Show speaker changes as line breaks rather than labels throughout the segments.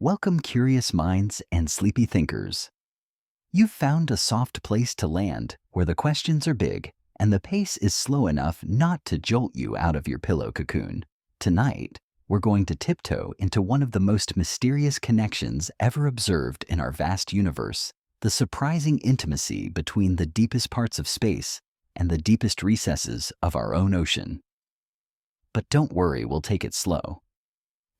Welcome, curious minds and sleepy thinkers. You've found a soft place to land where the questions are big and the pace is slow enough not to jolt you out of your pillow cocoon. Tonight, we're going to tiptoe into one of the most mysterious connections ever observed in our vast universe, the surprising intimacy between the deepest parts of space and the deepest recesses of our own ocean. But don't worry, we'll take it slow.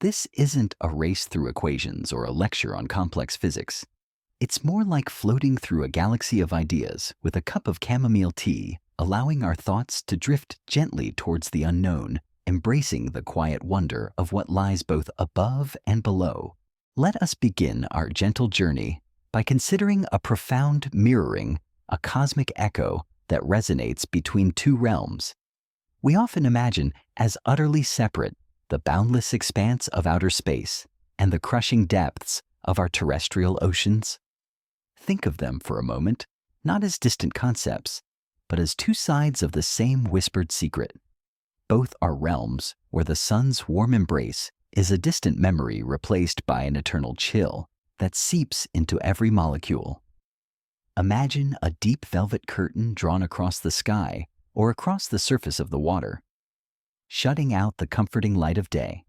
This isn't a race through equations or a lecture on complex physics. It's more like floating through a galaxy of ideas with a cup of chamomile tea, allowing our thoughts to drift gently towards the unknown, embracing the quiet wonder of what lies both above and below. Let us begin our gentle journey by considering a profound mirroring, a cosmic echo that resonates between two realms. We often imagine as utterly separate the boundless expanse of outer space and the crushing depths of our terrestrial oceans. Think of them for a moment, not as distant concepts, but as two sides of the same whispered secret. Both are realms where the sun's warm embrace is a distant memory replaced by an eternal chill that seeps into every molecule. Imagine a deep velvet curtain drawn across the sky or across the surface of the water, shutting out the comforting light of day.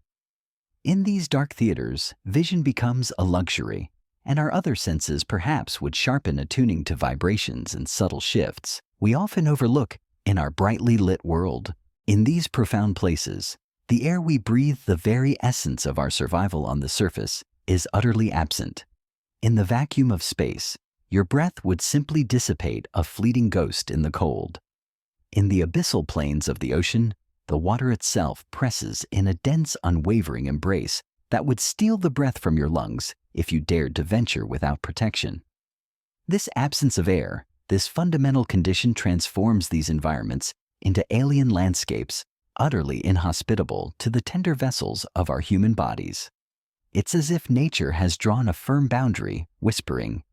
In these dark theaters, vision becomes a luxury, and our other senses perhaps would sharpen, attuning to vibrations and subtle shifts we often overlook in our brightly lit world. In these profound places, the air we breathe, the very essence of our survival on the surface, is utterly absent. In the vacuum of space, your breath would simply dissipate, a fleeting ghost in the cold. In the abyssal plains of the ocean, the water itself presses in a dense, unwavering embrace that would steal the breath from your lungs if you dared to venture without protection. This absence of air, this fundamental condition, transforms these environments into alien landscapes utterly inhospitable to the tender vessels of our human bodies. It's as if nature has drawn a firm boundary, whispering,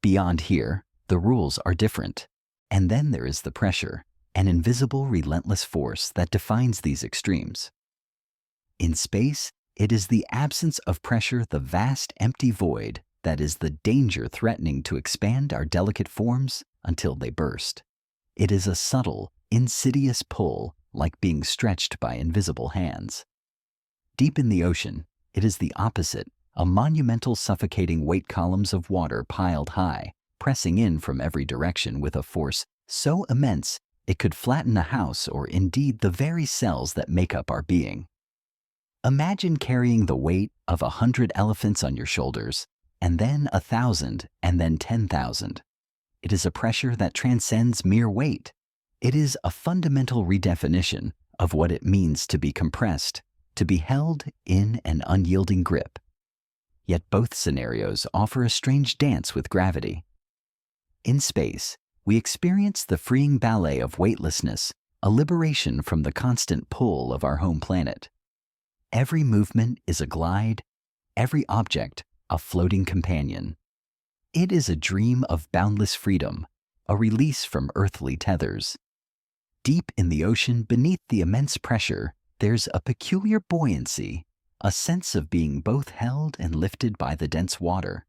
"Beyond here, the rules are different." And then there is the pressure, an invisible, relentless force that defines these extremes. In space, it is the absence of pressure, the vast, empty void, that is the danger threatening to expand our delicate forms until they burst. It is a subtle, insidious pull, like being stretched by invisible hands. Deep in the ocean, it is the opposite, a monumental, suffocating weight, columns of water piled high, pressing in from every direction with a force so immense it could flatten a house or indeed the very cells that make up our being. Imagine carrying the weight of 100 elephants on your shoulders, and then 1,000, and then 10,000. It is a pressure that transcends mere weight. It is a fundamental redefinition of what it means to be compressed, to be held in an unyielding grip. Yet both scenarios offer a strange dance with gravity. In space, we experience the freeing ballet of weightlessness, a liberation from the constant pull of our home planet. Every movement is a glide, every object a floating companion. It is a dream of boundless freedom, a release from earthly tethers. Deep in the ocean, beneath the immense pressure, there's a peculiar buoyancy, a sense of being both held and lifted by the dense water.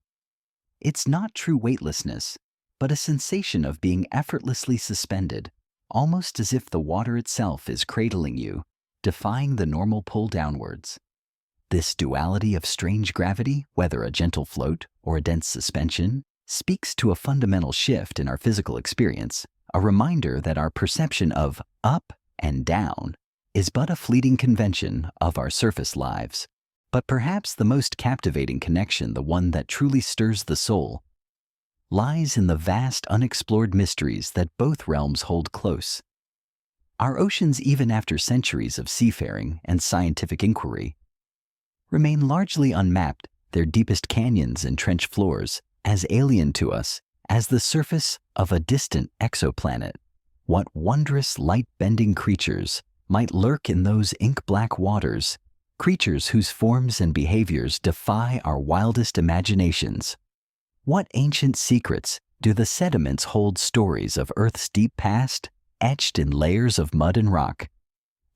It's not true weightlessness, but a sensation of being effortlessly suspended, almost as if the water itself is cradling you, defying the normal pull downwards. This duality of strange gravity, whether a gentle float or a dense suspension, speaks to a fundamental shift in our physical experience, a reminder that our perception of up and down is but a fleeting convention of our surface lives. But perhaps the most captivating connection, the one that truly stirs the soul, lies in the vast unexplored mysteries that both realms hold close. Our oceans, even after centuries of seafaring and scientific inquiry, remain largely unmapped, their deepest canyons and trench floors as alien to us as the surface of a distant exoplanet. What wondrous, light-bending creatures might lurk in those ink-black waters, creatures whose forms and behaviors defy our wildest imaginations? What ancient secrets do the sediments hold, stories of Earth's deep past, etched in layers of mud and rock?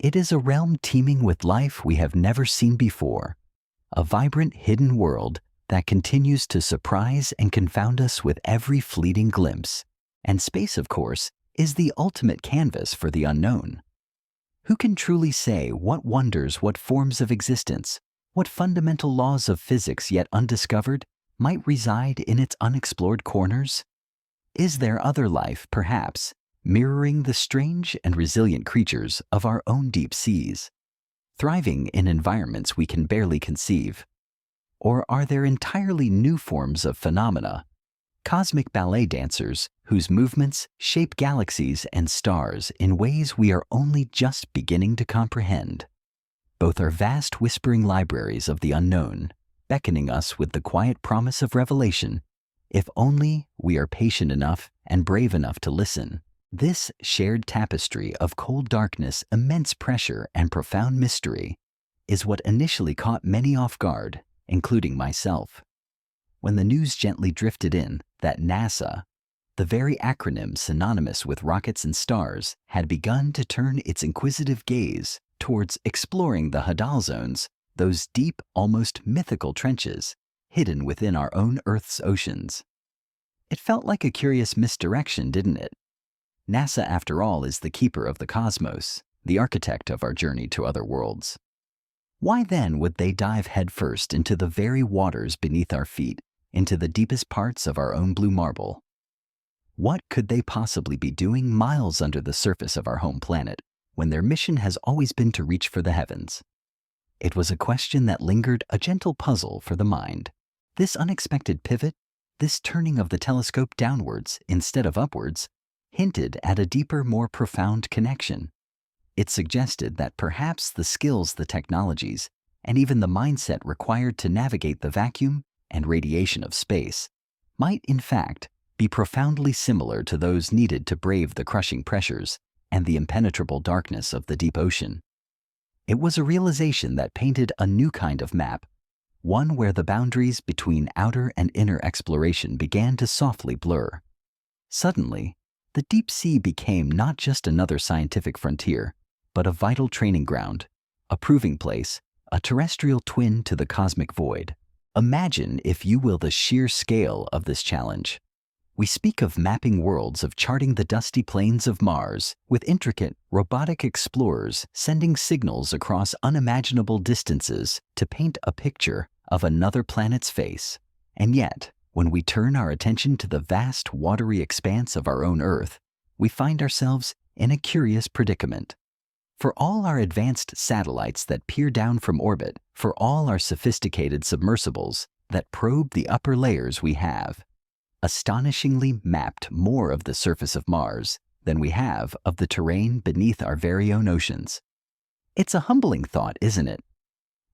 It is a realm teeming with life we have never seen before, a vibrant hidden world that continues to surprise and confound us with every fleeting glimpse. And space, of course, is the ultimate canvas for the unknown. Who can truly say what wonders, what forms of existence, what fundamental laws of physics yet undiscovered might reside in its unexplored corners? Is there other life, perhaps, mirroring the strange and resilient creatures of our own deep seas, thriving in environments we can barely conceive? Or are there entirely new forms of phenomena, cosmic ballet dancers whose movements shape galaxies and stars in ways we are only just beginning to comprehend? Both are vast whispering libraries of the unknown, beckoning us with the quiet promise of revelation, if only we are patient enough and brave enough to listen. This shared tapestry of cold darkness, immense pressure, and profound mystery is what initially caught many off guard, including myself. When the news gently drifted in that NASA, the very acronym synonymous with rockets and stars, had begun to turn its inquisitive gaze towards exploring the Hadal zones, those deep, almost mythical trenches hidden within our own Earth's oceans. It felt like a curious misdirection, didn't it? NASA, after all, is the keeper of the cosmos, the architect of our journey to other worlds. Why then would they dive headfirst into the very waters beneath our feet, into the deepest parts of our own blue marble? What could they possibly be doing miles under the surface of our home planet, when their mission has always been to reach for the heavens? It was a question that lingered, a gentle puzzle for the mind. This unexpected pivot, this turning of the telescope downwards instead of upwards, hinted at a deeper, more profound connection. It suggested that perhaps the skills, the technologies, and even the mindset required to navigate the vacuum and radiation of space might, in fact, be profoundly similar to those needed to brave the crushing pressures and the impenetrable darkness of the deep ocean. It was a realization that painted a new kind of map, one where the boundaries between outer and inner exploration began to softly blur. Suddenly, the deep sea became not just another scientific frontier, but a vital training ground, a proving place, a terrestrial twin to the cosmic void. Imagine, if you will, the sheer scale of this challenge. We speak of mapping worlds, of charting the dusty plains of Mars, with intricate, robotic explorers sending signals across unimaginable distances to paint a picture of another planet's face. And yet, when we turn our attention to the vast, watery expanse of our own Earth, we find ourselves in a curious predicament. For all our advanced satellites that peer down from orbit, for all our sophisticated submersibles that probe the upper layers, we have astonishingly mapped more of the surface of Mars than we have of the terrain beneath our very own oceans. It's a humbling thought, isn't it?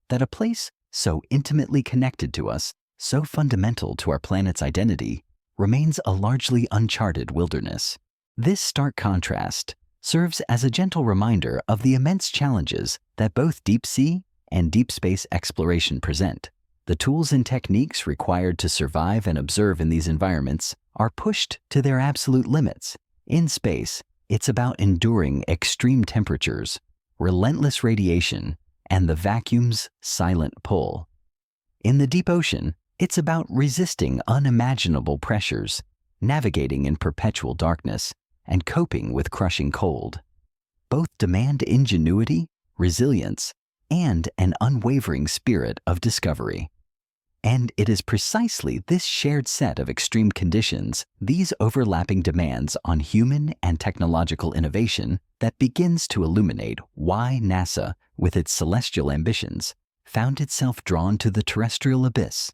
That a place so intimately connected to us, so fundamental to our planet's identity, remains a largely uncharted wilderness. This stark contrast serves as a gentle reminder of the immense challenges that both deep sea and deep space exploration present. The tools and techniques required to survive and observe in these environments are pushed to their absolute limits. In space, it's about enduring extreme temperatures, relentless radiation, and the vacuum's silent pull. In the deep ocean, it's about resisting unimaginable pressures, navigating in perpetual darkness, and coping with crushing cold. Both demand ingenuity, resilience, and an unwavering spirit of discovery. And it is precisely this shared set of extreme conditions, these overlapping demands on human and technological innovation, that begins to illuminate why NASA, with its celestial ambitions, found itself drawn to the terrestrial abyss.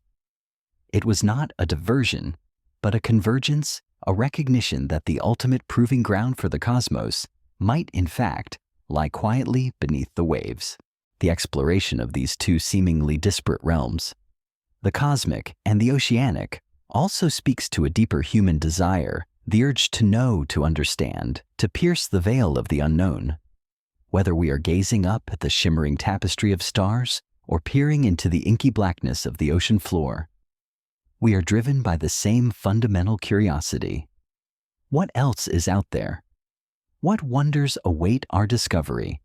It was not a diversion, but a convergence, a recognition that the ultimate proving ground for the cosmos might, in fact, lie quietly beneath the waves. The exploration of these two seemingly disparate realms, the cosmic and the oceanic, also speaks to a deeper human desire, the urge to know, to understand, to pierce the veil of the unknown. Whether we are gazing up at the shimmering tapestry of stars or peering into the inky blackness of the ocean floor, we are driven by the same fundamental curiosity. What else is out there? What wonders await our discovery?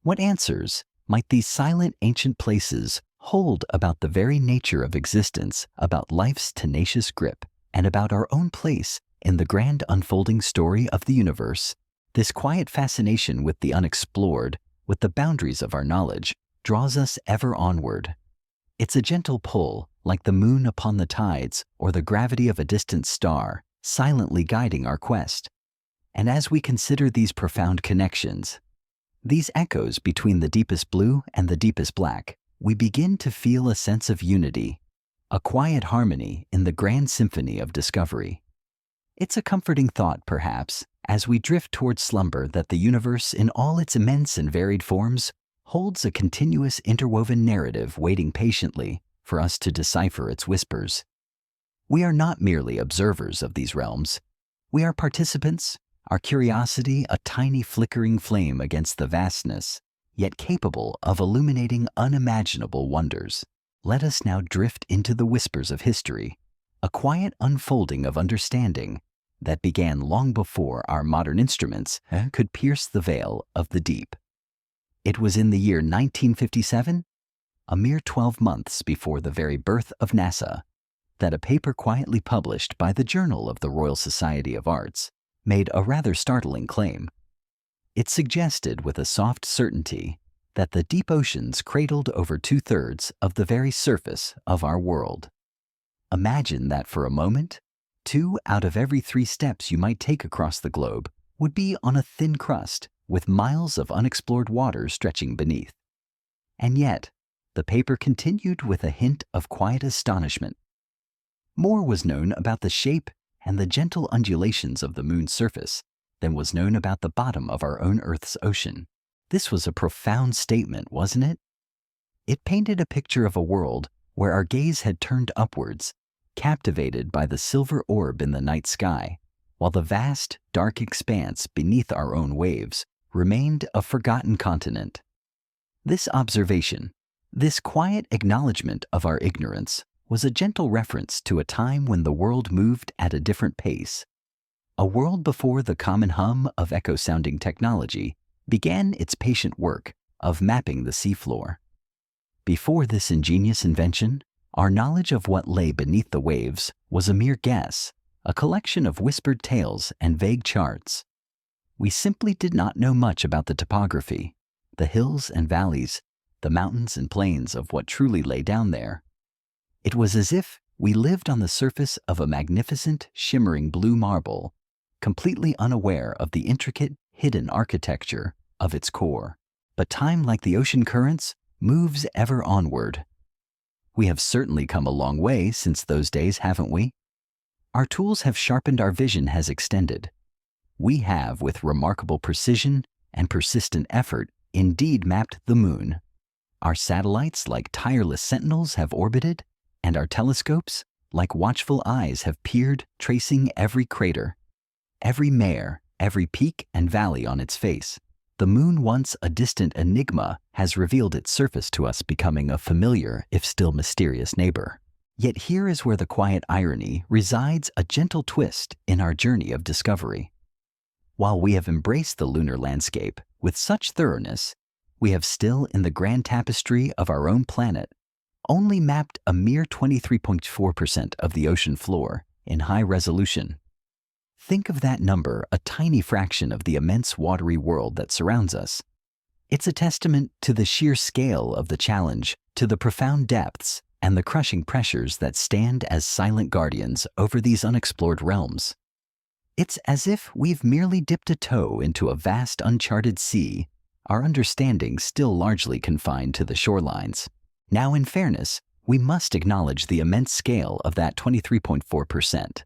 What answers might these silent ancient places hold about the very nature of existence, about life's tenacious grip, and about our own place in the grand unfolding story of the universe. This quiet fascination with the unexplored, with the boundaries of our knowledge, draws us ever onward. It's a gentle pull, like the moon upon the tides or the gravity of a distant star, silently guiding our quest. And as we consider these profound connections, these echoes between the deepest blue and the deepest black, we begin to feel a sense of unity, a quiet harmony in the grand symphony of discovery. It's a comforting thought, perhaps, as we drift toward slumber, that the universe, in all its immense and varied forms, holds a continuous interwoven narrative waiting patiently for us to decipher its whispers. We are not merely observers of these realms. We are participants, our curiosity a tiny flickering flame against the vastness, yet capable of illuminating unimaginable wonders. Let us now drift into the whispers of history, a quiet unfolding of understanding that began long before our modern instruments could pierce the veil of the deep. It was in the year 1957, a mere 12 months before the very birth of NASA, that a paper quietly published by the Journal of the Royal Society of Arts made a rather startling claim. It suggested with a soft certainty that the deep oceans cradled over 2/3 of the very surface of our world. Imagine that for a moment, 2 out of every 3 steps you might take across the globe would be on a thin crust with miles of unexplored water stretching beneath. And yet, the paper continued with a hint of quiet astonishment. More was known about the shape and the gentle undulations of the moon's surface than was known about the bottom of our own Earth's ocean. This was a profound statement, wasn't it? It painted a picture of a world where our gaze had turned upwards, captivated by the silver orb in the night sky, while the vast, dark expanse beneath our own waves remained a forgotten continent. This observation, this quiet acknowledgement of our ignorance, was a gentle reference to a time when the world moved at a different pace, a world before the common hum of echo-sounding technology began its patient work of mapping the seafloor. Before this ingenious invention, our knowledge of what lay beneath the waves was a mere guess, a collection of whispered tales and vague charts. We simply did not know much about the topography, the hills and valleys, the mountains and plains of what truly lay down there. It was as if we lived on the surface of a magnificent, shimmering blue marble, completely unaware of the intricate, hidden architecture of its core. But time, like the ocean currents, moves ever onward. We have certainly come a long way since those days, haven't we? Our tools have sharpened, our vision has extended. We have, with remarkable precision and persistent effort, indeed mapped the moon. Our satellites, like tireless sentinels, have orbited, and our telescopes, like watchful eyes, have peered, tracing every crater, every mare, every peak and valley on its face. The moon, once a distant enigma, has revealed its surface to us, becoming a familiar, if still mysterious, neighbor. Yet here is where the quiet irony resides, a gentle twist in our journey of discovery. While we have embraced the lunar landscape with such thoroughness, we have still, in the grand tapestry of our own planet, only mapped a mere 23.4% of the ocean floor in high resolution. Think of that number, a tiny fraction of the immense watery world that surrounds us. It's a testament to the sheer scale of the challenge, to the profound depths and the crushing pressures that stand as silent guardians over these unexplored realms. It's as if we've merely dipped a toe into a vast uncharted sea, our understanding still largely confined to the shorelines. Now, in fairness, we must acknowledge the immense scale of that 23.4%.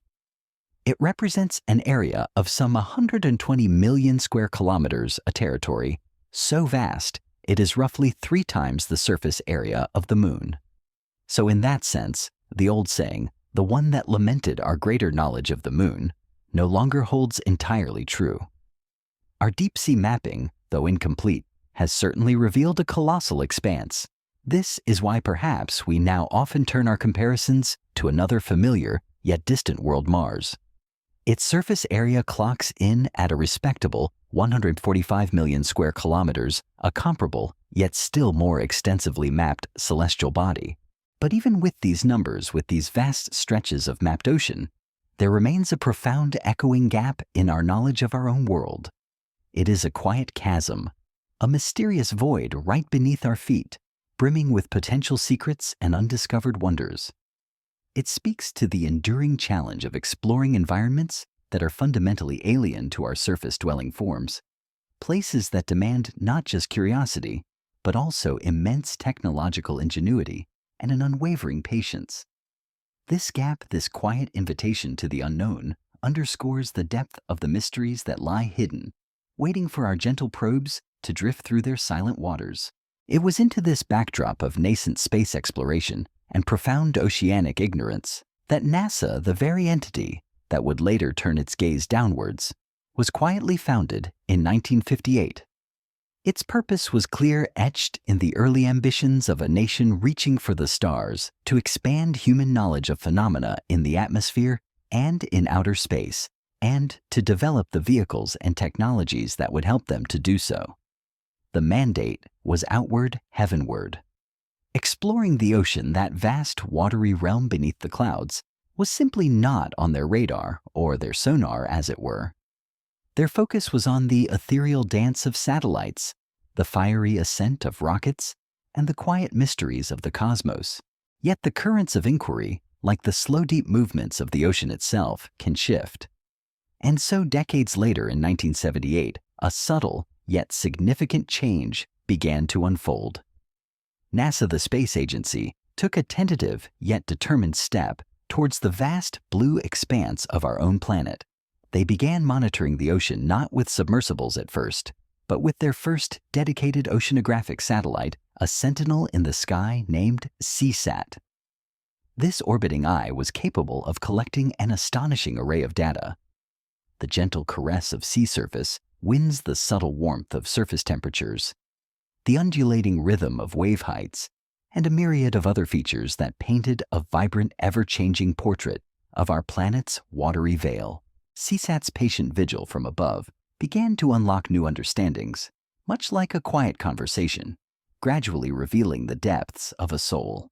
It represents an area of some 120 million square kilometers, a territory so vast it is roughly 3 times the surface area of the moon. So in that sense, the old saying, the one that lamented our greater knowledge of the moon, no longer holds entirely true. Our deep-sea mapping, though incomplete, has certainly revealed a colossal expanse. This is why perhaps we now often turn our comparisons to another familiar yet distant world, Mars. Its surface area clocks in at a respectable 145 million square kilometers, a comparable, yet still more extensively mapped celestial body. But even with these numbers, with these vast stretches of mapped ocean, there remains a profound echoing gap in our knowledge of our own world. It is a quiet chasm, a mysterious void right beneath our feet, brimming with potential secrets and undiscovered wonders. It speaks to the enduring challenge of exploring environments that are fundamentally alien to our surface-dwelling forms, places that demand not just curiosity, but also immense technological ingenuity and an unwavering patience. This gap, this quiet invitation to the unknown, underscores the depth of the mysteries that lie hidden, waiting for our gentle probes to drift through their silent waters. It was into this backdrop of nascent space exploration and profound oceanic ignorance that NASA, the very entity that would later turn its gaze downwards, was quietly founded in 1958. Its purpose was clear, etched in the early ambitions of a nation reaching for the stars to expand human knowledge of phenomena in the atmosphere and in outer space, and to develop the vehicles and technologies that would help them to do so. The mandate was outward, heavenward. Exploring the ocean, that vast watery realm beneath the clouds, was simply not on their radar, or their sonar as it were. Their focus was on the ethereal dance of satellites, the fiery ascent of rockets, and the quiet mysteries of the cosmos. Yet the currents of inquiry, like the slow deep movements of the ocean itself, can shift. And so decades later in 1978, a subtle yet significant change began to unfold. NASA, the space agency, took a tentative yet determined step towards the vast blue expanse of our own planet. They began monitoring the ocean not with submersibles at first, but with their first dedicated oceanographic satellite, a sentinel in the sky named CSAT. This orbiting eye was capable of collecting an astonishing array of data. The gentle caress of sea surface wins the subtle warmth of surface temperatures, the undulating rhythm of wave heights, and a myriad of other features that painted a vibrant, ever-changing portrait of our planet's watery veil. CSAT's patient vigil from above began to unlock new understandings, much like a quiet conversation, gradually revealing the depths of a soul.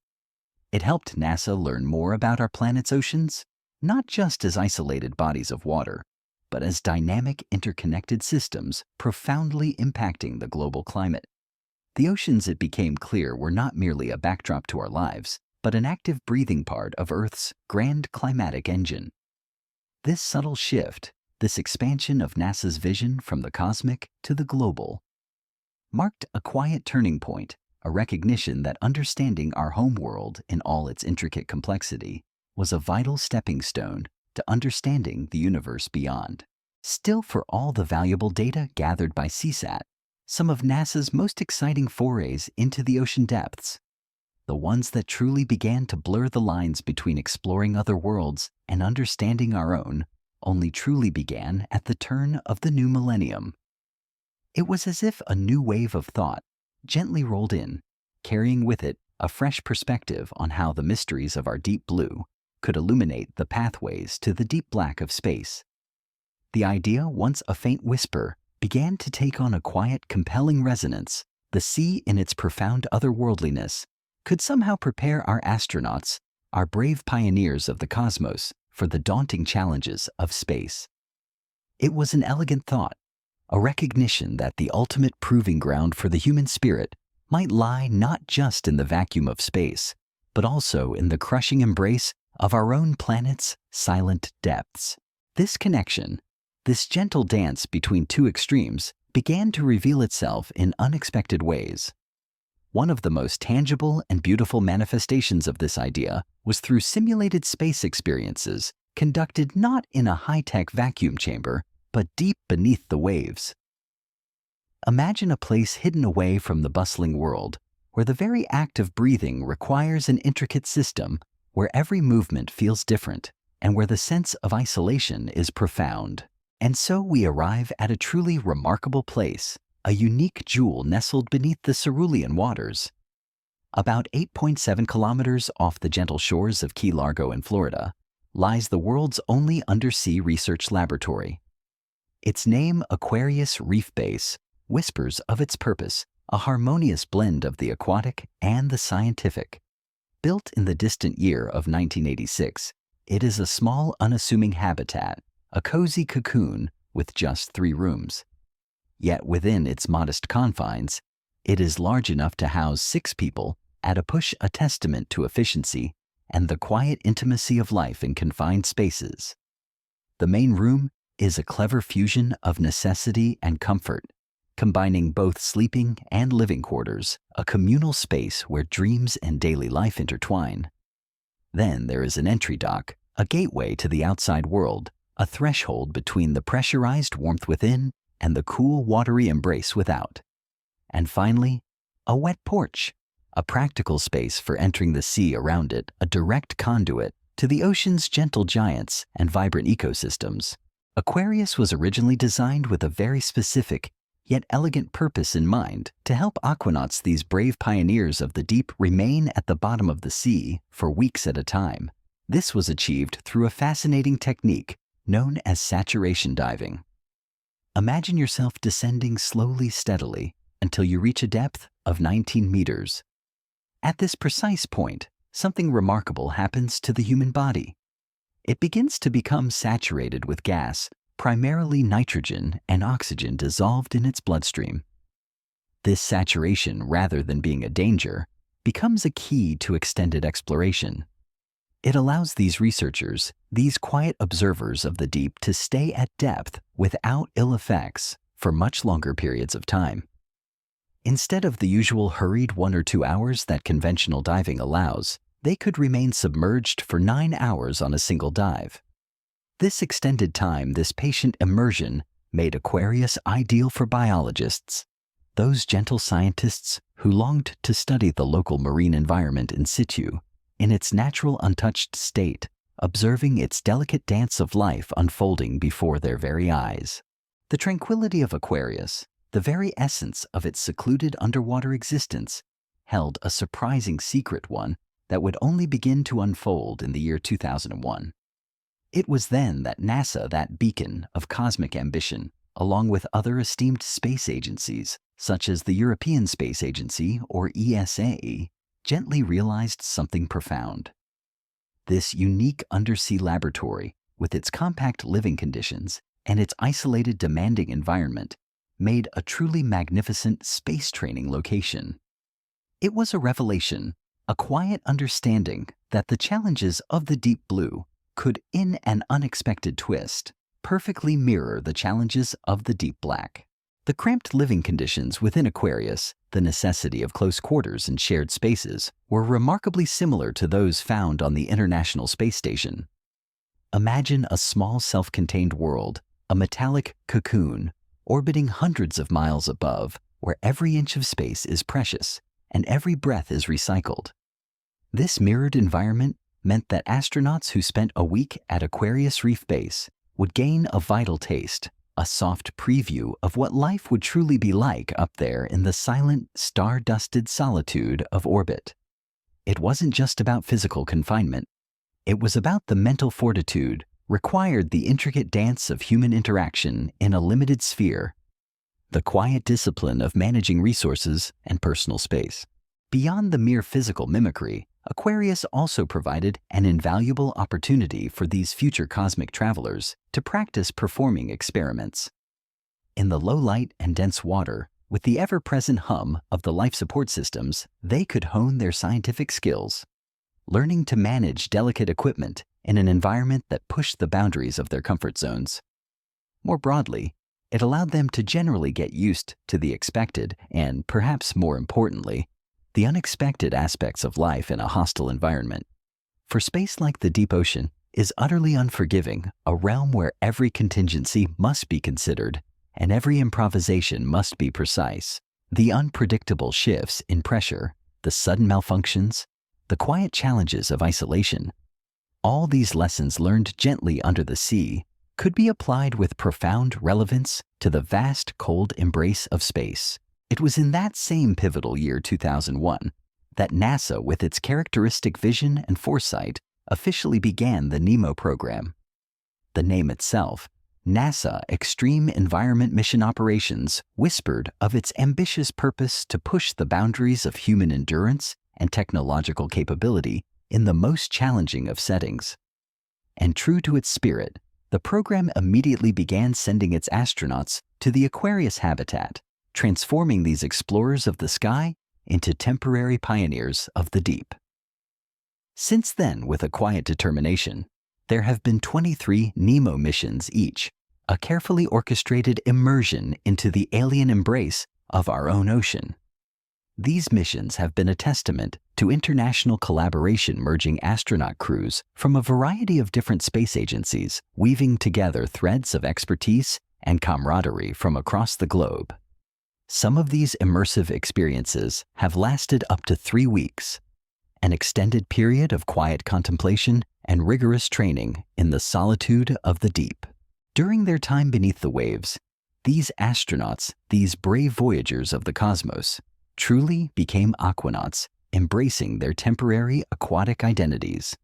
It helped NASA learn more about our planet's oceans, not just as isolated bodies of water, but as dynamic, interconnected systems profoundly impacting the global climate. The oceans, it became clear, were not merely a backdrop to our lives, but an active breathing part of Earth's grand climatic engine. This subtle shift, this expansion of NASA's vision from the cosmic to the global, marked a quiet turning point, a recognition that understanding our home world in all its intricate complexity was a vital stepping stone to understanding the universe beyond. Still, for all the valuable data gathered by CSAT, some of NASA's most exciting forays into the ocean depths, the ones that truly began to blur the lines between exploring other worlds and understanding our own, only truly began at the turn of the new millennium. It was as if a new wave of thought gently rolled in, carrying with it a fresh perspective on how the mysteries of our deep blue could illuminate the pathways to the deep black of space. The idea, once a faint whisper, began to take on a quiet, compelling resonance. The sea, in its profound otherworldliness, could somehow prepare our astronauts, our brave pioneers of the cosmos, for the daunting challenges of space. It was an elegant thought, a recognition that the ultimate proving ground for the human spirit might lie not just in the vacuum of space, but also in the crushing embrace of our own planet's silent depths. This connection, this gentle dance between two extremes, began to reveal itself in unexpected ways. One of the most tangible and beautiful manifestations of this idea was through simulated space experiences conducted not in a high-tech vacuum chamber, but deep beneath the waves. Imagine a place hidden away from the bustling world, where the very act of breathing requires an intricate system, where every movement feels different, and where the sense of isolation is profound. And so we arrive at a truly remarkable place, a unique jewel nestled beneath the cerulean waters. About 8.7 kilometers off the gentle shores of Key Largo in Florida lies the world's only undersea research laboratory. Its name, Aquarius Reef Base, whispers of its purpose, a harmonious blend of the aquatic and the scientific. Built in the distant year of 1986, it is a small, unassuming habitat, a cozy cocoon with just 3 rooms. Yet within its modest confines, it is large enough to house 6 people, at a push a testament to efficiency and the quiet intimacy of life in confined spaces. The main room is a clever fusion of necessity and comfort, combining both sleeping and living quarters, a communal space where dreams and daily life intertwine. Then there is an entry dock, a gateway to the outside world, a threshold between the pressurized warmth within and the cool, watery embrace without. And finally, a wet porch, a practical space for entering the sea around it, a direct conduit to the ocean's gentle giants and vibrant ecosystems. Aquarius was originally designed with a very specific yet elegant purpose in mind to help aquanauts, these brave pioneers of the deep, remain at the bottom of the sea for weeks at a time. This was achieved through a fascinating technique known as saturation diving. Imagine yourself descending slowly, steadily, until you reach a depth of 19 meters. At this precise point, something remarkable happens to the human body. It begins to become saturated with gas, primarily nitrogen and oxygen dissolved in its bloodstream. This saturation, rather than being a danger, becomes a key to extended exploration. It allows these researchers, these quiet observers of the deep, to stay at depth without ill effects for much longer periods of time. Instead of the usual hurried 1 or 2 hours that conventional diving allows, they could remain submerged for 9 hours on a single dive. This extended time, this patient immersion, made Aquarius ideal for biologists, those gentle scientists who longed to study the local marine environment in situ, in its natural untouched state, observing its delicate dance of life unfolding before their very eyes. The tranquility of Aquarius, the very essence of its secluded underwater existence, held a surprising secret, one that would only begin to unfold in the year 2001. It was then that NASA, that beacon of cosmic ambition, along with other esteemed space agencies, such as the European Space Agency, or ESA, gently realized something profound. This unique undersea laboratory, with its compact living conditions and its isolated, demanding environment, made a truly magnificent space training location. It was a revelation, a quiet understanding that the challenges of the deep blue could, in an unexpected twist, perfectly mirror the challenges of the deep black. The cramped living conditions within Aquarius, the necessity of close quarters and shared spaces, were remarkably similar to those found on the International Space Station. Imagine a small self-contained world, a metallic cocoon, orbiting hundreds of miles above, where every inch of space is precious and every breath is recycled. This mirrored environment meant that astronauts who spent a week at Aquarius Reef Base would gain a vital taste, a soft preview of what life would truly be like up there in the silent, star-dusted solitude of orbit. It wasn't just about physical confinement. It was about the mental fortitude required, the intricate dance of human interaction in a limited sphere, the quiet discipline of managing resources and personal space. Beyond the mere physical mimicry, Aquarius also provided an invaluable opportunity for these future cosmic travelers to practice performing experiments. In the low light and dense water, with the ever-present hum of the life support systems, they could hone their scientific skills, learning to manage delicate equipment in an environment that pushed the boundaries of their comfort zones. More broadly, it allowed them to generally get used to the expected and, perhaps more importantly, the unexpected aspects of life in a hostile environment. For space, like the deep ocean, is utterly unforgiving, a realm where every contingency must be considered and every improvisation must be precise. The unpredictable shifts in pressure, the sudden malfunctions, the quiet challenges of isolation, all these lessons learned gently under the sea could be applied with profound relevance to the vast, cold embrace of space. It was in that same pivotal year 2001 that NASA, with its characteristic vision and foresight, officially began the NEMO program. The name itself, NASA Extreme Environment Mission Operations whispered of its ambitious purpose to push the boundaries of human endurance and technological capability in the most challenging of settings. And true to its spirit, the program immediately began sending its astronauts to the Aquarius habitat, transforming these explorers of the sky into temporary pioneers of the deep. Since then, with a quiet determination, there have been 23 NEMO missions each, a carefully orchestrated immersion into the alien embrace of our own ocean. These missions have been a testament to international collaboration, merging astronaut crews from a variety of different space agencies, weaving together threads of expertise and camaraderie from across the globe. Some of these immersive experiences have lasted up to 3 weeks, an extended period of quiet contemplation and rigorous training in the solitude of the deep. During their time beneath the waves, these astronauts, these brave voyagers of the cosmos, truly became aquanauts, embracing their temporary aquatic identities.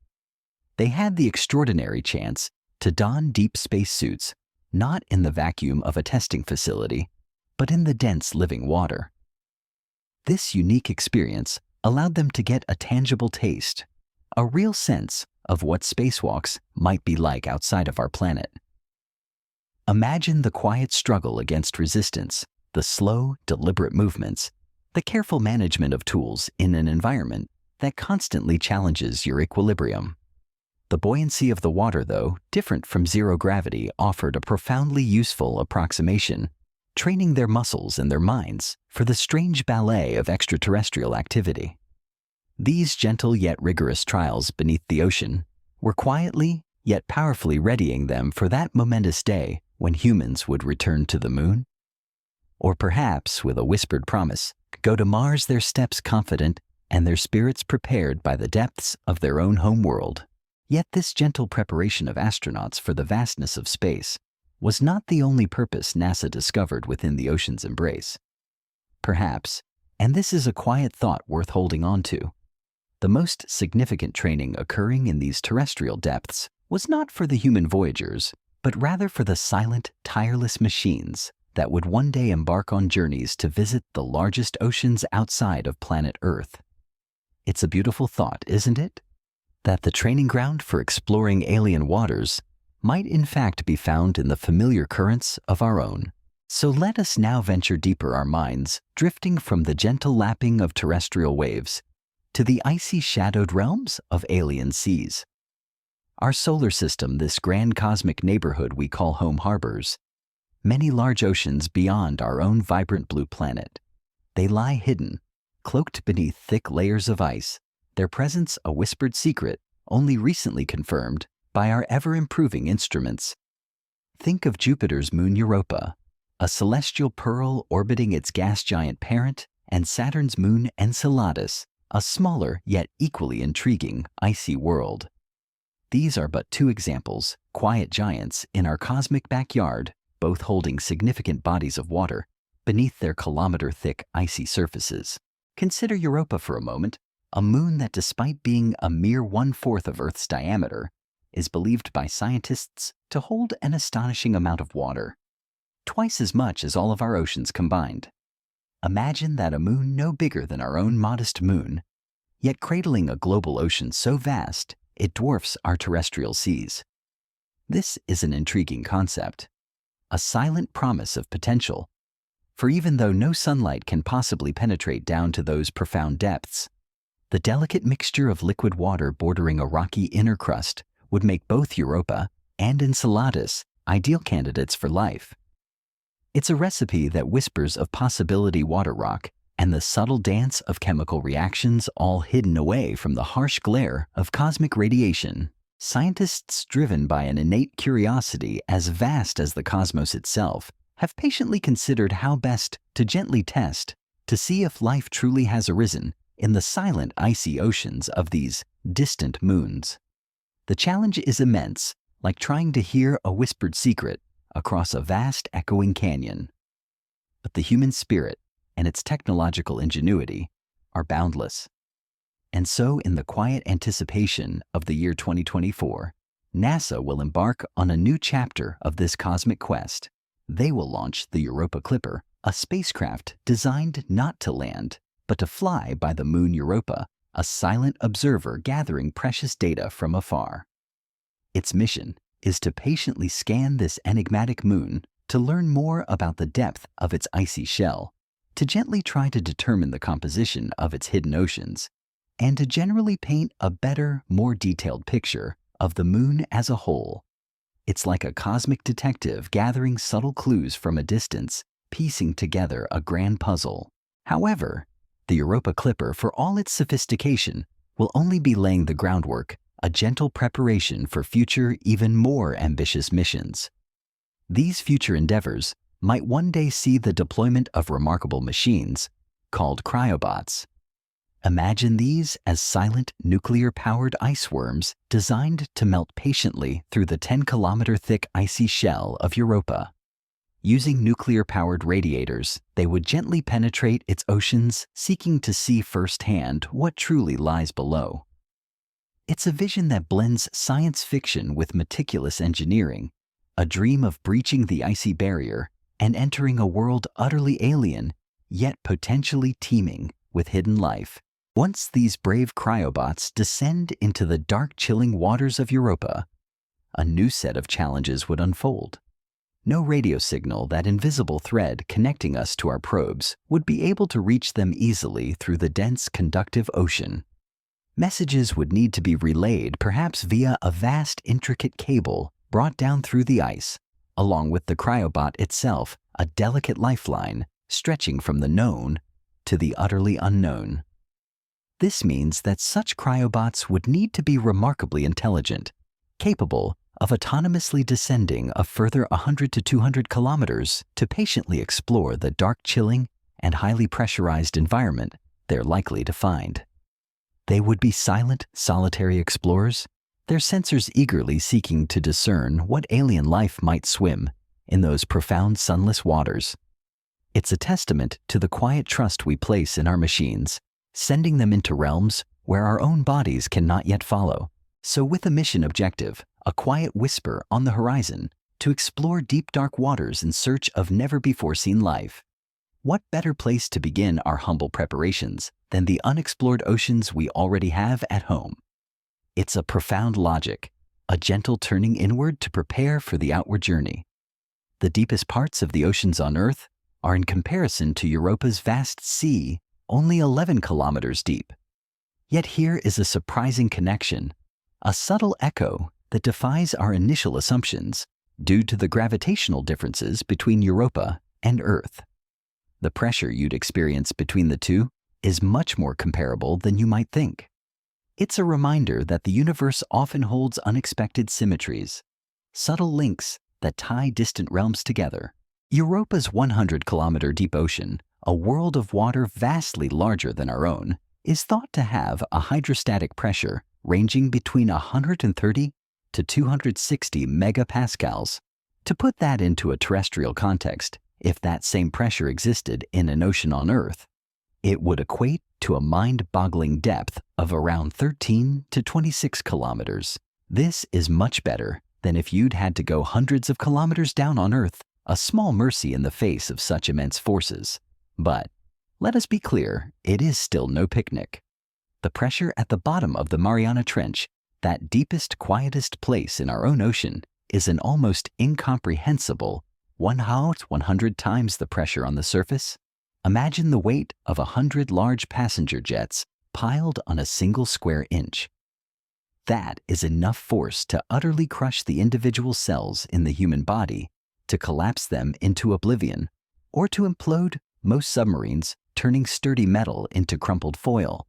They had the extraordinary chance to don deep space suits, not in the vacuum of a testing facility, but in the dense living water. This unique experience allowed them to get a tangible taste, a real sense of what spacewalks might be like outside of our planet. Imagine the quiet struggle against resistance, the slow, deliberate movements, the careful management of tools in an environment that constantly challenges your equilibrium. The buoyancy of the water, though different from zero gravity, offered a profoundly useful approximation, training their muscles and their minds for the strange ballet of extraterrestrial activity. These gentle yet rigorous trials beneath the ocean were quietly yet powerfully readying them for that momentous day when humans would return to the moon. Or perhaps, with a whispered promise, go to Mars, their steps confident and their spirits prepared by the depths of their own home world. Yet this gentle preparation of astronauts for the vastness of space was not the only purpose NASA discovered within the ocean's embrace. Perhaps, and this is a quiet thought worth holding on to, the most significant training occurring in these terrestrial depths was not for the human voyagers, but rather for the silent, tireless machines that would one day embark on journeys to visit the largest oceans outside of planet Earth. It's a beautiful thought, isn't it? That the training ground for exploring alien waters might in fact be found in the familiar currents of our own. So let us now venture deeper, our minds drifting from the gentle lapping of terrestrial waves to the icy shadowed realms of alien seas. Our solar system, this grand cosmic neighborhood we call home, harbors many large oceans beyond our own vibrant blue planet. They lie hidden, cloaked beneath thick layers of ice, their presence a whispered secret only recently confirmed by our ever-improving instruments. Think of Jupiter's moon Europa, a celestial pearl orbiting its gas giant parent, and Saturn's moon Enceladus, a smaller yet equally intriguing icy world. These are but two examples, quiet giants in our cosmic backyard, both holding significant bodies of water beneath their kilometer-thick icy surfaces. Consider Europa for a moment, a moon that, despite being a mere 1/4 of Earth's diameter, is believed by scientists to hold an astonishing amount of water, twice as much as all of our oceans combined. Imagine that, a moon no bigger than our own modest moon, yet cradling a global ocean so vast it dwarfs our terrestrial seas. This is an intriguing concept, a silent promise of potential, for even though no sunlight can possibly penetrate down to those profound depths, the delicate mixture of liquid water bordering a rocky inner crust would make both Europa and Enceladus ideal candidates for life. It's a recipe that whispers of possibility water rock and the subtle dance of chemical reactions, all hidden away from the harsh glare of cosmic radiation. Scientists, driven by an innate curiosity as vast as the cosmos itself, have patiently considered how best to gently test to see if life truly has arisen in the silent icy oceans of these distant moons. The challenge is immense, like trying to hear a whispered secret across a vast echoing canyon. But the human spirit and its technological ingenuity are boundless. And so, in the quiet anticipation of the year 2024, NASA will embark on a new chapter of this cosmic quest. They will launch the Europa Clipper, a spacecraft designed not to land, but to fly by the moon Europa, a silent observer gathering precious data from afar. Its mission is to patiently scan this enigmatic moon to learn more about the depth of its icy shell, to gently try to determine the composition of its hidden oceans, and to generally paint a better, more detailed picture of the moon as a whole. It's like a cosmic detective gathering subtle clues from a distance, piecing together a grand puzzle. However, the Europa Clipper, for all its sophistication, will only be laying the groundwork, a gentle preparation for future, even more ambitious missions. These future endeavors might one day see the deployment of remarkable machines called cryobots. Imagine these as silent, nuclear-powered ice worms designed to melt patiently through the 10-kilometer thick icy shell of Europa. Using nuclear-powered radiators, they would gently penetrate its oceans, seeking to see firsthand what truly lies below. It's a vision that blends science fiction with meticulous engineering, a dream of breaching the icy barrier and entering a world utterly alien, yet potentially teeming with hidden life. Once these brave cryobots descend into the dark, chilling waters of Europa, a new set of challenges would unfold. No radio signal, that invisible thread connecting us to our probes, would be able to reach them easily through the dense, conductive ocean. Messages would need to be relayed, perhaps via a vast, intricate cable brought down through the ice, along with the cryobot itself, a delicate lifeline stretching from the known to the utterly unknown. This means that such cryobots would need to be remarkably intelligent, capable of autonomously descending a further 100 to 200 kilometers to patiently explore the dark, chilling, and highly pressurized environment they're likely to find. They would be silent, solitary explorers, their sensors eagerly seeking to discern what alien life might swim in those profound sunless waters. It's a testament to the quiet trust we place in our machines, sending them into realms where our own bodies cannot yet follow. So with a mission objective, a quiet whisper on the horizon, to explore deep dark waters in search of never-before-seen life, what better place to begin our humble preparations than the unexplored oceans we already have at home? It's a profound logic, a gentle turning inward to prepare for the outward journey. The deepest parts of the oceans on Earth are, in comparison to Europa's vast sea, only 11 kilometers deep. Yet here is a surprising connection, a subtle echo that defies our initial assumptions due to the gravitational differences between Europa and Earth. The pressure you'd experience between the two is much more comparable than you might think. It's a reminder that the universe often holds unexpected symmetries, subtle links that tie distant realms together. Europa's 100-kilometer deep ocean, a world of water vastly larger than our own, is thought to have a hydrostatic pressure ranging between 130 to 260 megapascals. To put that into a terrestrial context, if that same pressure existed in an ocean on Earth, it would equate to a mind-boggling depth of around 13 to 26 kilometers. This is much better than if you'd had to go hundreds of kilometers down on Earth, a small mercy in the face of such immense forces. But let us be clear, it is still no picnic. The pressure at the bottom of the Mariana Trench, that deepest, quietest place in our own ocean, is an almost incomprehensible 100 times the pressure on the surface. Imagine the weight of 100 large passenger jets piled on a single square inch. That is enough force to utterly crush the individual cells in the human body, to collapse them into oblivion, or to implode most submarines, turning sturdy metal into crumpled foil.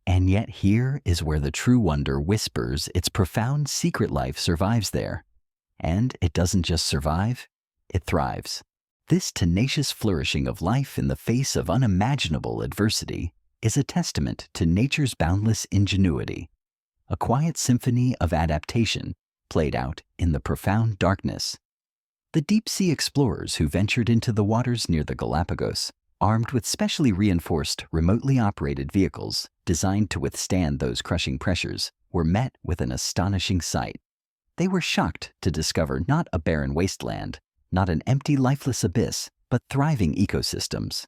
And yet here is where the true wonder whispers its profound secret life survives there. And it doesn't just survive, it thrives. This tenacious flourishing of life in the face of unimaginable adversity is a testament to nature's boundless ingenuity, a quiet symphony of adaptation played out in the profound darkness. The deep-sea explorers who ventured into the waters near the Galapagos, armed with specially reinforced, remotely operated vehicles designed to withstand those crushing pressures, were met with an astonishing sight. They were shocked to discover not a barren wasteland, not an empty, lifeless abyss, but thriving ecosystems.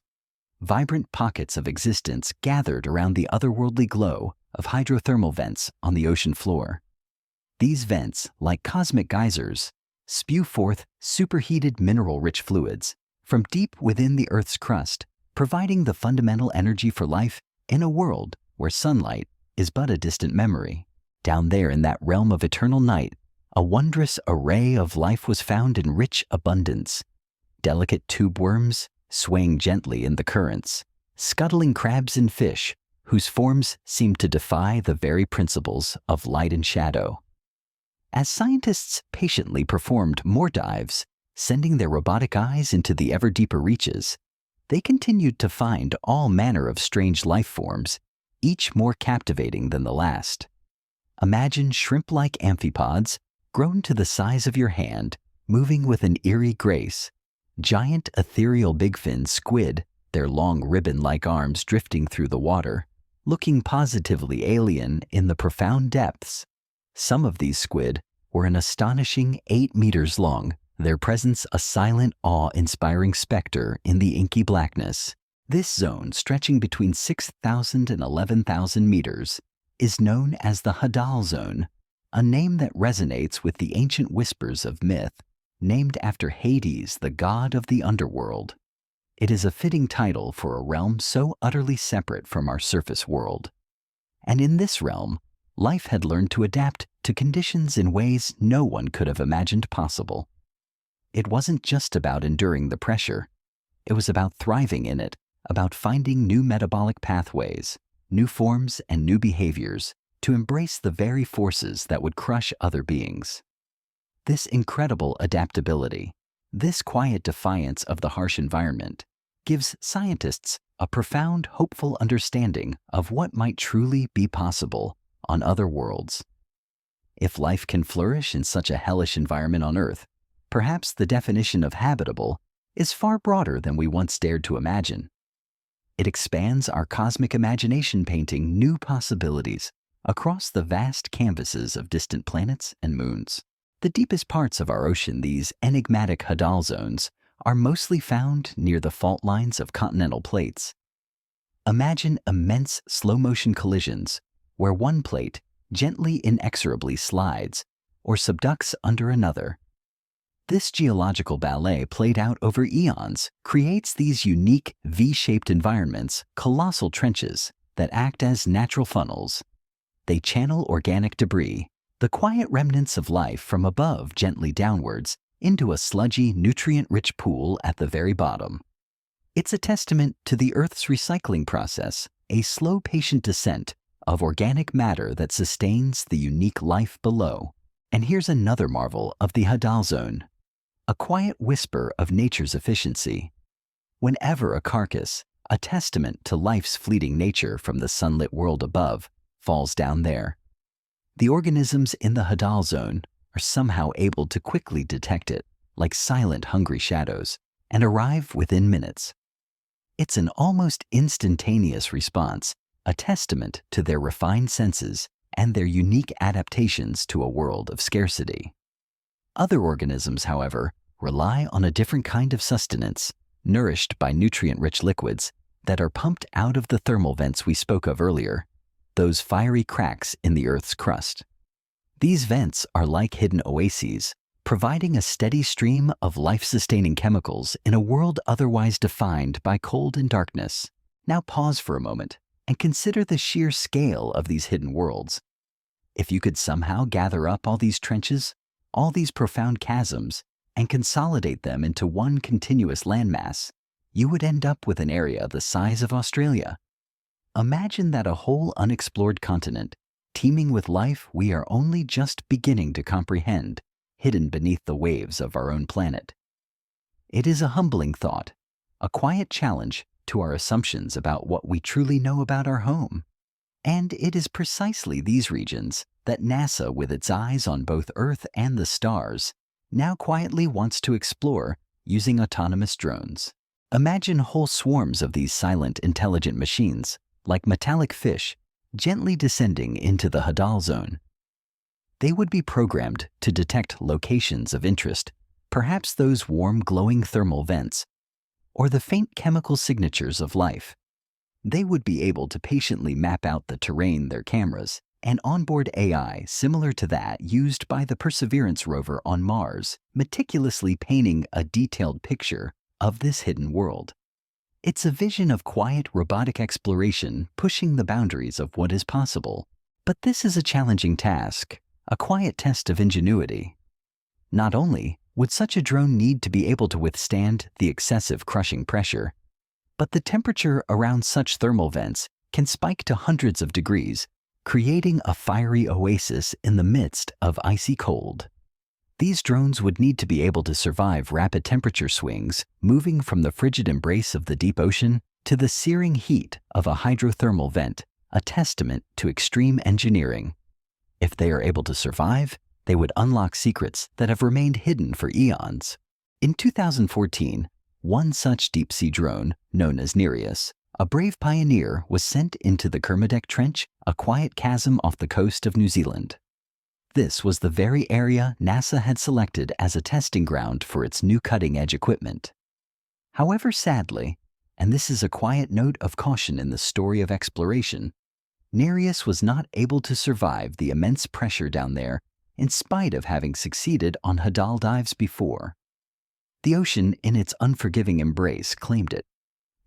Vibrant pockets of existence gathered around the otherworldly glow of hydrothermal vents on the ocean floor. These vents, like cosmic geysers, spew forth superheated mineral-rich fluids from deep within the Earth's crust, providing the fundamental energy for life in a world where sunlight is but a distant memory. Down there in that realm of eternal night, a wondrous array of life was found in rich abundance. Delicate tube worms swaying gently in the currents, scuttling crabs and fish whose forms seemed to defy the very principles of light and shadow. As scientists patiently performed more dives, sending their robotic eyes into the ever deeper reaches, they continued to find all manner of strange life forms, each more captivating than the last. Imagine shrimp-like amphipods grown to the size of your hand, moving with an eerie grace. Giant ethereal bigfin squid, their long ribbon-like arms drifting through the water, looking positively alien in the profound depths. Some of these squid were an astonishing 8 meters long, their presence a silent, awe-inspiring specter in the inky blackness. This zone, stretching between 6,000 and 11,000 meters, is known as the Hadal Zone, a name that resonates with the ancient whispers of myth, named after Hades, the god of the underworld. It is a fitting title for a realm so utterly separate from our surface world. And in this realm, life had learned to adapt to conditions in ways no one could have imagined possible. It wasn't just about enduring the pressure. It was about thriving in it, about finding new metabolic pathways, new forms and new behaviors to embrace the very forces that would crush other beings. This incredible adaptability, this quiet defiance of the harsh environment, gives scientists a profound, hopeful understanding of what might truly be possible on other worlds. If life can flourish in such a hellish environment on Earth, perhaps the definition of habitable is far broader than we once dared to imagine. It expands our cosmic imagination, painting new possibilities across the vast canvases of distant planets and moons. The deepest parts of our ocean, these enigmatic Hadal zones, are mostly found near the fault lines of continental plates. Imagine immense slow-motion collisions where one plate gently inexorably slides or subducts under another. This geological ballet, played out over eons, creates these unique V-shaped environments, colossal trenches that act as natural funnels. They channel organic debris, the quiet remnants of life from above gently downwards, into a sludgy, nutrient-rich pool at the very bottom. It's a testament to the Earth's recycling process, a slow, patient descent of organic matter that sustains the unique life below. And here's another marvel of the Hadal Zone, a quiet whisper of nature's efficiency. Whenever a carcass, a testament to life's fleeting nature from the sunlit world above, falls down there, the organisms in the Hadal Zone are somehow able to quickly detect it, like silent, hungry shadows, and arrive within minutes. It's an almost instantaneous response, a testament to their refined senses and their unique adaptations to a world of scarcity. Other organisms, however, rely on a different kind of sustenance, nourished by nutrient-rich liquids that are pumped out of the thermal vents we spoke of earlier, those fiery cracks in the Earth's crust. These vents are like hidden oases, providing a steady stream of life-sustaining chemicals in a world otherwise defined by cold and darkness. Now pause for a moment and consider the sheer scale of these hidden worlds. If you could somehow gather up all these trenches, all these profound chasms, and consolidate them into one continuous landmass, you would end up with an area the size of Australia. Imagine that a whole unexplored continent, teeming with life we are only just beginning to comprehend, hidden beneath the waves of our own planet. It is a humbling thought, a quiet challenge to our assumptions about what we truly know about our home. And it is precisely these regions that NASA, with its eyes on both Earth and the stars, now quietly wants to explore using autonomous drones. Imagine whole swarms of these silent, intelligent machines, like metallic fish, gently descending into the Hadal Zone. They would be programmed to detect locations of interest, perhaps those warm, glowing thermal vents, or the faint chemical signatures of life. They would be able to patiently map out the terrain their cameras and onboard AI similar to that used by the Perseverance rover on Mars, meticulously painting a detailed picture of this hidden world. It's a vision of quiet robotic exploration pushing the boundaries of what is possible. But this is a challenging task, a quiet test of ingenuity. Not only would such a drone need to be able to withstand the excessive crushing pressure, but the temperature around such thermal vents can spike to hundreds of degrees, creating a fiery oasis in the midst of icy cold. These drones would need to be able to survive rapid temperature swings, moving from the frigid embrace of the deep ocean to the searing heat of a hydrothermal vent, a testament to extreme engineering. If they are able to survive, they would unlock secrets that have remained hidden for eons. In 2014, one such deep-sea drone, known as Nereus, a brave pioneer, was sent into the Kermadec Trench, a quiet chasm off the coast of New Zealand. This was the very area NASA had selected as a testing ground for its new cutting-edge equipment. However, sadly, and this is a quiet note of caution in the story of exploration, Nereus was not able to survive the immense pressure down there in spite of having succeeded on Hadal dives before. The ocean in its unforgiving embrace claimed it.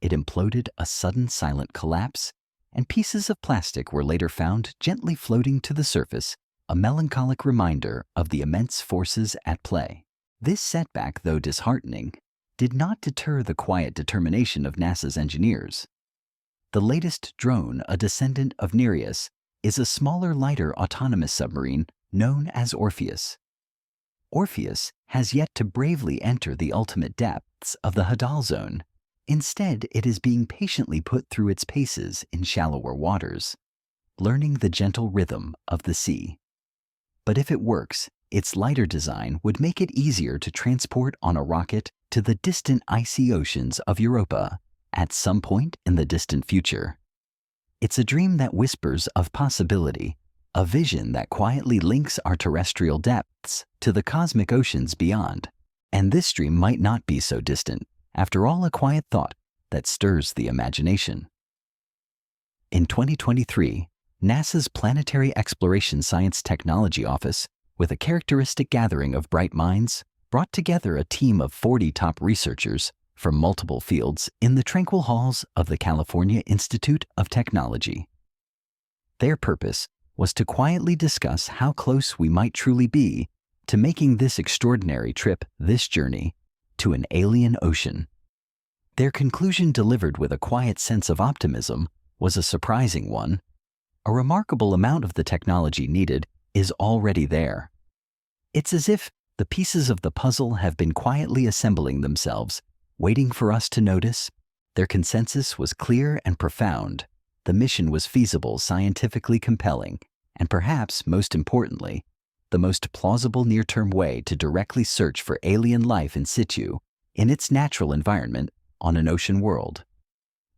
It imploded a sudden silent collapse, and pieces of plastic were later found gently floating to the surface, a melancholic reminder of the immense forces at play. This setback, though disheartening, did not deter the quiet determination of NASA's engineers. The latest drone, a descendant of Nereus, is a smaller, lighter autonomous submarine known as Orpheus. Orpheus has yet to bravely enter the ultimate depths of the Hadal zone. Instead, it is being patiently put through its paces in shallower waters, learning the gentle rhythm of the sea. But if it works, its lighter design would make it easier to transport on a rocket to the distant icy oceans of Europa at some point in the distant future. It's a dream that whispers of possibility, a vision that quietly links our terrestrial depths to the cosmic oceans beyond. And this dream might not be so distant, after all, a quiet thought that stirs the imagination. In 2023, NASA's Planetary Exploration Science Technology Office, with a characteristic gathering of bright minds, brought together a team of 40 top researchers from multiple fields in the tranquil halls of the California Institute of Technology. Their purpose was to quietly discuss how close we might truly be to making this extraordinary trip, this journey, to an alien ocean. Their conclusion, delivered with a quiet sense of optimism, was a surprising one. A remarkable amount of the technology needed is already there. It's as if the pieces of the puzzle have been quietly assembling themselves, waiting for us to notice. Their consensus was clear and profound. The mission was feasible, scientifically compelling, and perhaps most importantly, the most plausible near-term way to directly search for alien life in situ, in its natural environment, on an ocean world.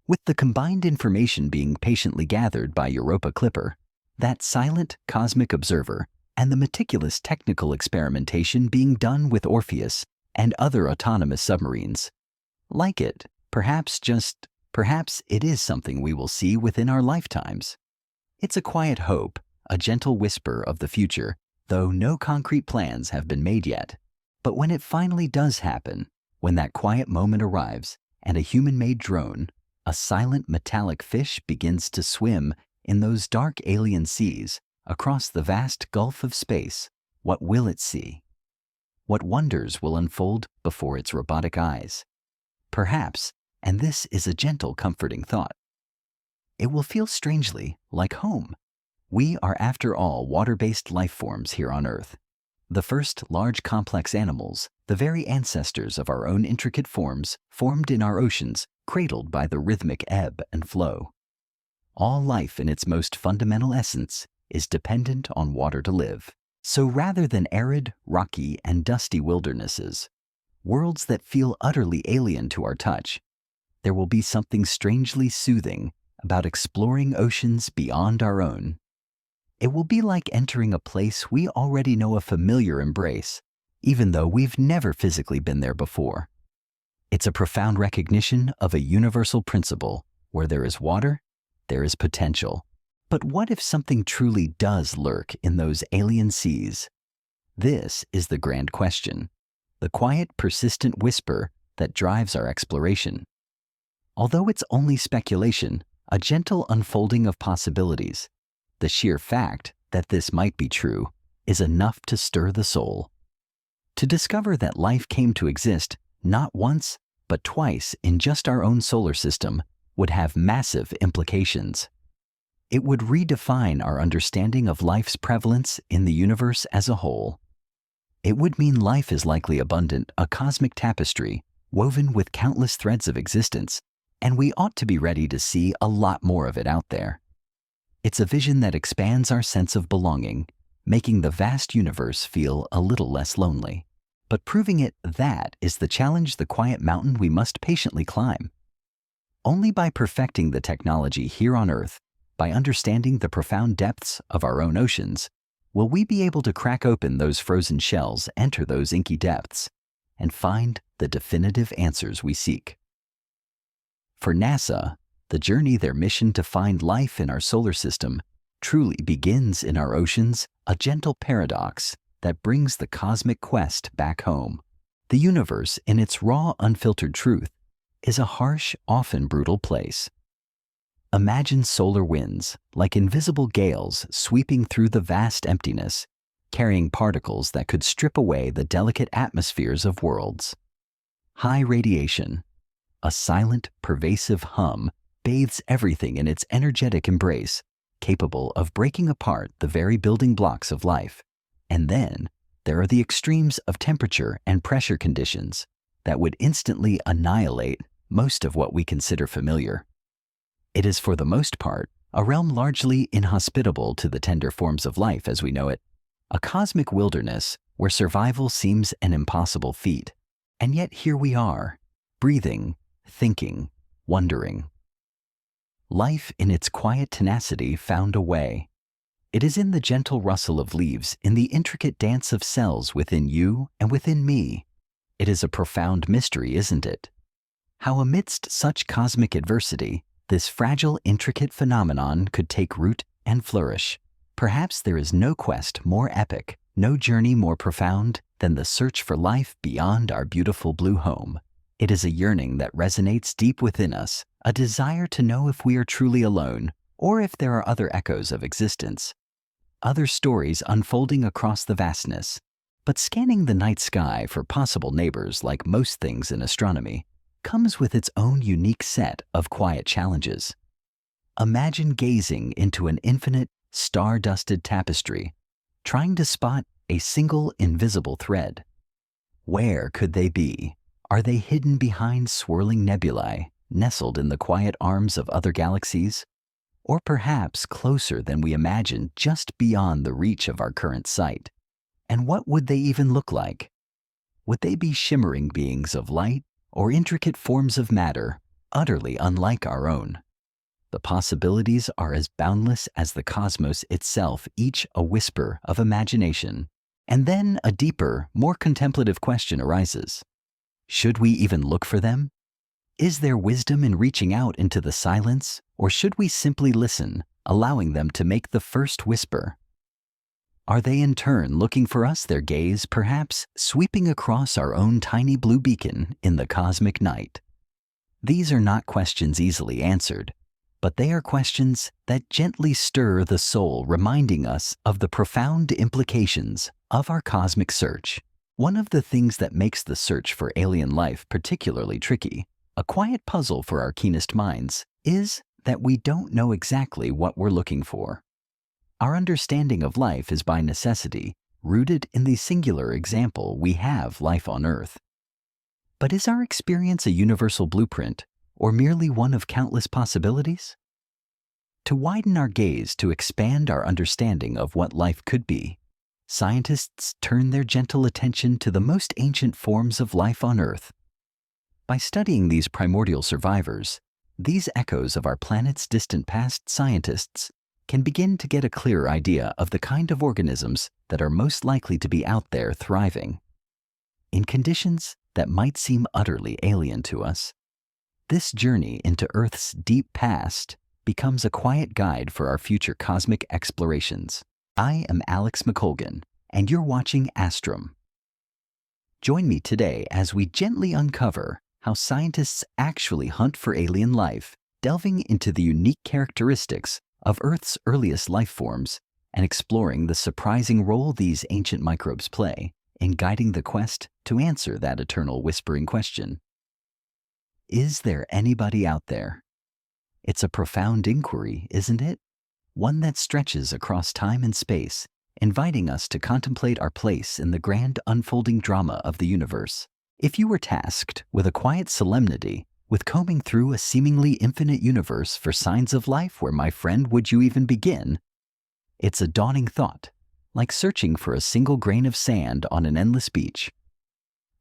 With the combined information being patiently gathered by Europa Clipper, that silent cosmic observer, and the meticulous technical experimentation being done with Orpheus and other autonomous submarines. Like it, perhaps it is something we will see within our lifetimes. It's a quiet hope, a gentle whisper of the future, though no concrete plans have been made yet. But when it finally does happen, when that quiet moment arrives and a human-made drone, a silent metallic fish, begins to swim in those dark alien seas across the vast gulf of space, what will it see? What wonders will unfold before its robotic eyes? Perhaps, and this is a gentle, comforting thought, it will feel strangely like home. We are, after all, water-based life forms here on Earth. The first large complex animals, the very ancestors of our own intricate forms, formed in our oceans, cradled by the rhythmic ebb and flow. All life in its most fundamental essence is dependent on water to live. So rather than arid, rocky, and dusty wildernesses, worlds that feel utterly alien to our touch, there will be something strangely soothing about exploring oceans beyond our own. It will be like entering a place we already know a familiar embrace, even though we've never physically been there before. It's a profound recognition of a universal principle: where there is water, there is potential. But what if something truly does lurk in those alien seas? This is the grand question, the quiet, persistent whisper that drives our exploration. Although it's only speculation, a gentle unfolding of possibilities, the sheer fact that this might be true is enough to stir the soul. To discover that life came to exist not once, but twice in just our own solar system would have massive implications. It would redefine our understanding of life's prevalence in the universe as a whole. It would mean life is likely abundant, a cosmic tapestry woven with countless threads of existence, and we ought to be ready to see a lot more of it out there. It's a vision that expands our sense of belonging, making the vast universe feel a little less lonely. But proving it, that is the challenge, the quiet mountain we must patiently climb. Only by perfecting the technology here on Earth, by understanding the profound depths of our own oceans, will we be able to crack open those frozen shells, enter those inky depths, and find the definitive answers we seek. For NASA, the journey, their mission to find life in our solar system, truly begins in our oceans, a gentle paradox that brings the cosmic quest back home. The universe, in its raw, unfiltered truth, is a harsh, often brutal place. Imagine solar winds, like invisible gales sweeping through the vast emptiness, carrying particles that could strip away the delicate atmospheres of worlds. High radiation, a silent, pervasive hum, bathes everything in its energetic embrace, capable of breaking apart the very building blocks of life. And then there are the extremes of temperature and pressure conditions that would instantly annihilate most of what we consider familiar. It is, for the most part, a realm largely inhospitable to the tender forms of life as we know it, a cosmic wilderness where survival seems an impossible feat. And yet here we are, breathing, thinking, wondering. Life in its quiet tenacity found a way. It is in the gentle rustle of leaves, in the intricate dance of cells within you and within me. It is a profound mystery, isn't it? How amidst such cosmic adversity, this fragile, intricate phenomenon could take root and flourish. Perhaps there is no quest more epic, no journey more profound than the search for life beyond our beautiful blue home. It is a yearning that resonates deep within us, a desire to know if we are truly alone, or if there are other echoes of existence, other stories unfolding across the vastness. But scanning the night sky for possible neighbors, like most things in astronomy, comes with its own unique set of quiet challenges. Imagine gazing into an infinite, star-dusted tapestry, trying to spot a single invisible thread. Where could they be? Are they hidden behind swirling nebulae, nestled in the quiet arms of other galaxies? Or perhaps closer than we imagine, just beyond the reach of our current sight? And what would they even look like? Would they be shimmering beings of light, or intricate forms of matter, utterly unlike our own? The possibilities are as boundless as the cosmos itself, each a whisper of imagination. And then a deeper, more contemplative question arises. Should we even look for them? Is there wisdom in reaching out into the silence, or should we simply listen, allowing them to make the first whisper? Are they in turn looking for us, their gaze perhaps sweeping across our own tiny blue beacon in the cosmic night? These are not questions easily answered, but they are questions that gently stir the soul, reminding us of the profound implications of our cosmic search. One of the things that makes the search for alien life particularly tricky, a quiet puzzle for our keenest minds, is that we don't know exactly what we're looking for. Our understanding of life is by necessity rooted in the singular example we have, life on Earth. But is our experience a universal blueprint, or merely one of countless possibilities? To widen our gaze, to expand our understanding of what life could be, scientists turn their gentle attention to the most ancient forms of life on Earth. By studying these primordial survivors, these echoes of our planet's distant past, scientists can begin to get a clearer idea of the kind of organisms that are most likely to be out there thriving. In conditions that might seem utterly alien to us, this journey into Earth's deep past becomes a quiet guide for our future cosmic explorations. I am Alex McColgan, and you're watching Astrum. Join me today as we gently uncover how scientists actually hunt for alien life, delving into the unique characteristics of Earth's earliest life forms and exploring the surprising role these ancient microbes play in guiding the quest to answer that eternal whispering question. Is there anybody out there? It's a profound inquiry, isn't it? One that stretches across time and space, inviting us to contemplate our place in the grand unfolding drama of the universe. If you were tasked with a quiet solemnity, with combing through a seemingly infinite universe for signs of life, where, my friend, would you even begin? It's a daunting thought, like searching for a single grain of sand on an endless beach.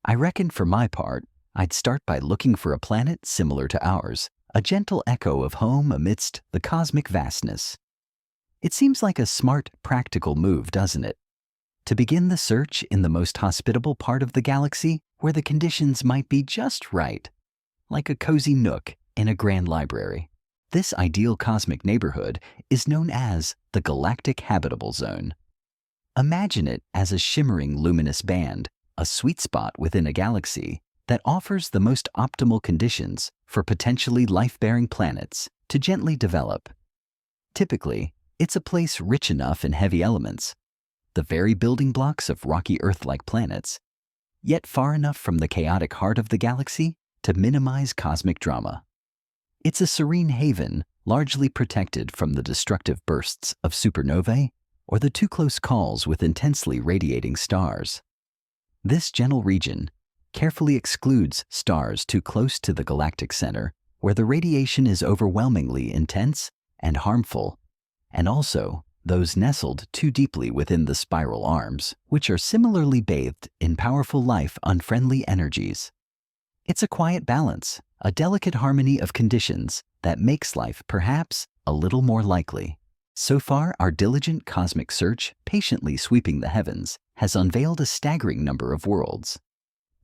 I reckon for my part, I'd start by looking for a planet similar to ours, a gentle echo of home amidst the cosmic vastness. It seems like a smart, practical move, doesn't it? To begin the search in the most hospitable part of the galaxy, where the conditions might be just right, like a cozy nook in a grand library. This ideal cosmic neighborhood is known as the Galactic Habitable Zone. Imagine it as a shimmering luminous band, a sweet spot within a galaxy that offers the most optimal conditions for potentially life-bearing planets to gently develop. Typically, it's a place rich enough in heavy elements, the very building blocks of rocky Earth-like planets, yet far enough from the chaotic heart of the galaxy to minimize cosmic drama. It's a serene haven, largely protected from the destructive bursts of supernovae or the too close calls with intensely radiating stars. This gentle region carefully excludes stars too close to the galactic center, where the radiation is overwhelmingly intense and harmful, and also those nestled too deeply within the spiral arms, which are similarly bathed in powerful life-unfriendly energies. It's a quiet balance, a delicate harmony of conditions that makes life perhaps a little more likely. So far, our diligent cosmic search, patiently sweeping the heavens, has unveiled a staggering number of worlds.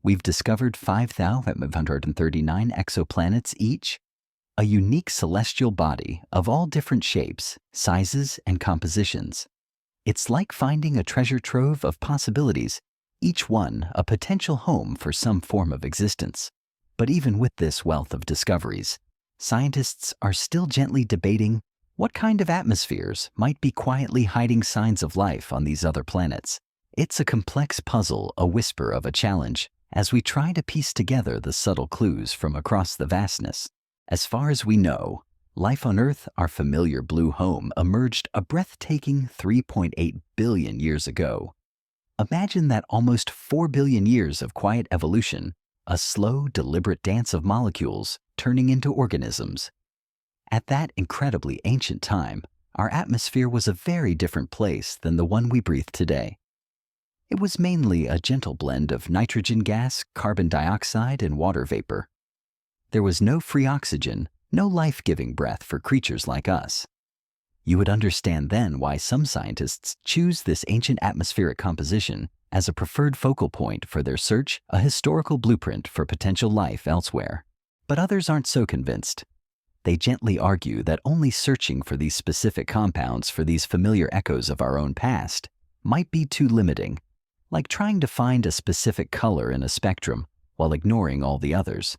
We've discovered 5,539 exoplanets each, a unique celestial body of all different shapes, sizes, and compositions. It's like finding a treasure trove of possibilities, each one a potential home for some form of existence. But even with this wealth of discoveries, scientists are still gently debating what kind of atmospheres might be quietly hiding signs of life on these other planets. It's a complex puzzle, a whisper of a challenge, as we try to piece together the subtle clues from across the vastness. As far as we know, life on Earth, our familiar blue home, emerged a breathtaking 3.8 billion years ago. Imagine that almost 4 billion years of quiet evolution, a slow, deliberate dance of molecules turning into organisms. At that incredibly ancient time, our atmosphere was a very different place than the one we breathe today. It was mainly a gentle blend of nitrogen gas, carbon dioxide, and water vapor. There was no free oxygen, no life-giving breath for creatures like us. You would understand then why some scientists choose this ancient atmospheric composition as a preferred focal point for their search, a historical blueprint for potential life elsewhere. But others aren't so convinced. They gently argue that only searching for these specific compounds, for these familiar echoes of our own past, might be too limiting, like trying to find a specific color in a spectrum while ignoring all the others.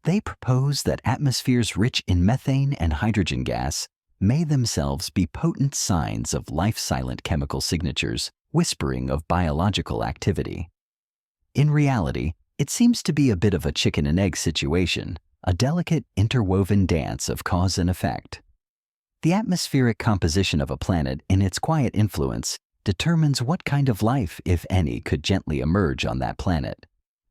They propose that atmospheres rich in methane and hydrogen gas may themselves be potent signs of life-silent chemical signatures, whispering of biological activity. In reality, it seems to be a bit of a chicken and egg situation, a delicate interwoven dance of cause and effect. The atmospheric composition of a planet and its quiet influence determines what kind of life, if any, could gently emerge on that planet.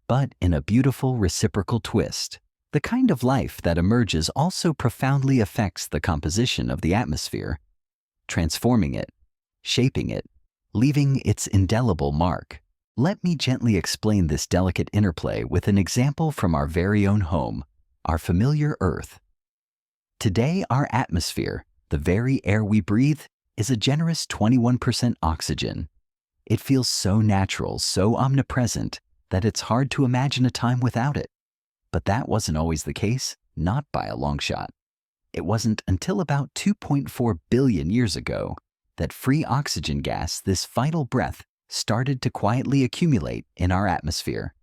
But in a beautiful reciprocal twist, the kind of life that emerges also profoundly affects the composition of the atmosphere, transforming it, shaping it, leaving its indelible mark. Let me gently explain this delicate interplay with an example from our very own home, our familiar Earth. Today, our atmosphere, The very air we breathe is a generous 21% oxygen. It feels so natural, so omnipresent, that it's hard to imagine a time without it. But that wasn't always the case, not by a long shot. It wasn't until about 2.4 billion years ago that free oxygen gas, this vital breath, started to quietly accumulate in our atmosphere.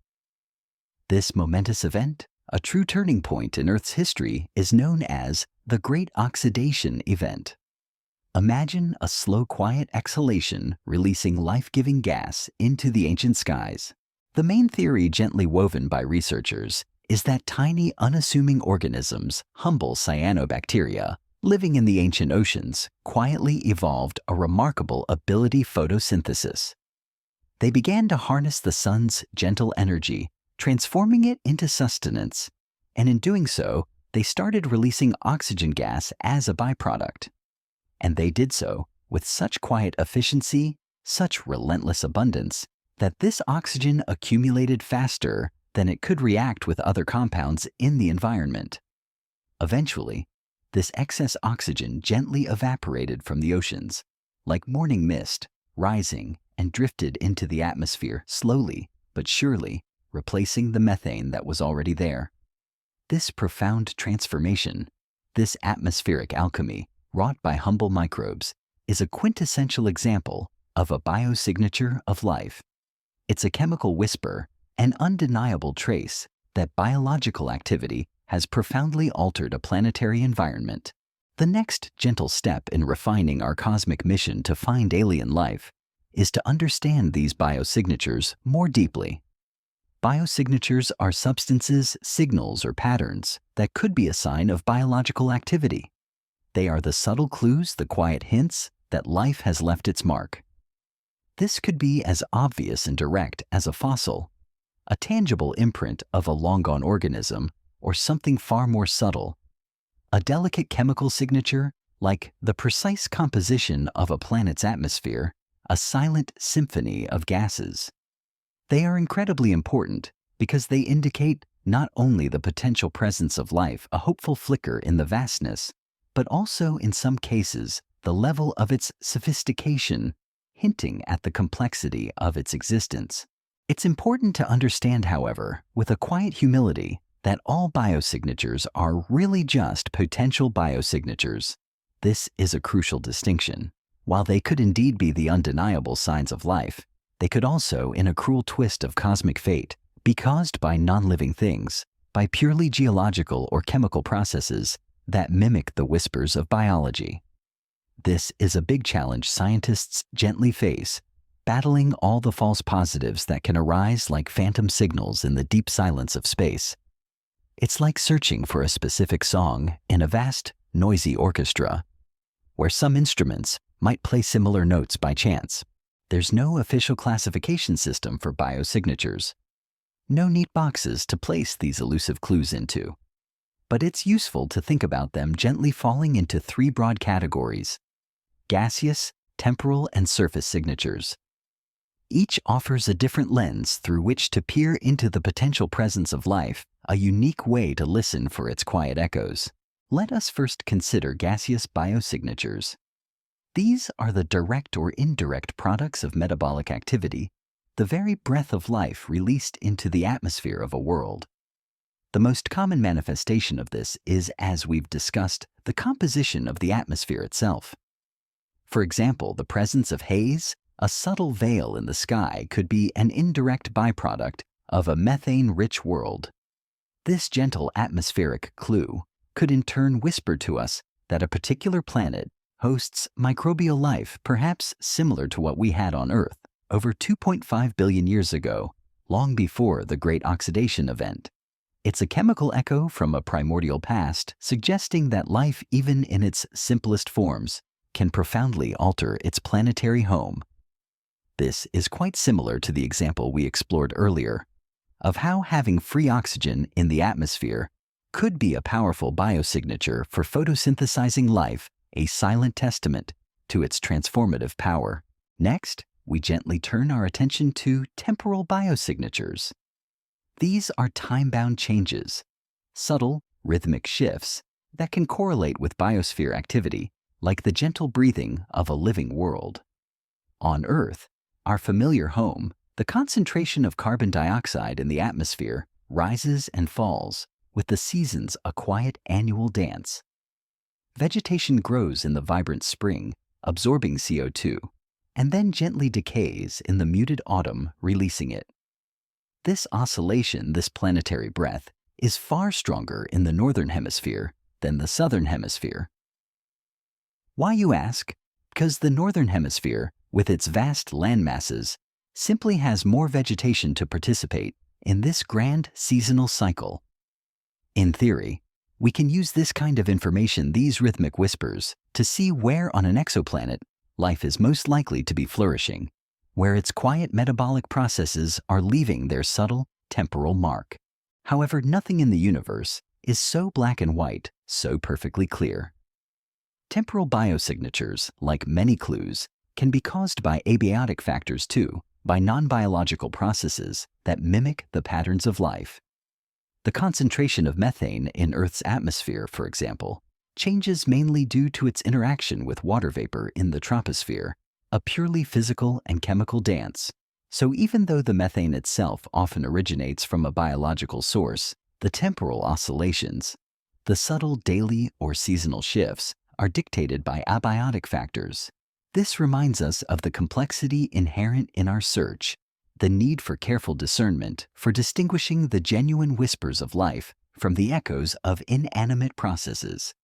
This momentous event, a true turning point in Earth's history, is known as the Great Oxidation Event. Imagine a slow, quiet exhalation releasing life-giving gas into the ancient skies. The main theory gently woven by researchers is that tiny, unassuming organisms, humble cyanobacteria, living in the ancient oceans, quietly evolved a remarkable ability: photosynthesis. They began to harness the sun's gentle energy, transforming it into sustenance, and in doing so, they started releasing oxygen gas as a byproduct. And they did so with such quiet efficiency, such relentless abundance, that this oxygen accumulated faster than it could react with other compounds in the environment. Eventually, this excess oxygen gently evaporated from the oceans, like morning mist, rising and drifted into the atmosphere slowly but surely, replacing the methane that was already there. This profound transformation, this atmospheric alchemy wrought by humble microbes, is a quintessential example of a biosignature of life. It's a chemical whisper, an undeniable trace that biological activity has profoundly altered a planetary environment. The next gentle step in refining our cosmic mission to find alien life is to understand these biosignatures more deeply. Biosignatures are substances, signals, or patterns that could be a sign of biological activity. They are the subtle clues, the quiet hints that life has left its mark. This could be as obvious and direct as a fossil, a tangible imprint of a long-gone organism, or something far more subtle, a delicate chemical signature like the precise composition of a planet's atmosphere, a silent symphony of gases. They are incredibly important because they indicate not only the potential presence of life, a hopeful flicker in the vastness, but also, in some cases, the level of its sophistication, hinting at the complexity of its existence. It's important to understand, however, with a quiet humility, that all biosignatures are really just potential biosignatures. This is a crucial distinction. While they could indeed be the undeniable signs of life, they could also, in a cruel twist of cosmic fate, be caused by non-living things, by purely geological or chemical processes that mimic the whispers of biology. This is a big challenge scientists gently face, battling all the false positives that can arise like phantom signals in the deep silence of space. It's like searching for a specific song in a vast, noisy orchestra, where some instruments might play similar notes by chance. There's no official classification system for biosignatures, no neat boxes to place these elusive clues into. But it's useful to think about them gently falling into three broad categories: gaseous, temporal, and surface signatures. Each offers a different lens through which to peer into the potential presence of life, a unique way to listen for its quiet echoes. Let us first consider gaseous biosignatures. These are the direct or indirect products of metabolic activity, the very breath of life released into the atmosphere of a world. The most common manifestation of this is, as we've discussed, the composition of the atmosphere itself. For example, the presence of haze, a subtle veil in the sky, could be an indirect byproduct of a methane-rich world. This gentle atmospheric clue could in turn whisper to us that a particular planet hosts microbial life perhaps similar to what we had on Earth over 2.5 billion years ago, long before the Great Oxidation Event. It's a chemical echo from a primordial past, suggesting that life, even in its simplest forms, can profoundly alter its planetary home. This is quite similar to the example we explored earlier of how having free oxygen in the atmosphere could be a powerful biosignature for photosynthesizing life, a silent testament to its transformative power. Next, we gently turn our attention to temporal biosignatures. These are time-bound changes, subtle, rhythmic shifts that can correlate with biosphere activity, like the gentle breathing of a living world. On Earth, our familiar home, the concentration of carbon dioxide in the atmosphere rises and falls, with the seasons a quiet annual dance. Vegetation grows in the vibrant spring, absorbing CO2, and then gently decays in the muted autumn, releasing it. This oscillation, this planetary breath, is far stronger in the northern hemisphere than the southern hemisphere. Why, you ask? Because the northern hemisphere, with its vast land masses, simply has more vegetation to participate in this grand seasonal cycle. In theory, we can use this kind of information, these rhythmic whispers, to see where on an exoplanet life is most likely to be flourishing, where its quiet metabolic processes are leaving their subtle temporal mark. However, nothing in the universe is so black and white, so perfectly clear. Temporal biosignatures, like many clues, can be caused by abiotic factors too, by non-biological processes that mimic the patterns of life. The concentration of methane in Earth's atmosphere, for example, changes mainly due to its interaction with water vapor in the troposphere, a purely physical and chemical dance. So even though the methane itself often originates from a biological source, the temporal oscillations, the subtle daily or seasonal shifts, are dictated by abiotic factors. This reminds us of the complexity inherent in our search, the need for careful discernment for distinguishing the genuine whispers of life from the echoes of inanimate processes.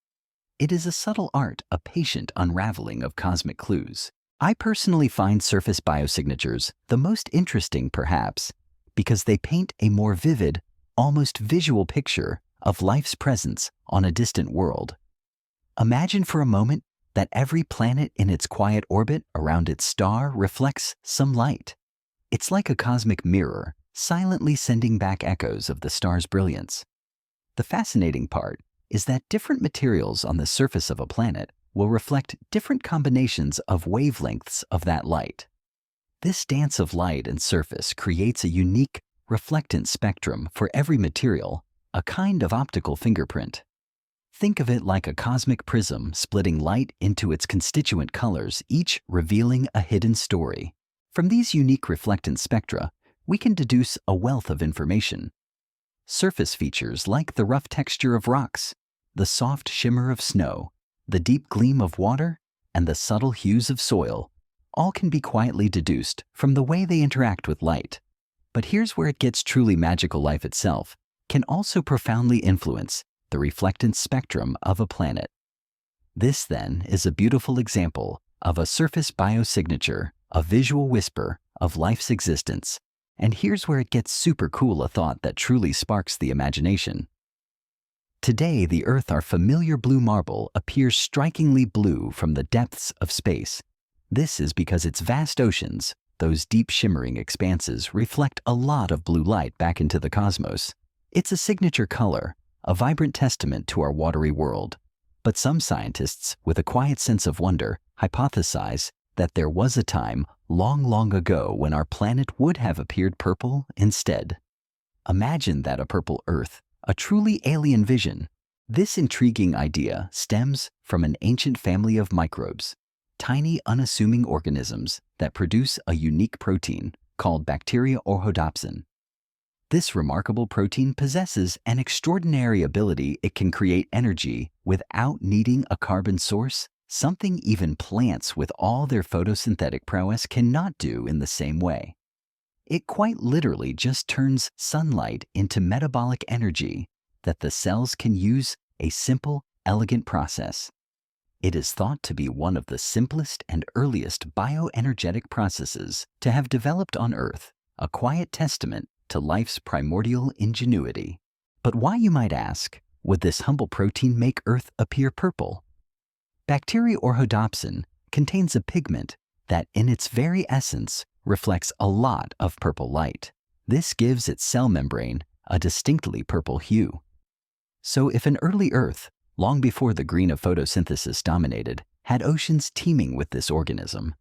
It is a subtle art, a patient unraveling of cosmic clues. I personally find surface biosignatures the most interesting, perhaps, because they paint a more vivid, almost visual picture of life's presence on a distant world. Imagine for a moment that every planet in its quiet orbit around its star reflects some light. It's like a cosmic mirror, silently sending back echoes of the star's brilliance. The fascinating part is that different materials on the surface of a planet will reflect different combinations of wavelengths of that light. This dance of light and surface creates a unique, reflectance spectrum for every material, a kind of optical fingerprint. Think of it like a cosmic prism splitting light into its constituent colors, each revealing a hidden story. From these unique reflectance spectra, we can deduce a wealth of information. Surface features like the rough texture of rocks, the soft shimmer of snow, the deep gleam of water, and the subtle hues of soil, all can be quietly deduced from the way they interact with light. But here's where it gets truly magical. Life itself can also profoundly influence the reflectance spectrum of a planet. This, then, is a beautiful example of a surface biosignature, a visual whisper of life's existence. And here's where it gets super cool, a thought that truly sparks the imagination. Today, the Earth, our familiar blue marble, appears strikingly blue from the depths of space. This is because its vast oceans, those deep shimmering expanses, reflect a lot of blue light back into the cosmos. It's a signature color, a vibrant testament to our watery world. But some scientists, with a quiet sense of wonder, hypothesize that there was a time long, long ago when our planet would have appeared purple instead. Imagine that, a purple Earth, a truly alien vision. This intriguing idea stems from an ancient family of microbes, tiny unassuming organisms that produce a unique protein called bacteria orhodopsin. This remarkable protein possesses an extraordinary ability. It can create energy without needing a carbon source, something even plants with all their photosynthetic prowess cannot do in the same way. It quite literally just turns sunlight into metabolic energy that the cells can use, a simple, elegant process. It is thought to be one of the simplest and earliest bioenergetic processes to have developed on Earth, a quiet testament to life's primordial ingenuity. But why, you might ask, would this humble protein make Earth appear purple? Bacteria orhodopsin contains a pigment that, in its very essence, reflects a lot of purple light. This gives its cell membrane a distinctly purple hue. So if an early Earth, long before the green of photosynthesis dominated, had oceans teeming with this organism,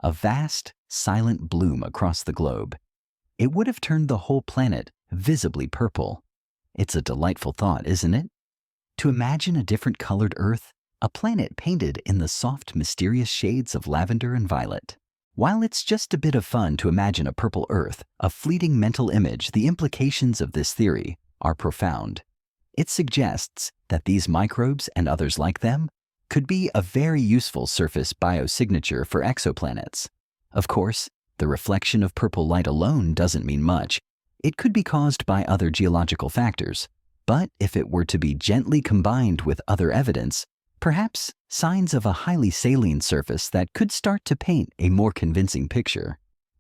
a vast, silent bloom across the globe, it would have turned the whole planet visibly purple. It's a delightful thought, isn't it? To imagine a different colored Earth, a planet painted in the soft, mysterious shades of lavender and violet. While it's just a bit of fun to imagine a purple Earth, a fleeting mental image, the implications of this theory are profound. It suggests that these microbes and others like them could be a very useful surface biosignature for exoplanets. Of course, the reflection of purple light alone doesn't mean much. It could be caused by other geological factors, but if it were to be gently combined with other evidence, perhaps signs of a highly saline surface that could start to paint a more convincing picture,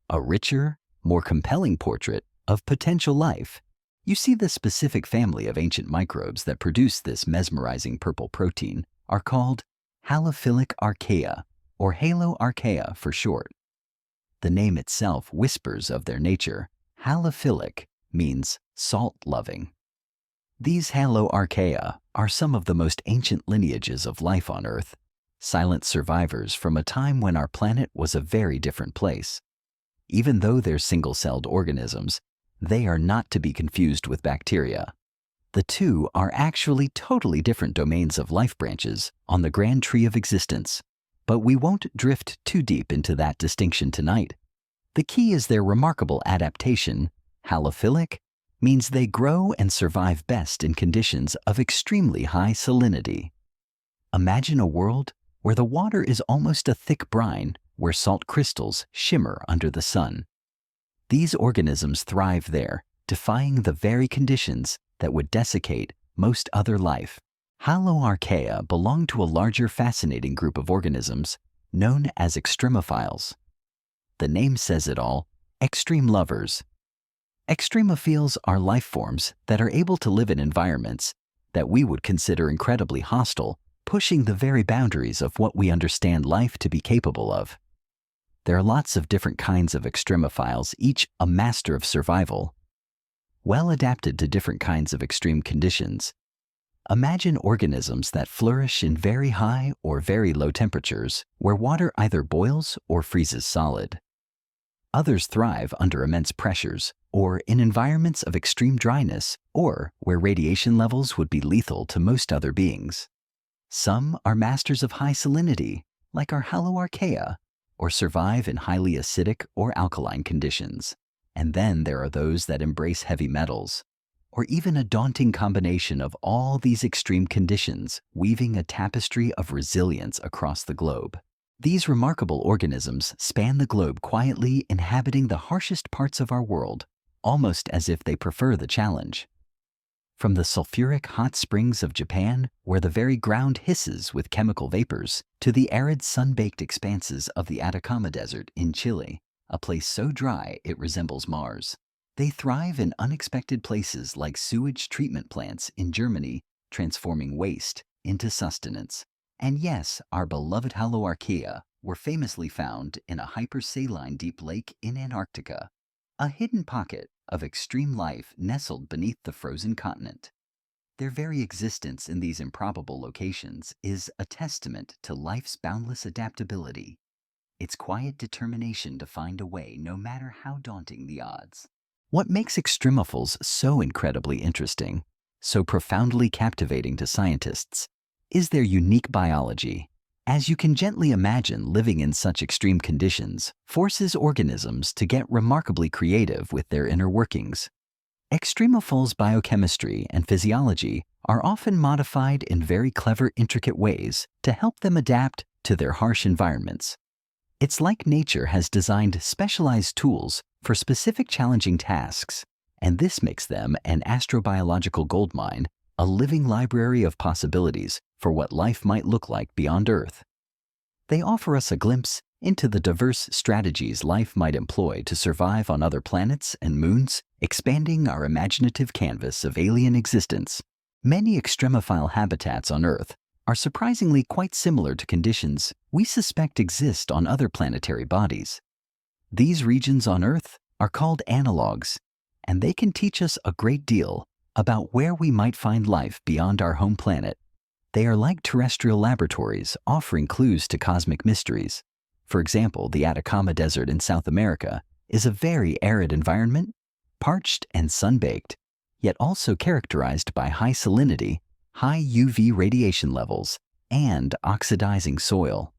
a richer, more compelling portrait of potential life. You see, the specific family of ancient microbes that produce this mesmerizing purple protein are called halophilic archaea, or haloarchaea for short. The name itself whispers of their nature. Halophilic means salt-loving. These haloarchaea are some of the most ancient lineages of life on Earth, silent survivors from a time when our planet was a very different place. Even though they're single-celled organisms, they are not to be confused with bacteria. The two are actually totally different domains of life branches on the grand tree of existence, but we won't drift too deep into that distinction tonight. The key is their remarkable adaptation. Halophilic means they grow and survive best in conditions of extremely high salinity. Imagine a world where the water is almost a thick brine, where salt crystals shimmer under the sun. These organisms thrive there, defying the very conditions that would desiccate most other life. Haloarchaea belong to a larger, fascinating group of organisms known as extremophiles. The name says it all: extreme lovers. Extremophiles are life forms that are able to live in environments that we would consider incredibly hostile, pushing the very boundaries of what we understand life to be capable of. There are lots of different kinds of extremophiles, each a master of survival, well adapted to different kinds of extreme conditions. Imagine organisms that flourish in very high or very low temperatures, where water either boils or freezes solid. Others thrive under immense pressures, or in environments of extreme dryness, or where radiation levels would be lethal to most other beings. Some are masters of high salinity, like our haloarchaea, or survive in highly acidic or alkaline conditions. And then there are those that embrace heavy metals, or even a daunting combination of all these extreme conditions, weaving a tapestry of resilience across the globe. These remarkable organisms span the globe, quietly inhabiting the harshest parts of our world, almost as if they prefer the challenge. From the sulfuric hot springs of Japan, where the very ground hisses with chemical vapors, to the arid sun-baked expanses of the Atacama Desert in Chile, a place so dry it resembles Mars. They thrive in unexpected places like sewage treatment plants in Germany, transforming waste into sustenance. And yes, our beloved haloarchaea were famously found in a hypersaline deep lake in Antarctica, a hidden pocket of extreme life nestled beneath the frozen continent. Their very existence in these improbable locations is a testament to life's boundless adaptability, its quiet determination to find a way no matter how daunting the odds. What makes extremophiles so incredibly interesting, so profoundly captivating to scientists, is their unique biology. As you can gently imagine, living in such extreme conditions forces organisms to get remarkably creative with their inner workings. Extremophiles' biochemistry and physiology are often modified in very clever, intricate ways to help them adapt to their harsh environments. It's like nature has designed specialized tools for specific challenging tasks, and this makes them an astrobiological goldmine, a living library of possibilities for what life might look like beyond Earth. They offer us a glimpse into the diverse strategies life might employ to survive on other planets and moons, expanding our imaginative canvas of alien existence. Many extremophile habitats on Earth are surprisingly quite similar to conditions we suspect exist on other planetary bodies. These regions on Earth are called analogs, and they can teach us a great deal about where we might find life beyond our home planet. They are like terrestrial laboratories, offering clues to cosmic mysteries. For example, the Atacama Desert in South America is a very arid environment, parched and sun-baked, yet also characterized by high salinity, high UV radiation levels, and oxidizing soil.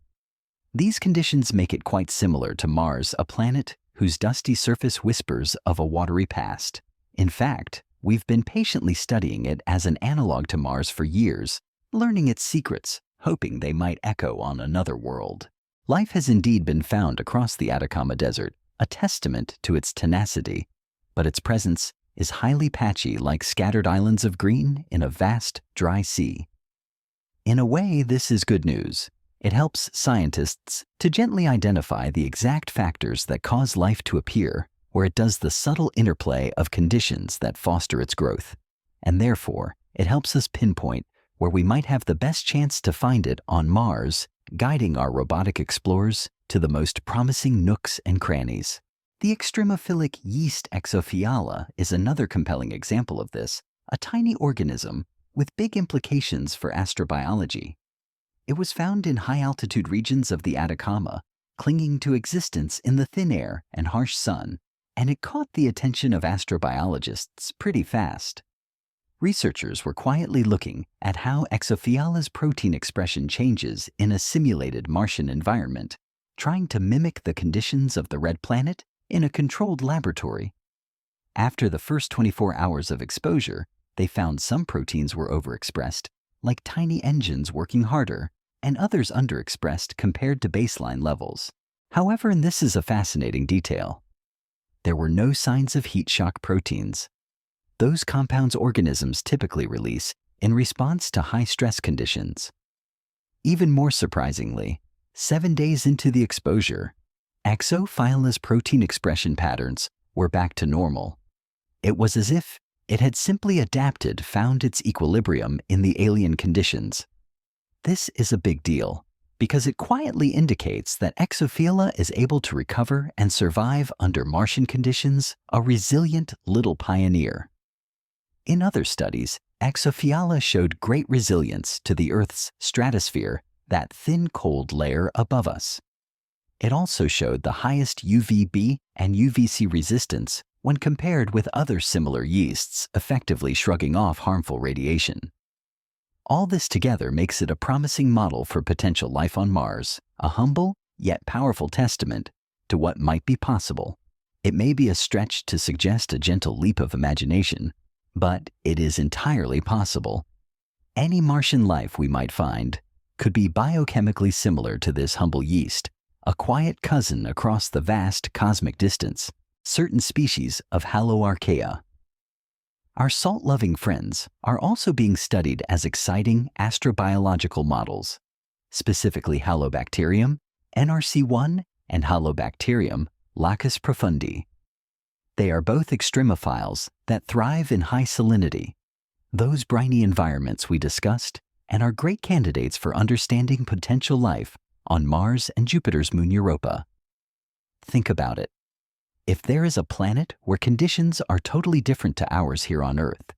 These conditions make it quite similar to Mars, a planet whose dusty surface whispers of a watery past. In fact, we've been patiently studying it as an analog to Mars for years, learning its secrets, hoping they might echo on another world. Life has indeed been found across the Atacama Desert, a testament to its tenacity, but its presence is highly patchy, like scattered islands of green in a vast, dry sea. In a way, this is good news. It helps scientists to gently identify the exact factors that cause life to appear where it does the subtle interplay of conditions that foster its growth. And therefore, it helps us pinpoint where we might have the best chance to find it on Mars, guiding our robotic explorers to the most promising nooks and crannies. The extremophilic yeast Exophiala is another compelling example of this, a tiny organism with big implications for astrobiology. It was found in high-altitude regions of the Atacama, clinging to existence in the thin air and harsh sun, and it caught the attention of astrobiologists pretty fast. Researchers were quietly looking at how Exophiala's protein expression changes in a simulated Martian environment, trying to mimic the conditions of the red planet in a controlled laboratory. After the first 24 hours of exposure, they found some proteins were overexpressed, like tiny engines working harder, and others underexpressed compared to baseline levels. However, and this is a fascinating detail, there were no signs of heat shock proteins. Those compounds organisms typically release in response to high-stress conditions. Even more surprisingly, 7 days into the exposure, Exophiala's protein expression patterns were back to normal. It was as if it had simply adapted, found its equilibrium in the alien conditions. This is a big deal because it quietly indicates that Exophiala is able to recover and survive under Martian conditions, a resilient little pioneer. In other studies, Exophiala showed great resilience to the Earth's stratosphere, that thin, cold layer above us. It also showed the highest UVB and UVC resistance when compared with other similar yeasts, effectively shrugging off harmful radiation. All this together makes it a promising model for potential life on Mars, a humble yet powerful testament to what might be possible. It may be a stretch to suggest a gentle leap of imagination, but it is entirely possible. Any Martian life we might find could be biochemically similar to this humble yeast, a quiet cousin across the vast cosmic distance, certain species of Haloarchaea. Our salt-loving friends are also being studied as exciting astrobiological models, specifically Halobacterium, NRC1, and Halobacterium lacus profundi. They are both extremophiles that thrive in high salinity, those briny environments we discussed, and are great candidates for understanding potential life on Mars and Jupiter's moon Europa. Think about it. If there is a planet where conditions are totally different to ours here on Earth,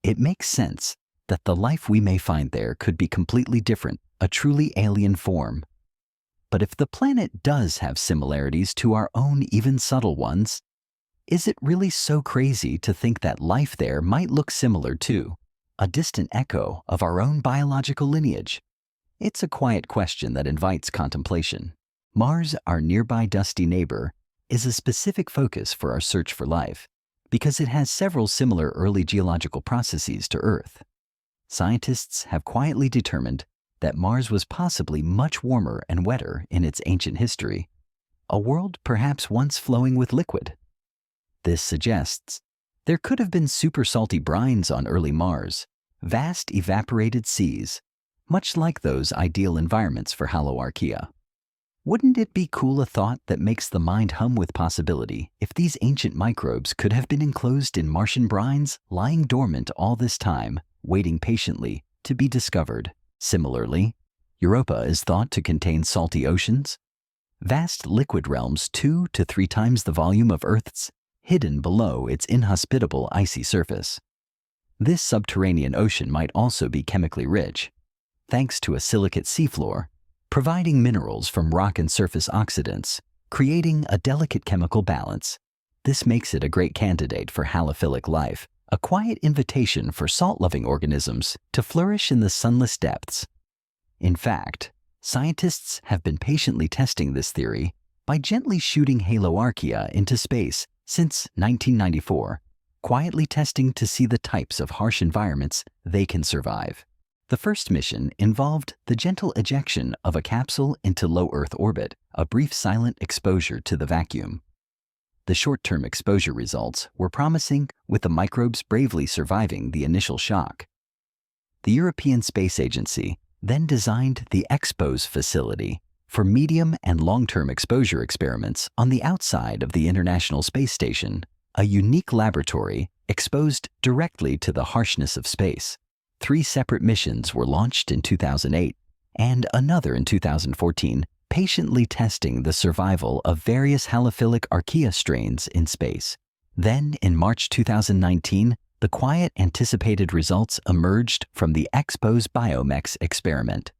it makes sense that the life we may find there could be completely different, a truly alien form. But if the planet does have similarities to our own, even subtle ones, is it really so crazy to think that life there might look similar to a distant echo of our own biological lineage? It's a quiet question that invites contemplation. Mars, our nearby dusty neighbor, is a specific focus for our search for life because it has several similar early geological processes to Earth. Scientists have quietly determined that Mars was possibly much warmer and wetter in its ancient history, a world perhaps once flowing with liquid. This suggests there could have been super salty brines on early Mars, vast evaporated seas, much like those ideal environments for Haloarchaea. Wouldn't it be cool, a thought that makes the mind hum with possibility, if these ancient microbes could have been enclosed in Martian brines, lying dormant all this time, waiting patiently to be discovered? Similarly, Europa is thought to contain salty oceans, vast liquid realms 2 to 3 times the volume of Earth's, hidden below its inhospitable icy surface. This subterranean ocean might also be chemically rich, thanks to a silicate seafloor, providing minerals from rock and surface oxidants, creating a delicate chemical balance. This makes it a great candidate for halophilic life, a quiet invitation for salt-loving organisms to flourish in the sunless depths. In fact, scientists have been patiently testing this theory by gently shooting haloarchaea into space since 1994, quietly testing to see the types of harsh environments they can survive. The first mission involved the gentle ejection of a capsule into low Earth orbit, a brief silent exposure to the vacuum. The short-term exposure results were promising, with the microbes bravely surviving the initial shock. The European Space Agency then designed the EXPOSE facility for medium and long-term exposure experiments on the outside of the International Space Station, a unique laboratory exposed directly to the harshness of space. 3 separate missions were launched in 2008 and another in 2014, patiently testing the survival of various halophilic archaea strains in space. Then, in March 2019, the quiet anticipated results emerged from the EXPOSE Biomex experiment.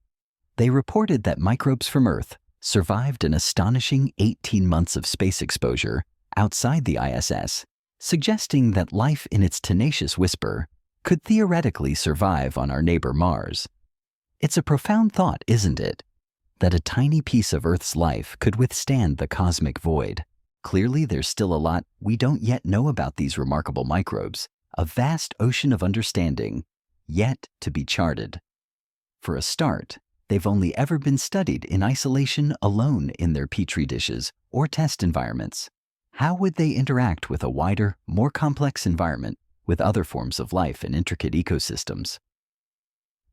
They reported that microbes from Earth survived an astonishing 18 months of space exposure outside the ISS, suggesting that life in its tenacious whisper could theoretically survive on our neighbor Mars. It's a profound thought, isn't it? That a tiny piece of Earth's life could withstand the cosmic void. Clearly, there's still a lot we don't yet know about these remarkable microbes, a vast ocean of understanding yet to be charted. For a start, they've only ever been studied in isolation alone in their petri dishes or test environments. How would they interact with a wider, more complex environment with other forms of life and intricate ecosystems?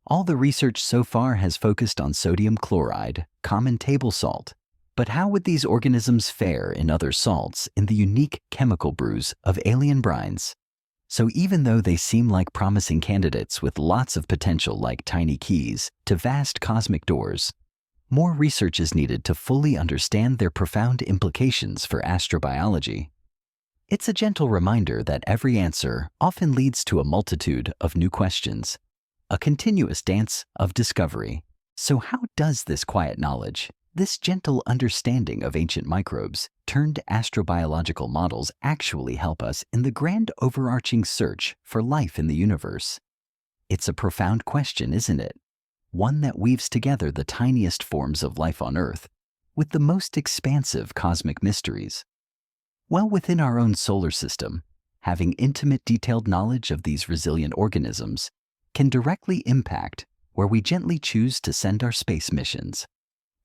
All the research so far has focused on sodium chloride, common table salt. But how would these organisms fare in other salts in the unique chemical brews of alien brines? So even though they seem like promising candidates with lots of potential like tiny keys to vast cosmic doors, more research is needed to fully understand their profound implications for astrobiology. It's a gentle reminder that every answer often leads to a multitude of new questions, a continuous dance of discovery. So how does this quiet knowledge, this gentle understanding of ancient microbes turned astrobiological models actually help us in the grand overarching search for life in the universe? It's a profound question, isn't it? One that weaves together the tiniest forms of life on Earth with the most expansive cosmic mysteries. Well within our own solar system, having intimate detailed knowledge of these resilient organisms can directly impact where we gently choose to send our space missions.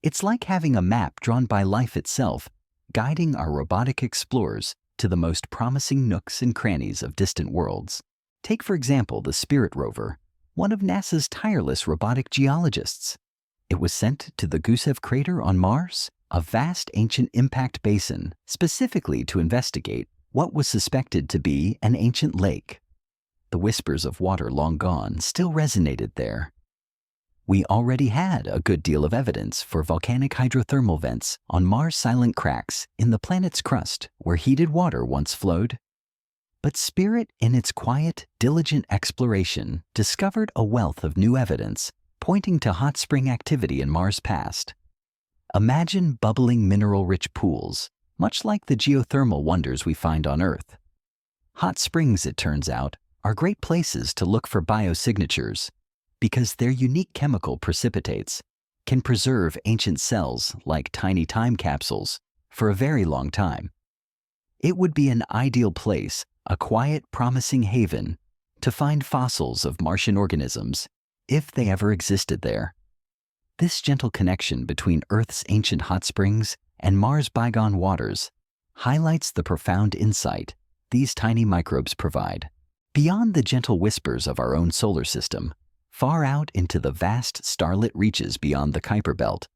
It's like having a map drawn by life itself, guiding our robotic explorers to the most promising nooks and crannies of distant worlds. Take, for example, the Spirit rover, one of NASA's tireless robotic geologists. It was sent to the Gusev crater on Mars, a vast ancient impact basin, specifically to investigate what was suspected to be an ancient lake. The whispers of water long gone still resonated there. We already had a good deal of evidence for volcanic hydrothermal vents on Mars' silent cracks in the planet's crust where heated water once flowed. But Spirit, in its quiet, diligent exploration, discovered a wealth of new evidence pointing to hot spring activity in Mars' past. Imagine bubbling mineral-rich pools, much like the geothermal wonders we find on Earth. Hot springs, it turns out, are great places to look for biosignatures, because their unique chemical precipitates can preserve ancient cells like tiny time capsules for a very long time. It would be an ideal place, a quiet, promising haven, to find fossils of Martian organisms, if they ever existed there. This gentle connection between Earth's ancient hot springs and Mars' bygone waters highlights the profound insight these tiny microbes provide. Beyond the gentle whispers of our own solar system, far out into the vast starlit reaches beyond the Kuiper Belt,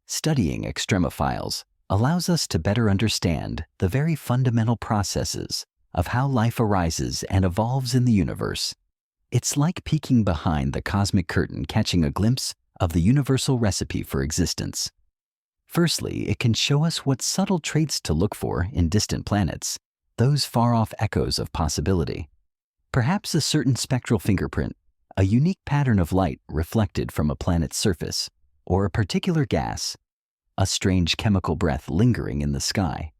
studying extremophiles allows us to better understand the very fundamental processes of how life arises and evolves in the universe. It's like peeking behind the cosmic curtain, catching a glimpse of the universal recipe for existence. Firstly, it can show us what subtle traits to look for in distant planets, those far-off echoes of possibility. Perhaps a certain spectral fingerprint, a unique pattern of light reflected from a planet's surface, or a particular gas, a strange chemical breath lingering in the sky.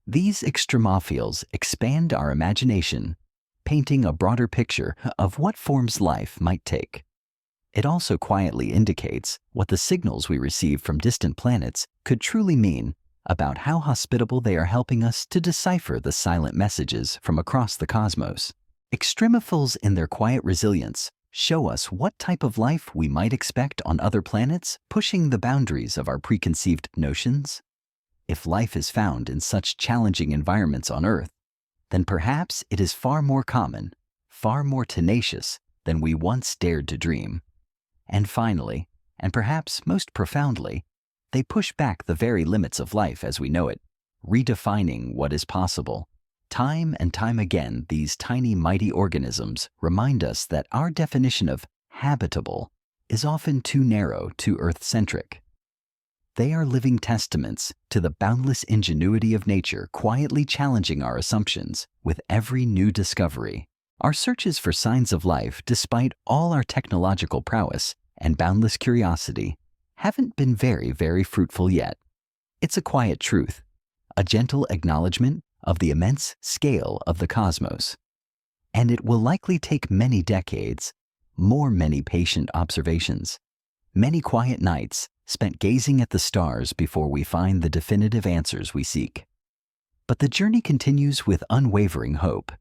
These extremophiles expand our imagination, painting a broader picture of what forms life might take. It also quietly indicates what the signals we receive from distant planets could truly mean about how hospitable they are, helping us to decipher the silent messages from across the cosmos. Extremophiles, in their quiet resilience, show us what type of life we might expect on other planets, pushing the boundaries of our preconceived notions. If life is found in such challenging environments on Earth, then perhaps it is far more common, far more tenacious than we once dared to dream. And finally, and perhaps most profoundly, they push back the very limits of life as we know it, redefining what is possible. Time and time again, these tiny, mighty organisms remind us that our definition of habitable is often too narrow, too Earth-centric. They are living testaments to the boundless ingenuity of nature, quietly challenging our assumptions with every new discovery. Our searches for signs of life, despite all our technological prowess and boundless curiosity, haven't been very, very fruitful yet. It's a quiet truth, a gentle acknowledgement of the immense scale of the cosmos. And it will likely take many decades, many patient observations, many quiet nights spent gazing at the stars before we find the definitive answers we seek. But the journey continues with unwavering hope.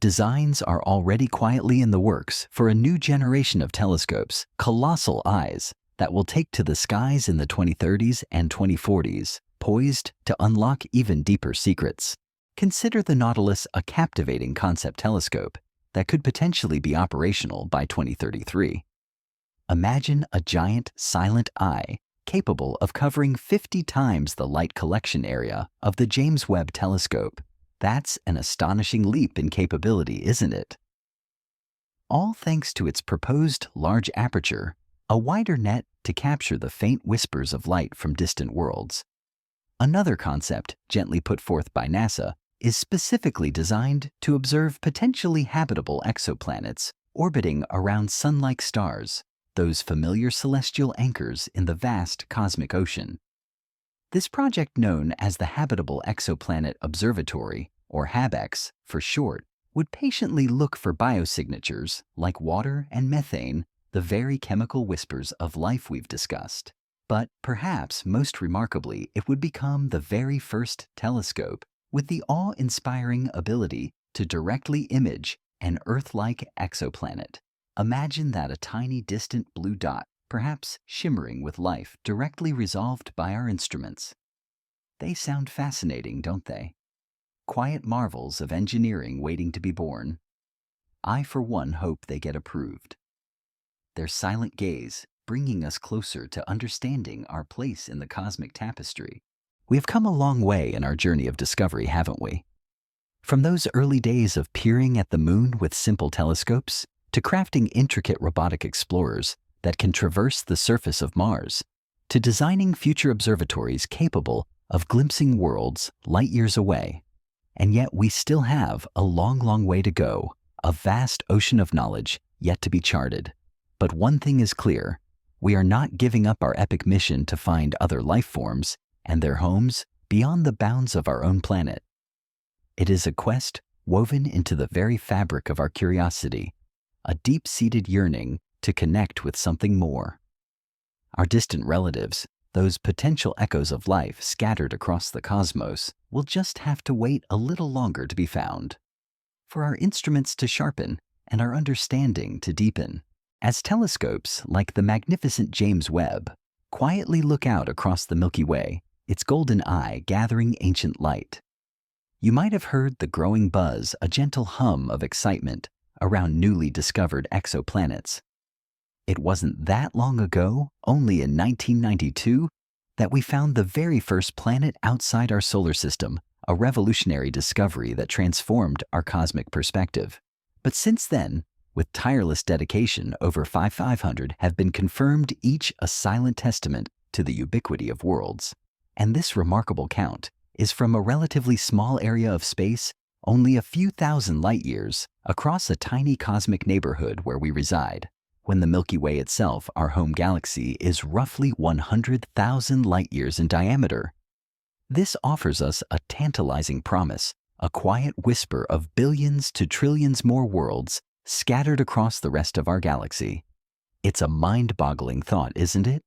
Designs are already quietly in the works for a new generation of telescopes, colossal eyes, that will take to the skies in the 2030s and 2040s, poised to unlock even deeper secrets. Consider the Nautilus a captivating concept telescope that could potentially be operational by 2033. Imagine a giant, silent eye capable of covering 50 times the light collection area of the James Webb Telescope. That's an astonishing leap in capability, isn't it? All thanks to its proposed large aperture, a wider net to capture the faint whispers of light from distant worlds. Another concept, gently put forth by NASA, is specifically designed to observe potentially habitable exoplanets orbiting around sun-like stars, those familiar celestial anchors in the vast cosmic ocean. This project, known as the Habitable Exoplanet Observatory, or HABEX for short, would patiently look for biosignatures like water and methane, the very chemical whispers of life we've discussed. But perhaps most remarkably, it would become the very first telescope with the awe-inspiring ability to directly image an Earth-like exoplanet. Imagine that, a tiny distant blue dot, perhaps shimmering with life, directly resolved by our instruments. They sound fascinating, don't they? Quiet marvels of engineering waiting to be born. I, for one, hope they get approved. Their silent gaze bringing us closer to understanding our place in the cosmic tapestry. We have come a long way in our journey of discovery, haven't we? From those early days of peering at the moon with simple telescopes to crafting intricate robotic explorers that can traverse the surface of Mars, to designing future observatories capable of glimpsing worlds light years away. And yet we still have a long, long way to go, a vast ocean of knowledge yet to be charted. But one thing is clear, we are not giving up our epic mission to find other life forms and their homes beyond the bounds of our own planet. It is a quest woven into the very fabric of our curiosity, a deep-seated yearning to connect with something more. Our distant relatives, those potential echoes of life scattered across the cosmos, will just have to wait a little longer to be found, for our instruments to sharpen and our understanding to deepen. As telescopes like the magnificent James Webb quietly look out across the Milky Way, its golden eye gathering ancient light. You might have heard the growing buzz, a gentle hum of excitement around newly discovered exoplanets. It wasn't that long ago, only in 1992, that we found the very first planet outside our solar system, a revolutionary discovery that transformed our cosmic perspective. But since then, with tireless dedication, over 500 have been confirmed, each a silent testament to the ubiquity of worlds. And this remarkable count is from a relatively small area of space, only a few thousand light-years, across a tiny cosmic neighborhood where we reside, when the Milky Way itself, our home galaxy, is roughly 100,000 light-years in diameter. This offers us a tantalizing promise, a quiet whisper of billions to trillions more worlds scattered across the rest of our galaxy. It's a mind-boggling thought, isn't it?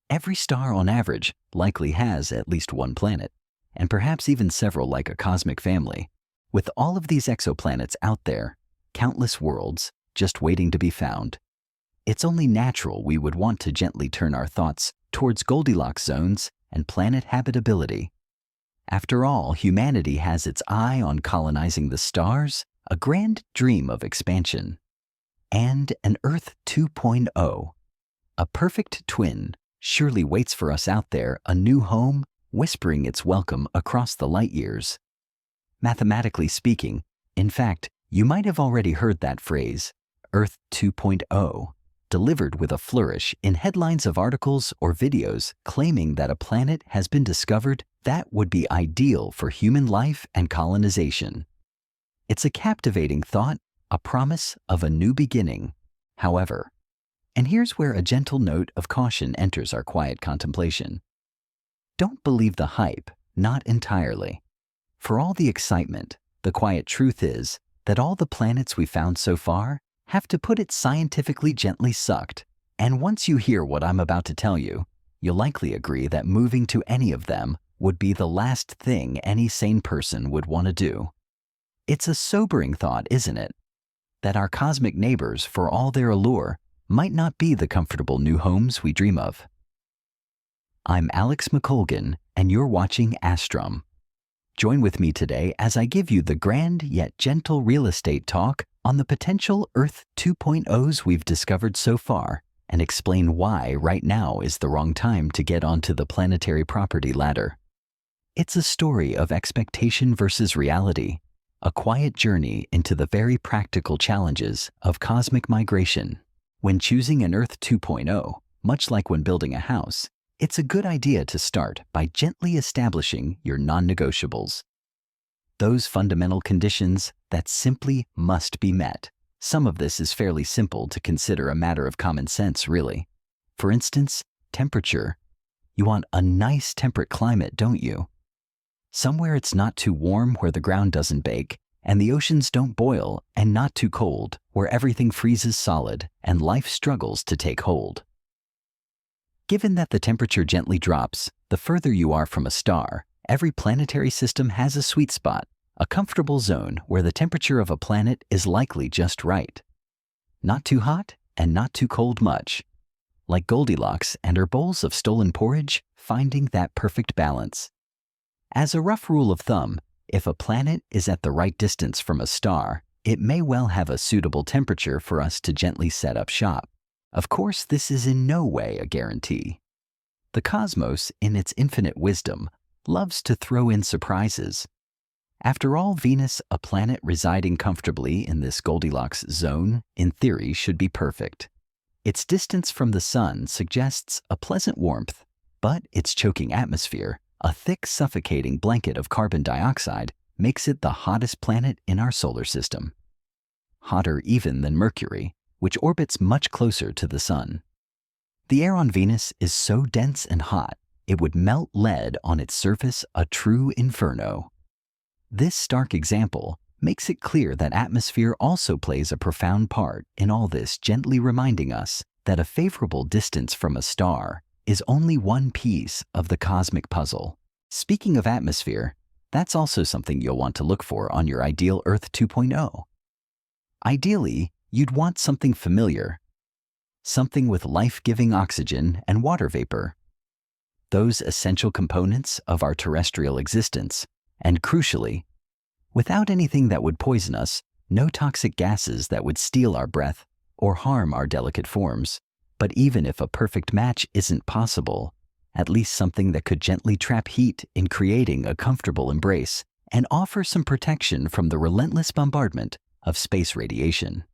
Every star on average likely has at least one planet, and perhaps even several like a cosmic family. With all of these exoplanets out there, countless worlds just waiting to be found, it's only natural we would want to gently turn our thoughts towards Goldilocks zones and planet habitability. After all, humanity has its eye on colonizing the stars, a grand dream of expansion. And an Earth 2.0, a perfect twin, surely waits for us out there, a new home, whispering its welcome across the light years. Mathematically speaking, in fact, you might have already heard that phrase, Earth 2.0, delivered with a flourish in headlines of articles or videos claiming that a planet has been discovered that would be ideal for human life and colonization. It's a captivating thought, a promise of a new beginning. However, and here's where a gentle note of caution enters our quiet contemplation. Don't believe the hype, not entirely. For all the excitement, the quiet truth is that all the planets we found so far have, to put it scientifically, gently sucked. And once you hear what I'm about to tell you, you'll likely agree that moving to any of them would be the last thing any sane person would want to do. It's a sobering thought, isn't it? That our cosmic neighbors, for all their allure, might not be the comfortable new homes we dream of. I'm Alex McColgan, and you're watching Astrum. Join with me today as I give you the grand yet gentle real estate talk on the potential Earth 2.0s we've discovered so far, and explain why right now is the wrong time to get onto the planetary property ladder. It's a story of expectation versus reality, a quiet journey into the very practical challenges of cosmic migration. When choosing an Earth 2.0, much like when building a house, it's a good idea to start by gently establishing your non-negotiables. Those fundamental conditions that simply must be met. Some of this is fairly simple to consider a matter of common sense, really. For instance, temperature. You want a nice temperate climate, don't you? Somewhere it's not too warm where the ground doesn't bake, and the oceans don't boil, and not too cold where everything freezes solid and life struggles to take hold. Given that the temperature gently drops the further you are from a star, every planetary system has a sweet spot, a comfortable zone where the temperature of a planet is likely just right. Not too hot and not too cold much. Like Goldilocks and her bowls of stolen porridge, finding that perfect balance. As a rough rule of thumb, if a planet is at the right distance from a star, it may well have a suitable temperature for us to gently set up shop. Of course, this is in no way a guarantee. The cosmos, in its infinite wisdom, loves to throw in surprises. After all, Venus, a planet residing comfortably in this Goldilocks zone, in theory should be perfect. Its distance from the sun suggests a pleasant warmth, but its choking atmosphere, a thick, suffocating blanket of carbon dioxide, makes it the hottest planet in our solar system. Hotter even than Mercury, which orbits much closer to the sun. The air on Venus is so dense and hot, it would melt lead on its surface, a true inferno. This stark example makes it clear that atmosphere also plays a profound part in all this, gently reminding us that a favorable distance from a star is only one piece of the cosmic puzzle. Speaking of atmosphere, that's also something you'll want to look for on your ideal Earth 2.0. Ideally, you'd want something familiar, something with life-giving oxygen and water vapor, those essential components of our terrestrial existence, and crucially, without anything that would poison us, no toxic gases that would steal our breath or harm our delicate forms. But even if a perfect match isn't possible, at least something that could gently trap heat in creating a comfortable embrace and offer some protection from the relentless bombardment of space radiation.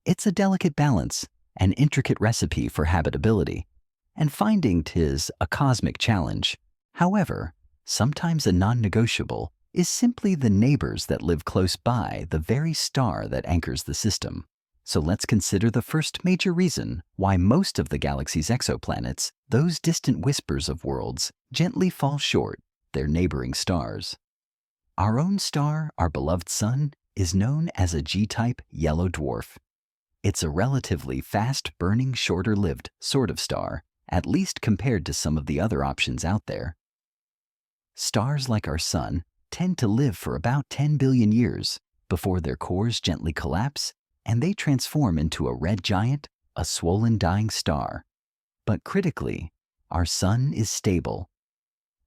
It's a delicate balance, an intricate recipe for habitability, and finding 'tis a cosmic challenge. However, sometimes a non-negotiable is simply the neighbors that live close by the very star that anchors the system. So let's consider the first major reason why most of the galaxy's exoplanets, those distant whispers of worlds, gently fall short their neighboring stars. Our own star, our beloved sun, is known as a G-type yellow dwarf. It's a relatively fast-burning, shorter-lived sort of star, at least compared to some of the other options out there. Stars like our Sun tend to live for about 10 billion years before their cores gently collapse and they transform into a red giant, a swollen dying star. But critically, our Sun is stable.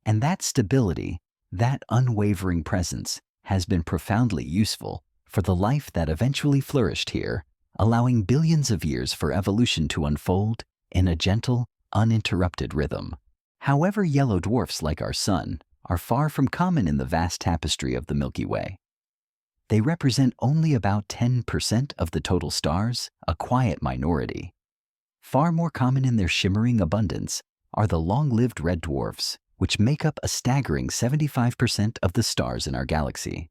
And that stability, that unwavering presence, has been profoundly useful for the life that eventually flourished here, allowing billions of years for evolution to unfold in a gentle, uninterrupted rhythm. However, yellow dwarfs like our Sun are far from common in the vast tapestry of the Milky Way. They represent only about 10% of the total stars, a quiet minority. Far more common in their shimmering abundance are the long-lived red dwarfs, which make up a staggering 75% of the stars in our galaxy.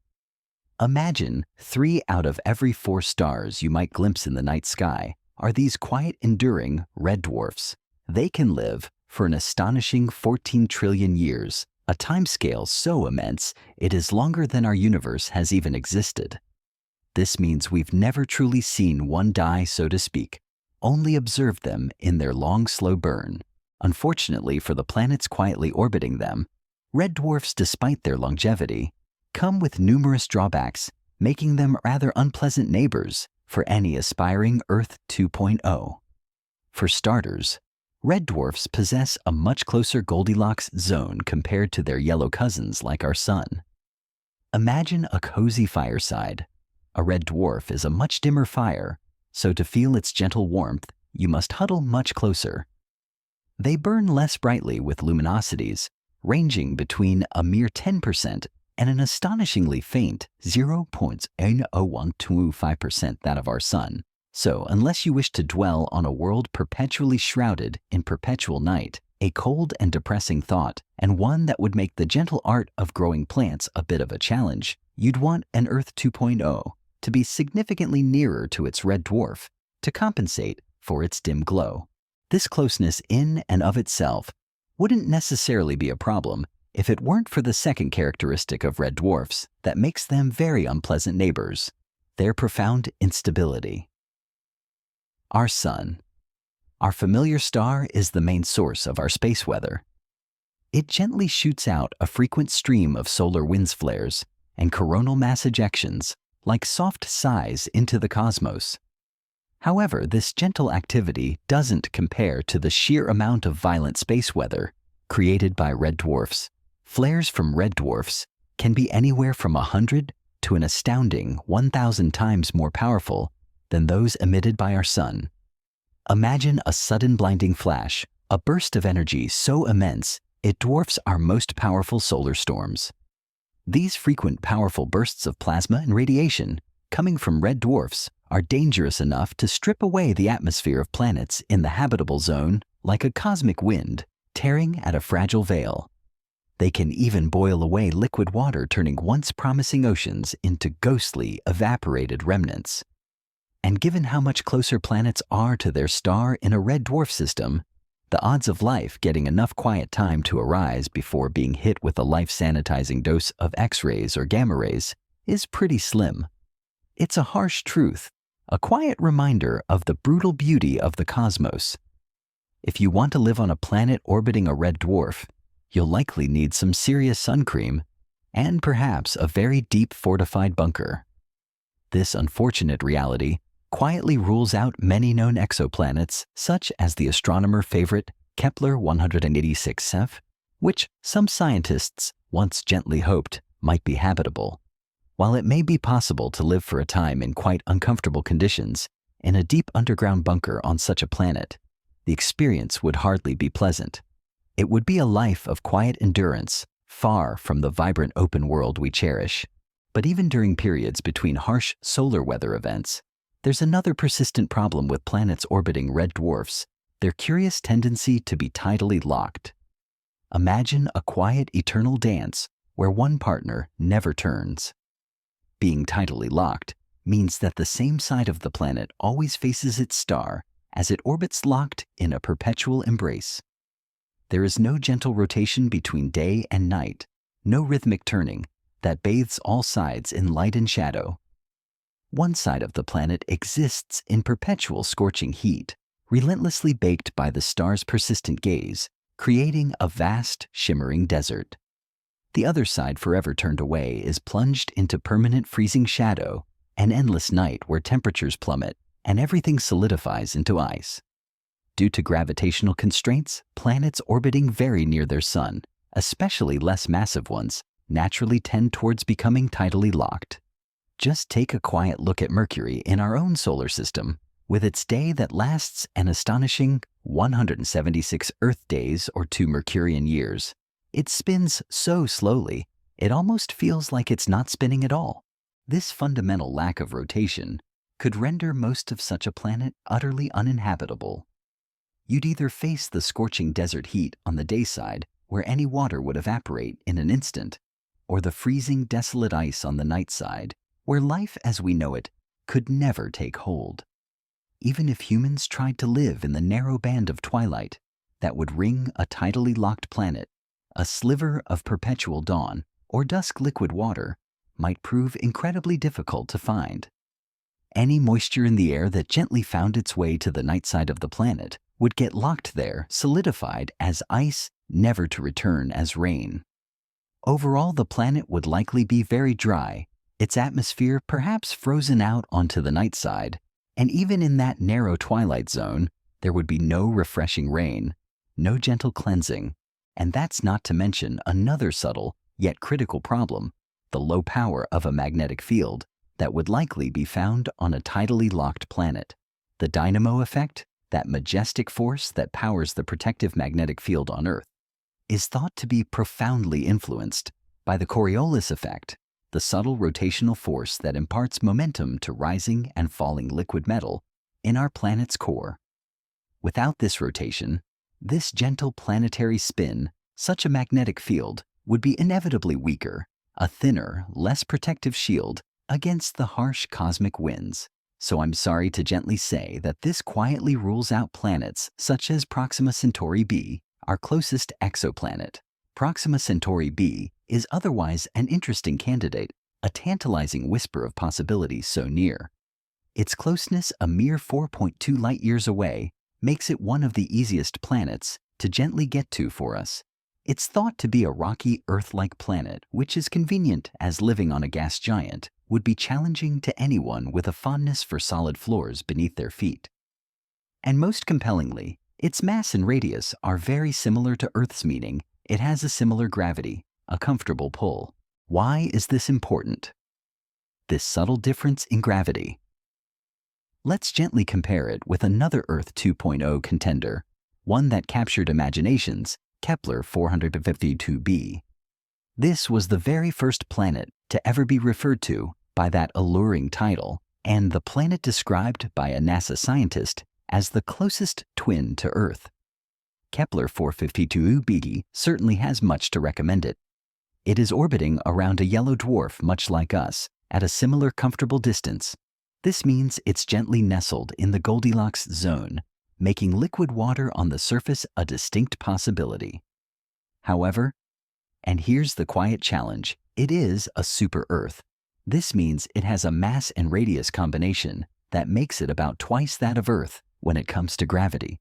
Imagine 3 out of every 4 stars you might glimpse in the night sky are these quiet, enduring red dwarfs. They can live for an astonishing 14 trillion years, a timescale so immense it is longer than our universe has even existed. This means we've never truly seen one die, so to speak, only observed them in their long, slow burn. Unfortunately for the planets quietly orbiting them, red dwarfs, despite their longevity, come with numerous drawbacks, making them rather unpleasant neighbors for any aspiring Earth 2.0. For starters, red dwarfs possess a much closer Goldilocks zone compared to their yellow cousins like our Sun. Imagine a cozy fireside. A red dwarf is a much dimmer fire, so to feel its gentle warmth, you must huddle much closer. They burn less brightly with luminosities, ranging between a mere 10% and an astonishingly faint 0.00125% that of our Sun. So, unless you wish to dwell on a world perpetually shrouded in perpetual night, a cold and depressing thought, and one that would make the gentle art of growing plants a bit of a challenge, you'd want an Earth 2.0 to be significantly nearer to its red dwarf to compensate for its dim glow. This closeness in and of itself wouldn't necessarily be a problem if it weren't for the second characteristic of red dwarfs that makes them very unpleasant neighbors: their profound instability. Our Sun. Our familiar star is the main source of our space weather. It gently shoots out a frequent stream of solar winds flares and coronal mass ejections like soft sighs into the cosmos. However, this gentle activity doesn't compare to the sheer amount of violent space weather created by red dwarfs. Flares from red dwarfs can be anywhere from 100 to an astounding 1,000 times more powerful than those emitted by our Sun. Imagine a sudden blinding flash, a burst of energy so immense it dwarfs our most powerful solar storms. These frequent powerful bursts of plasma and radiation coming from red dwarfs are dangerous enough to strip away the atmosphere of planets in the habitable zone like a cosmic wind tearing at a fragile veil. They can even boil away liquid water, turning once promising oceans into ghostly, evaporated remnants. And given how much closer planets are to their star in a red dwarf system, the odds of life getting enough quiet time to arise before being hit with a life-sanitizing dose of X-rays or gamma rays is pretty slim. It's a harsh truth, a quiet reminder of the brutal beauty of the cosmos. If you want to live on a planet orbiting a red dwarf, you'll likely need some serious sun cream and perhaps a very deep fortified bunker. This unfortunate reality quietly rules out many known exoplanets, such as the astronomer favorite Kepler 186f, which some scientists once gently hoped might be habitable. While it may be possible to live for a time in quite uncomfortable conditions in a deep underground bunker on such a planet, the experience would hardly be pleasant. It would be a life of quiet endurance, far from the vibrant open world we cherish. But even during periods between harsh solar weather events, there's another persistent problem with planets orbiting red dwarfs: their curious tendency to be tidally locked. Imagine a quiet, eternal dance where one partner never turns. Being tidally locked means that the same side of the planet always faces its star as it orbits, locked in a perpetual embrace. There is no gentle rotation between day and night, no rhythmic turning that bathes all sides in light and shadow. One side of the planet exists in perpetual scorching heat, relentlessly baked by the star's persistent gaze, creating a vast, shimmering desert. The other side, forever turned away, is plunged into permanent freezing shadow, an endless night where temperatures plummet and everything solidifies into ice. Due to gravitational constraints, planets orbiting very near their sun, especially less massive ones, naturally tend towards becoming tidally locked. Just take a quiet look at Mercury in our own solar system, with its day that lasts an astonishing 176 Earth days or 2 Mercurian years. It spins so slowly, it almost feels like it's not spinning at all. This fundamental lack of rotation could render most of such a planet utterly uninhabitable. You'd either face the scorching desert heat on the day side, where any water would evaporate in an instant, or the freezing, desolate ice on the night side, where life as we know it could never take hold. Even if humans tried to live in the narrow band of twilight that would ring a tidally locked planet, a sliver of perpetual dawn or dusk liquid water might prove incredibly difficult to find. Any moisture in the air that gently found its way to the night side of the planet would get locked there, solidified as ice, never to return as rain. Overall, the planet would likely be very dry, its atmosphere perhaps frozen out onto the night side, and even in that narrow twilight zone, there would be no refreshing rain, no gentle cleansing, and that's not to mention another subtle yet critical problem, the low power of a magnetic field that would likely be found on a tidally locked planet. The dynamo effect, that majestic force that powers the protective magnetic field on Earth, is thought to be profoundly influenced by the Coriolis effect, the subtle rotational force that imparts momentum to rising and falling liquid metal in our planet's core. Without this rotation, this gentle planetary spin, such a magnetic field would be inevitably weaker, a thinner, less protective shield against the harsh cosmic winds. So I'm sorry to gently say that this quietly rules out planets such as Proxima Centauri b, our closest exoplanet. Proxima Centauri b is otherwise an interesting candidate, a tantalizing whisper of possibilities so near. Its closeness, a mere 4.2 light-years away, makes it one of the easiest planets to gently get to for us. It's thought to be a rocky, Earth-like planet, which is convenient as living on a gas giant would be challenging to anyone with a fondness for solid floors beneath their feet. And most compellingly, its mass and radius are very similar to Earth's, meaning it has a similar gravity, a comfortable pull. Why is this important? This subtle difference in gravity. Let's gently compare it with another Earth 2.0 contender, one that captured imaginations, Kepler 452b. This was the very first planet to ever be referred to by that alluring title, and the planet described by a NASA scientist as the closest twin to Earth. Kepler 452b certainly has much to recommend it. It is orbiting around a yellow dwarf much like us, at a similar comfortable distance. This means it's gently nestled in the Goldilocks zone, making liquid water on the surface a distinct possibility. However, and here's the quiet challenge, it is a super-Earth. This means it has a mass and radius combination that makes it about twice that of Earth when it comes to gravity.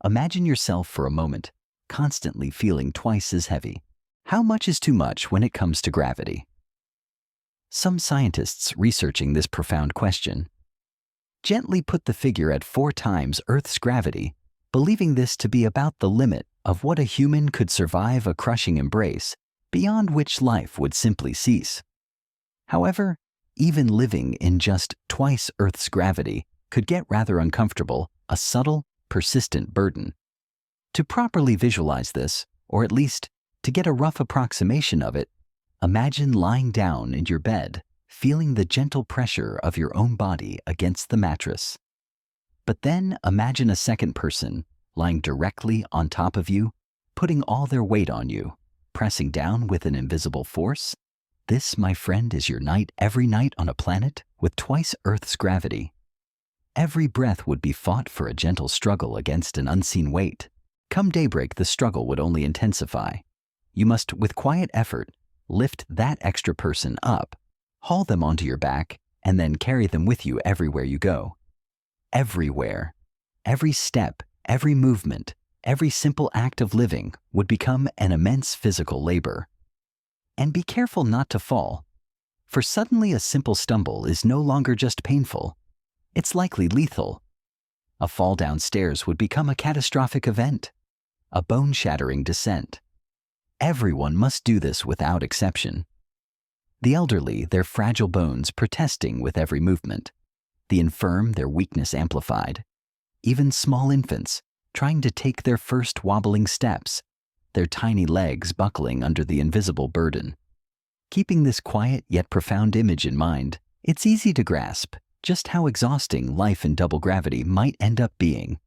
Imagine yourself for a moment, constantly feeling twice as heavy. How much is too much when it comes to gravity? Some scientists researching this profound question gently put the figure at 4 times Earth's gravity, believing this to be about the limit of what a human could survive a crushing embrace, beyond which life would simply cease. However, even living in just twice Earth's gravity could get rather uncomfortable, a subtle, persistent burden. To properly visualize this, or at least to get a rough approximation of it, imagine lying down in your bed, feeling the gentle pressure of your own body against the mattress. But then imagine a second person lying directly on top of you, putting all their weight on you, pressing down with an invisible force. This, my friend, is your night every night on a planet with twice Earth's gravity. Every breath would be fought for a gentle struggle against an unseen weight. Come daybreak, the struggle would only intensify. You must, with quiet effort, lift that extra person up, haul them onto your back, and then carry them with you everywhere you go. Everywhere. Every step, every movement, every simple act of living would become an immense physical labor. And be careful not to fall, for suddenly a simple stumble is no longer just painful, it's likely lethal. A fall downstairs would become a catastrophic event, a bone-shattering descent. Everyone must do this without exception. The elderly, their fragile bones protesting with every movement. The infirm, their weakness amplified. Even small infants, trying to take their first wobbling steps, their tiny legs buckling under the invisible burden. Keeping this quiet yet profound image in mind, it's easy to grasp just how exhausting life in double gravity might end up being.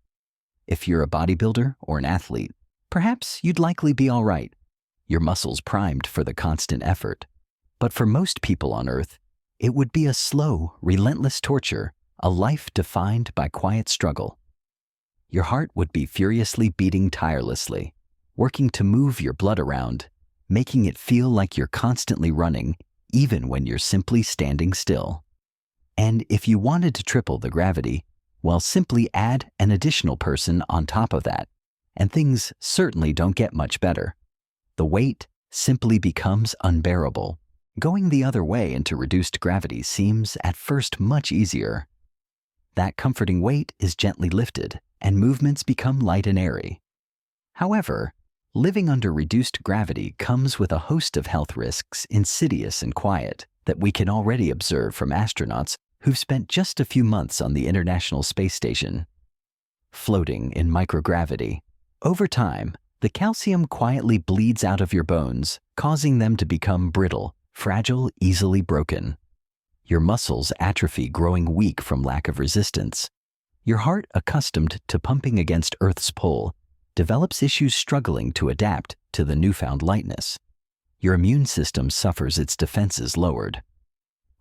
If you're a bodybuilder or an athlete, perhaps you'd likely be all right, your muscles primed for the constant effort. But for most people on Earth, it would be a slow, relentless torture, a life defined by quiet struggle. Your heart would be furiously beating tirelessly, working to move your blood around, making it feel like you're constantly running, even when you're simply standing still. And if you wanted to triple the gravity, well, simply add an additional person on top of that, and things certainly don't get much better. The weight simply becomes unbearable. Going the other way into reduced gravity seems at first much easier. That comforting weight is gently lifted, and movements become light and airy. However, living under reduced gravity comes with a host of health risks, insidious and quiet, that we can already observe from astronauts who've spent just a few months on the International Space Station. Floating in microgravity. Over time, the calcium quietly bleeds out of your bones, causing them to become brittle, fragile, easily broken. Your muscles atrophy, growing weak from lack of resistance. Your heart, accustomed to pumping against Earth's pull, develops issues struggling to adapt to the newfound lightness. Your immune system suffers, its defenses lowered.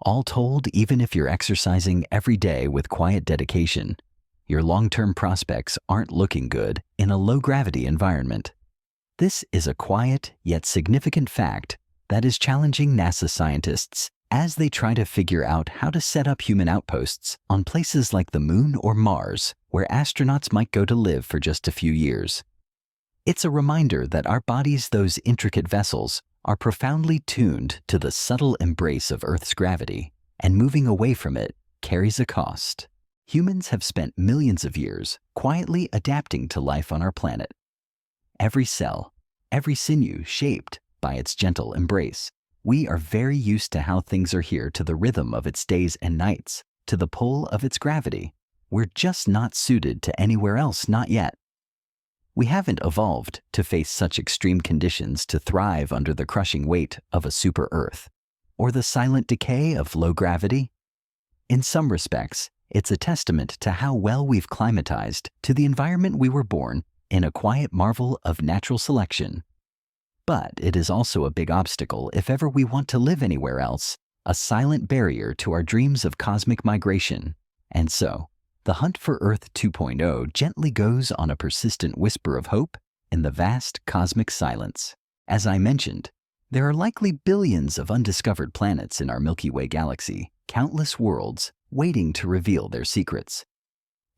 All told, even if you're exercising every day with quiet dedication, your long-term prospects aren't looking good in a low-gravity environment. This is a quiet yet significant fact that is challenging NASA scientists as they try to figure out how to set up human outposts on places like the Moon or Mars, where astronauts might go to live for just a few years. It's a reminder that our bodies, those intricate vessels, are profoundly tuned to the subtle embrace of Earth's gravity, and moving away from it carries a cost. Humans have spent millions of years quietly adapting to life on our planet. Every cell, every sinew shaped by its gentle embrace. We are very used to how things are here, to the rhythm of its days and nights, to the pull of its gravity. We're just not suited to anywhere else, not yet. We haven't evolved to face such extreme conditions, to thrive under the crushing weight of a super Earth, or the silent decay of low gravity. In some respects, it's a testament to how well we've climatized to the environment we were born in, a quiet marvel of natural selection. But it is also a big obstacle if ever we want to live anywhere else, a silent barrier to our dreams of cosmic migration. And so, the hunt for Earth 2.0 gently goes on, a persistent whisper of hope in the vast cosmic silence. As I mentioned, there are likely billions of undiscovered planets in our Milky Way galaxy, countless worlds waiting to reveal their secrets.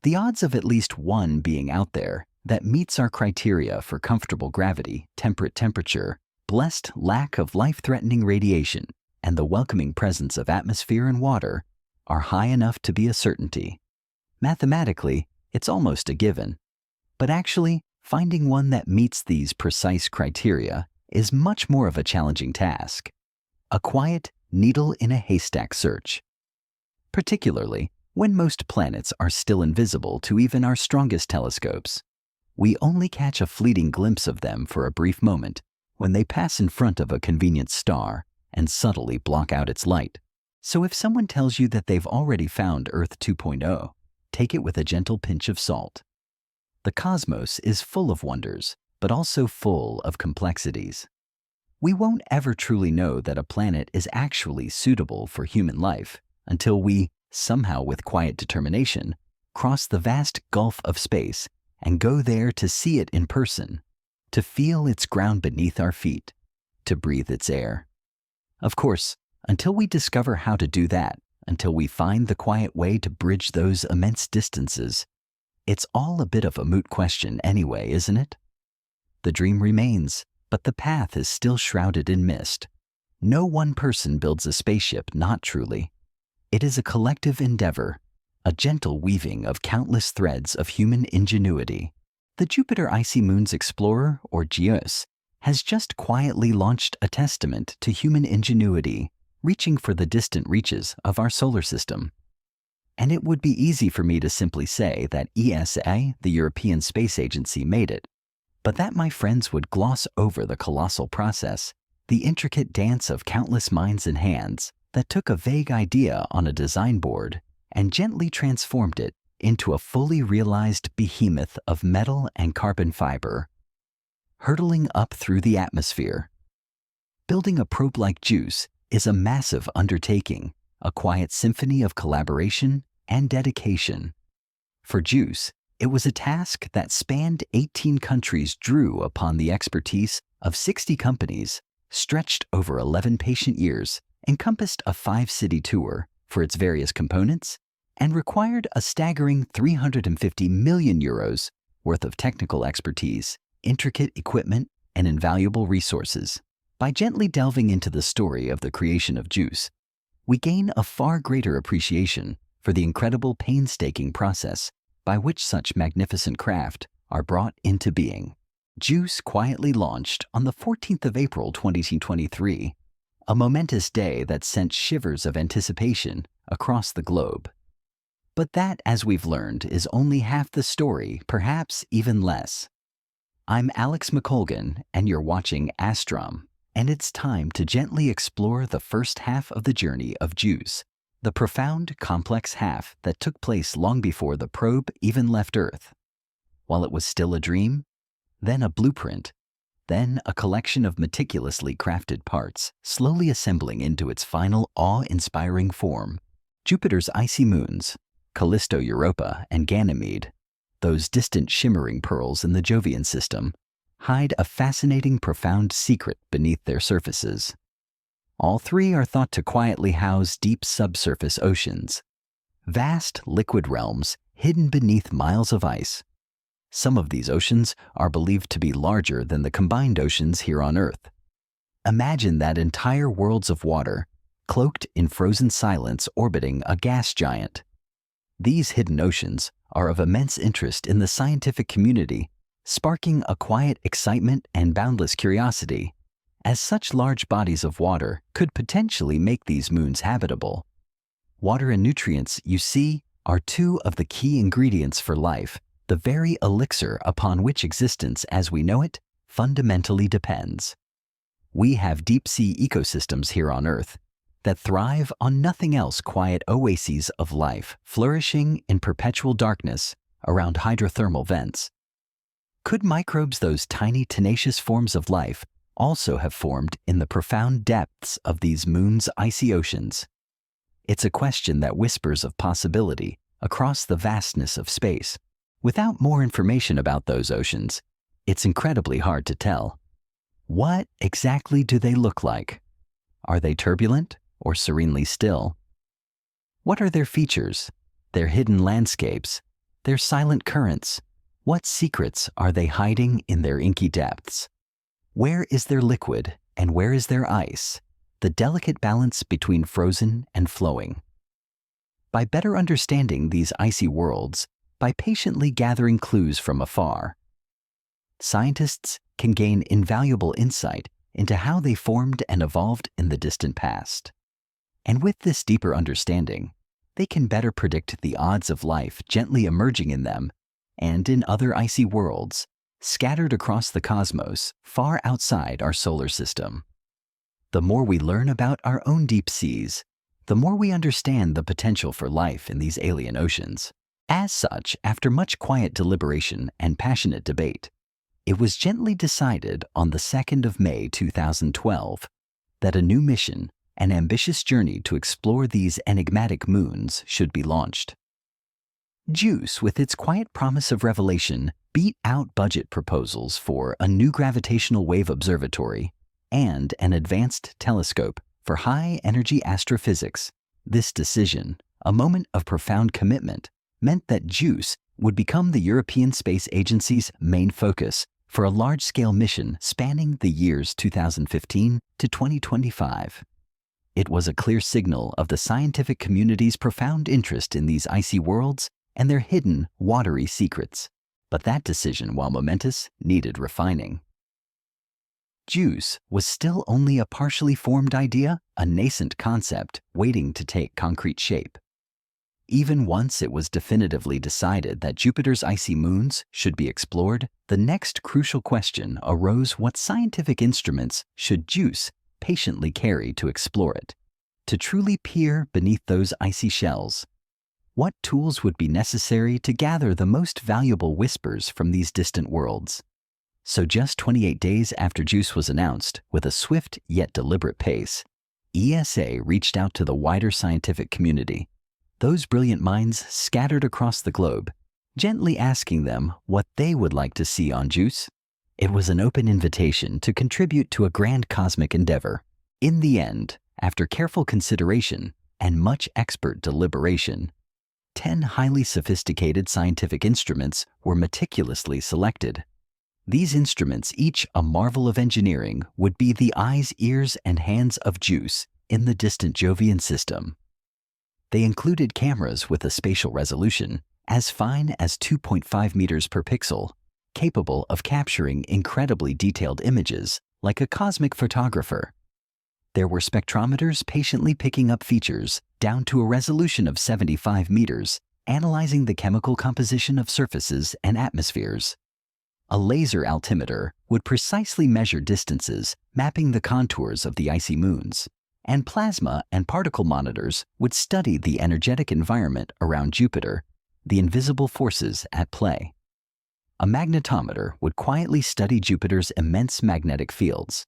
The odds of at least one being out there that meets our criteria for comfortable gravity, temperate temperature, blessed lack of life-threatening radiation, and the welcoming presence of atmosphere and water are high enough to be a certainty. Mathematically, it's almost a given. But actually, finding one that meets these precise criteria is much more of a challenging task. A quiet needle in a haystack search. Particularly when most planets are still invisible to even our strongest telescopes. We only catch a fleeting glimpse of them for a brief moment when they pass in front of a convenient star and subtly block out its light. So if someone tells you that they've already found Earth 2.0, take it with a gentle pinch of salt. The cosmos is full of wonders, but also full of complexities. We won't ever truly know that a planet is actually suitable for human life until we, somehow with quiet determination, cross the vast gulf of space and go there to see it in person, to feel its ground beneath our feet, to breathe its air. Of course, until we discover how to do that, until we find the quiet way to bridge those immense distances. It's all a bit of a moot question anyway, isn't it? The dream remains, but the path is still shrouded in mist. No one person builds a spaceship, not truly. It is a collective endeavor, a gentle weaving of countless threads of human ingenuity. The Jupiter Icy Moons Explorer, or JUICE, has just quietly launched a testament to human ingenuity, reaching for the distant reaches of our solar system. And it would be easy for me to simply say that ESA, the European Space Agency, made it. But that, my friends, would gloss over the colossal process, the intricate dance of countless minds and hands that took a vague idea on a design board and gently transformed it into a fully realized behemoth of metal and carbon fiber, hurtling up through the atmosphere. Building a probe like JUICE is a massive undertaking, a quiet symphony of collaboration and dedication. For JUICE, it was a task that spanned 18 countries, drew upon the expertise of 60 companies, stretched over 11 patient years, encompassed a 5-city tour for its various components, and required a staggering €350 million worth of technical expertise, intricate equipment, and invaluable resources. By gently delving into the story of the creation of JUICE, we gain a far greater appreciation for the incredible painstaking process by which such magnificent craft are brought into being. JUICE quietly launched on the 14th of April 2023, a momentous day that sent shivers of anticipation across the globe. But that, as we've learned, is only half the story, perhaps even less. I'm Alex McColgan, and you're watching Astrom, and it's time to gently explore the first half of the journey of JUICE, the profound, complex half that took place long before the probe even left Earth. While it was still a dream, then a blueprint, then a collection of meticulously crafted parts, slowly assembling into its final awe-inspiring form. Jupiter's icy moons, Callisto, Europa, and Ganymede, those distant shimmering pearls in the Jovian system, hide a fascinating, profound secret beneath their surfaces. All three are thought to quietly house deep subsurface oceans, vast liquid realms hidden beneath miles of ice. Some of these oceans are believed to be larger than the combined oceans here on Earth. Imagine that entire worlds of water, cloaked in frozen silence, orbiting a gas giant. These hidden oceans are of immense interest in the scientific community, sparking a quiet excitement and boundless curiosity, as such large bodies of water could potentially make these moons habitable. Water and nutrients, you see, are two of the key ingredients for life, the very elixir upon which existence as we know it fundamentally depends. We have deep-sea ecosystems here on Earth that thrive on nothing else, quiet oases of life flourishing in perpetual darkness around hydrothermal vents. Could microbes, those tiny tenacious forms of life, also have formed in the profound depths of these moons' icy oceans? It's a question that whispers of possibility across the vastness of space. Without more information about those oceans, it's incredibly hard to tell. What exactly do they look like? Are they turbulent or serenely still? What are their features, their hidden landscapes, their silent currents? What secrets are they hiding in their inky depths? Where is their liquid and where is their ice, the delicate balance between frozen and flowing? By better understanding these icy worlds, by patiently gathering clues from afar, scientists can gain invaluable insight into how they formed and evolved in the distant past. And with this deeper understanding, they can better predict the odds of life gently emerging in them and in other icy worlds, scattered across the cosmos, far outside our solar system. The more we learn about our own deep seas, the more we understand the potential for life in these alien oceans. As such, after much quiet deliberation and passionate debate, it was gently decided on the 2nd of May 2012 that a new mission, an ambitious journey to explore these enigmatic moons, should be launched. JUICE, with its quiet promise of revelation, beat out budget proposals for a new gravitational wave observatory and an advanced telescope for high-energy astrophysics, This decision, a moment of profound commitment, meant that JUICE would become the European Space Agency's main focus for a large-scale mission spanning the years 2015 to 2025. It was a clear signal of the scientific community's profound interest in these icy worlds and their hidden, watery secrets. But that decision, while momentous, needed refining. JUICE was still only a partially formed idea, a nascent concept waiting to take concrete shape. Even once it was definitively decided that Jupiter's icy moons should be explored, the next crucial question arose: what scientific instruments should JUICE patiently carry to explore it? To truly peer beneath those icy shells, what tools would be necessary to gather the most valuable whispers from these distant worlds? So just 28 days after JUICE was announced, with a swift yet deliberate pace, ESA reached out to the wider scientific community, those brilliant minds scattered across the globe, gently asking them what they would like to see on JUICE. It was an open invitation to contribute to a grand cosmic endeavor. In the end, after careful consideration and much expert deliberation, 10 highly sophisticated scientific instruments were meticulously selected. These instruments, each a marvel of engineering, would be the eyes, ears, and hands of JUICE in the distant Jovian system. They included cameras with a spatial resolution as fine as 2.5 meters per pixel, capable of capturing incredibly detailed images like a cosmic photographer. There were spectrometers patiently picking up features down to a resolution of 75 meters, analyzing the chemical composition of surfaces and atmospheres. A laser altimeter would precisely measure distances, mapping the contours of the icy moons. And plasma and particle monitors would study the energetic environment around Jupiter, the invisible forces at play. A magnetometer would quietly study Jupiter's immense magnetic fields,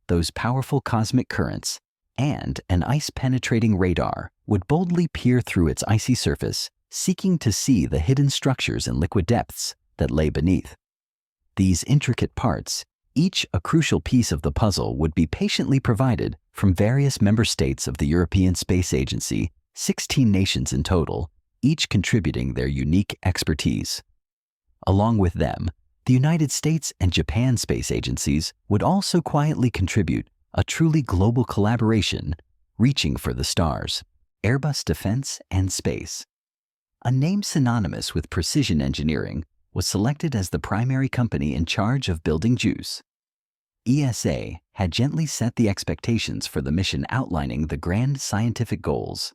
those powerful cosmic currents, and an ice-penetrating radar would boldly peer through its icy surface, seeking to see the hidden structures and liquid depths that lay beneath. These intricate parts, each a crucial piece of the puzzle, would be patiently provided from various member states of the European Space Agency, 16 nations in total, each contributing their unique expertise. Along with them, the United States and Japan space agencies would also quietly contribute, a truly global collaboration reaching for the stars. Airbus Defence and Space, a name synonymous with precision engineering, was selected as the primary company in charge of building JUICE. ESA had gently set the expectations for the mission, outlining the grand scientific goals.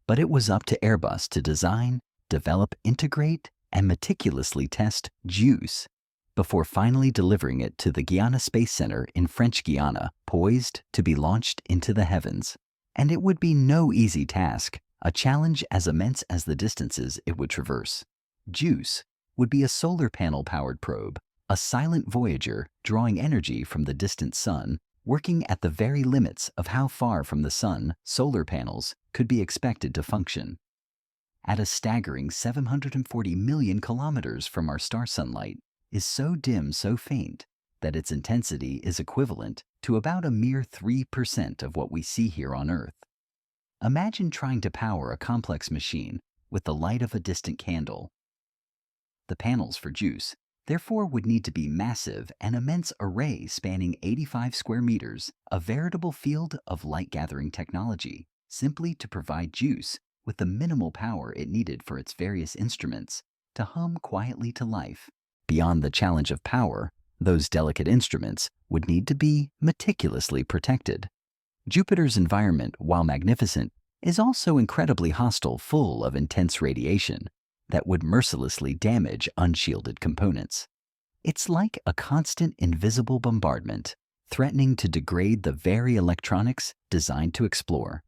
But it was up to Airbus to design, develop, integrate, and meticulously test JUICE before finally delivering it to the Guiana Space Center in French Guiana, poised to be launched into the heavens. And it would be no easy task, a challenge as immense as the distances it would traverse. JUICE would be a solar panel-powered probe, a silent voyager drawing energy from the distant sun, working at the very limits of how far from the sun solar panels could be expected to function. At a staggering 740 million kilometers from our star sunlight, is so dim, so faint, that its intensity is equivalent to about a mere 3% of what we see here on Earth. Imagine trying to power a complex machine with the light of a distant candle. The panels for JUICE, therefore, would need to be massive, an immense array spanning 85 square meters, a veritable field of light-gathering technology, simply to provide JUICE with the minimal power it needed for its various instruments to hum quietly to life. Beyond the challenge of power, those delicate instruments would need to be meticulously protected. Jupiter's environment, while magnificent, is also incredibly hostile, full of intense radiation that would mercilessly damage unshielded components. It's like a constant invisible bombardment, threatening to degrade the very electronics designed to explore.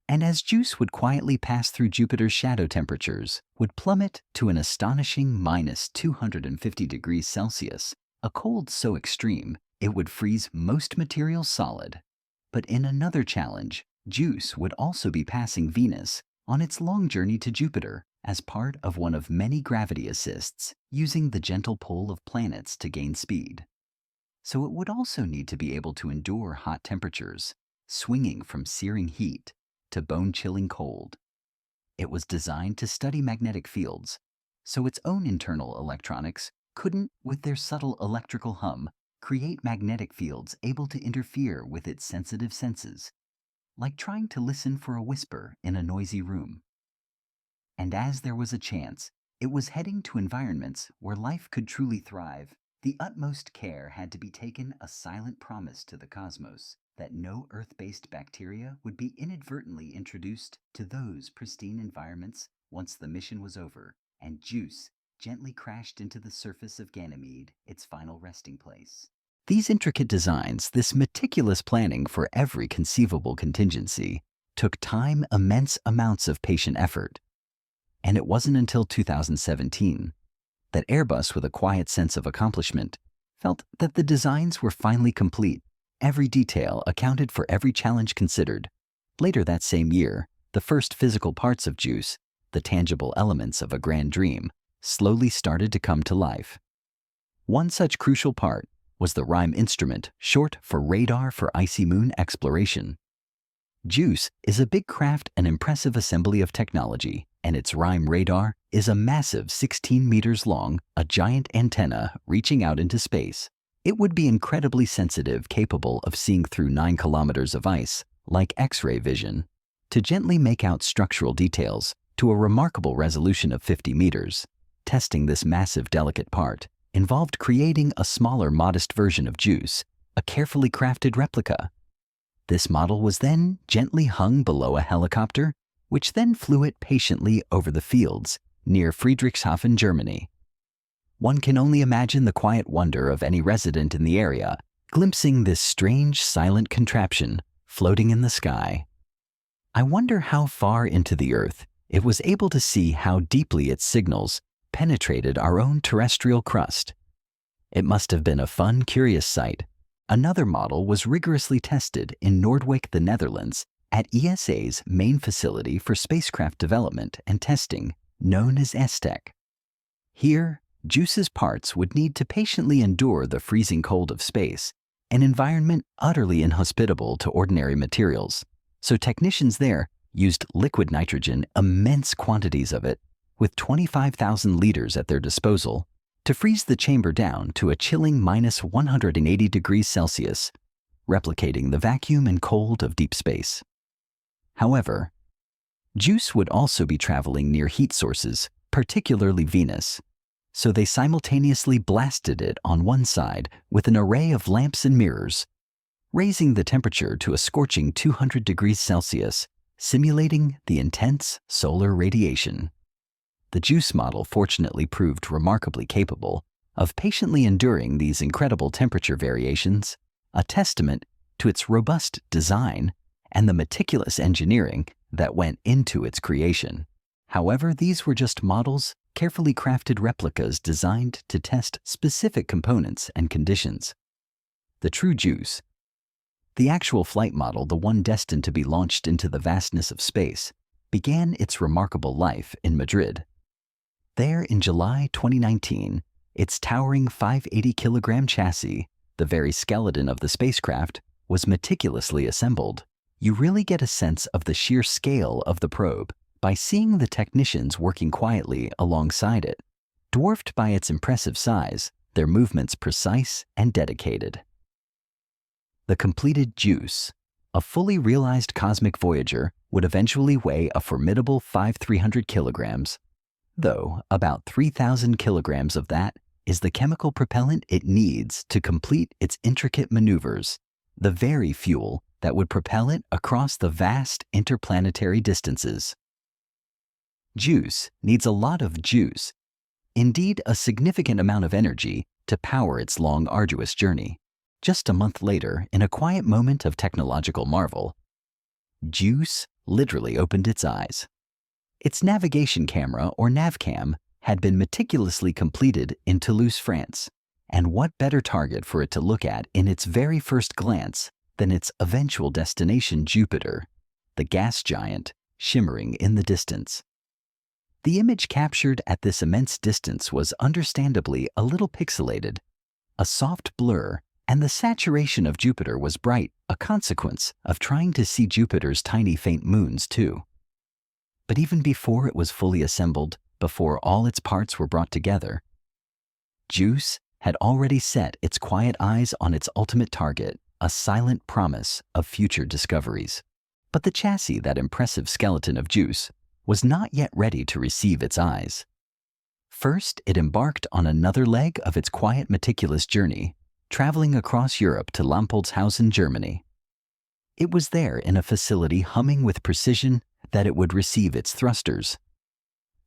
And as JUICE would quietly pass through Jupiter's shadow, temperatures would plummet to an astonishing -250 degrees Celsius, a cold so extreme it would freeze most materials solid. But in another challenge, JUICE would also be passing Venus on its long journey to Jupiter as part of one of many gravity assists, using the gentle pull of planets to gain speed. So it would also need to be able to endure hot temperatures, swinging from searing heat to bone-chilling cold. It was designed to study magnetic fields, so its own internal electronics couldn't, with their subtle electrical hum, create magnetic fields able to interfere with its sensitive senses, like trying to listen for a whisper in a noisy room. And as there was a chance it was heading to environments where life could truly thrive, the utmost care had to be taken, a silent promise to the cosmos that no Earth-based bacteria would be inadvertently introduced to those pristine environments once the mission was over and JUICE gently crashed into the surface of Ganymede, its final resting place. These intricate designs, this meticulous planning for every conceivable contingency, took time, immense amounts of patient effort. And it wasn't until 2017 that Airbus, with a quiet sense of accomplishment, felt that the designs were finally complete, every detail accounted for, every challenge considered. Later that same year, the first physical parts of JUICE, the tangible elements of a grand dream, slowly started to come to life. One such crucial part was the RIME instrument, short for Radar for Icy Moon Exploration. JUICE is a big craft, an impressive assembly of technology, and its RIME radar is a massive 16 meters long, a giant antenna reaching out into space. It would be incredibly sensitive, capable of seeing through 9 kilometers of ice, like X-ray vision, to gently make out structural details to a remarkable resolution of 50 meters. Testing this massive, delicate part involved creating a smaller, modest version of JUICE, a carefully crafted replica. This model was then gently hung below a helicopter, which then flew it patiently over the fields near Friedrichshafen, Germany. One can only imagine the quiet wonder of any resident in the area, glimpsing this strange, silent contraption floating in the sky. I wonder how far into the Earth it was able to see, how deeply its signals penetrated our own terrestrial crust. It must have been a fun, curious sight. Another model was rigorously tested in Noordwijk, the Netherlands, at ESA's main facility for spacecraft development and testing, known as ESTEC. Here, JUICE's parts would need to patiently endure the freezing cold of space, an environment utterly inhospitable to ordinary materials. So technicians there used liquid nitrogen, immense quantities of it, with 25,000 liters at their disposal, to freeze the chamber down to a chilling minus 180 degrees Celsius, replicating the vacuum and cold of deep space. However, JUICE would also be traveling near heat sources, particularly Venus, so they simultaneously blasted it on one side with an array of lamps and mirrors, raising the temperature to a scorching 200 degrees Celsius, simulating the intense solar radiation. The JUICE model fortunately proved remarkably capable of patiently enduring these incredible temperature variations, a testament to its robust design and the meticulous engineering that went into its creation. However, these were just models, carefully crafted replicas designed to test specific components and conditions. The true JUICE, the actual flight model, the one destined to be launched into the vastness of space, began its remarkable life in Madrid. There, in July 2019, its towering 580-kilogram chassis, the very skeleton of the spacecraft, was meticulously assembled. You really get a sense of the sheer scale of the probe by seeing the technicians working quietly alongside it. Dwarfed by its impressive size, their movements precise and dedicated. The completed JUICE, a fully realized cosmic Voyager, would eventually weigh a formidable 5,300 kilograms, though about 3,000 kilograms of that is the chemical propellant it needs to complete its intricate maneuvers, the very fuel that would propel it across the vast interplanetary distances. JUICE needs a lot of juice, indeed a significant amount of energy, to power its long, arduous journey. Just a month later, in a quiet moment of technological marvel, JUICE literally opened its eyes. Its navigation camera, or NavCam, had been meticulously completed in Toulouse, France, and what better target for it to look at in its very first glance than its eventual destination, Jupiter, the gas giant shimmering in the distance. The image captured at this immense distance was understandably a little pixelated, a soft blur And the saturation of Jupiter was bright, a consequence of trying to see Jupiter's tiny faint moons too. But even before it was fully assembled, before all its parts were brought together, JUICE had already set its quiet eyes on its ultimate target, a silent promise of future discoveries. But the chassis, that impressive skeleton of JUICE, was not yet ready to receive its eyes. First, it embarked on another leg of its quiet, meticulous journey, traveling across Europe to Lampoldshausen, Germany. It was there, in a facility humming with precision, that it would receive its thrusters.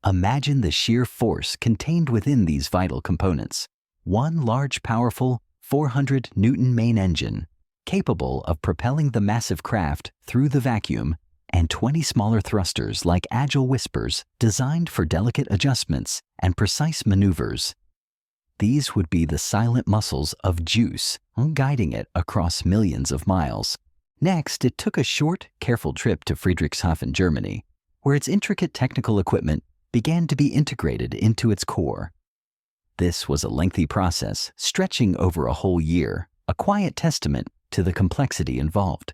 Imagine the sheer force contained within these vital components. One large, powerful 400-Newton main engine, capable of propelling the massive craft through the vacuum, and 20 smaller thrusters like agile whispers designed for delicate adjustments and precise maneuvers. These would be the silent muscles of JUICE, guiding it across millions of miles. Next, it took a short, careful trip to Friedrichshafen, Germany, where its intricate technical equipment began to be integrated into its core. This was a lengthy process, stretching over a whole year, a quiet testament to the complexity involved.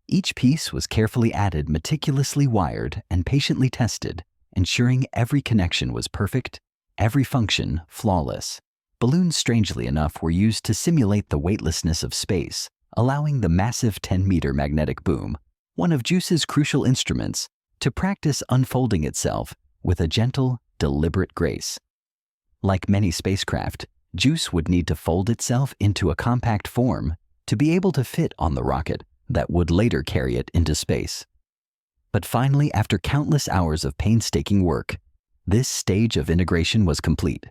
Each piece was carefully added, meticulously wired, and patiently tested, ensuring every connection was perfect, every function flawless. Balloons, strangely enough, were used to simulate the weightlessness of space, allowing the massive 10-meter magnetic boom, one of JUICE's crucial instruments, to practice unfolding itself with a gentle, deliberate grace. Like many spacecraft, JUICE would need to fold itself into a compact form to be able to fit on the rocket that would later carry it into space. But finally, after countless hours of painstaking work, this stage of integration was complete.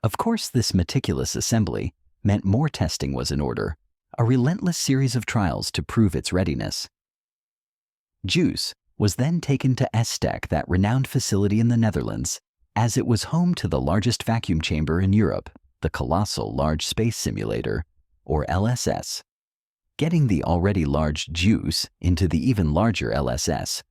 Of course, this meticulous assembly meant more testing was in order, a relentless series of trials to prove its readiness. JUICE was then taken to ESTEC, that renowned facility in the Netherlands, as it was home to the largest vacuum chamber in Europe, the colossal Large Space Simulator, or LSS. Getting the already large JUICE into the even larger LSS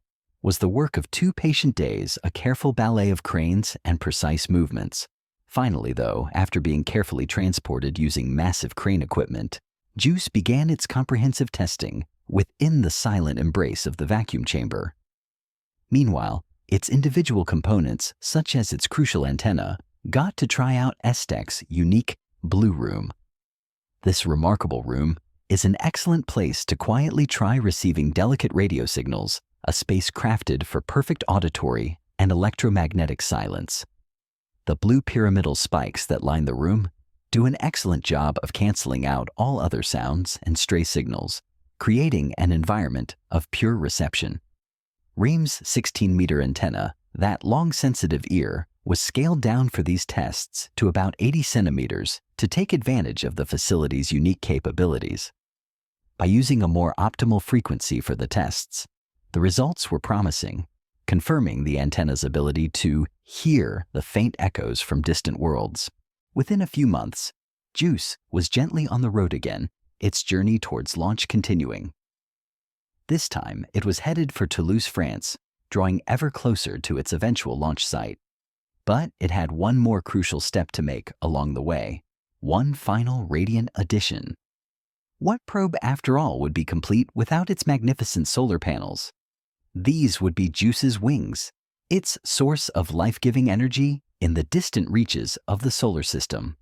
was the work of 2 patient days, a careful ballet of cranes and precise movements. Finally, though, after being carefully transported using massive crane equipment, JUICE began its comprehensive testing within the silent embrace of the vacuum chamber. Meanwhile, its individual components, such as its crucial antenna, got to try out ESTEC's unique Blue Room. This remarkable room is an excellent place to quietly try receiving delicate radio signals, a space crafted for perfect auditory and electromagnetic silence. The blue pyramidal spikes that line the room do an excellent job of canceling out all other sounds and stray signals, creating an environment of pure reception. Ream's 16-meter antenna, that long sensitive ear, was scaled down for these tests to about 80 centimeters to take advantage of the facility's unique capabilities. By using a more optimal frequency for the tests, the results were promising, confirming the antenna's ability to hear the faint echoes from distant worlds. Within a few months, JUICE was gently on the road again, its journey towards launch continuing. This time, it was headed for Toulouse, France, drawing ever closer to its eventual launch site. But it had one more crucial step to make along the way, one final radiant addition. What probe, after all, would be complete without its magnificent solar panels? These would be JUICE's wings, its source of life-giving energy in the distant reaches of the solar system.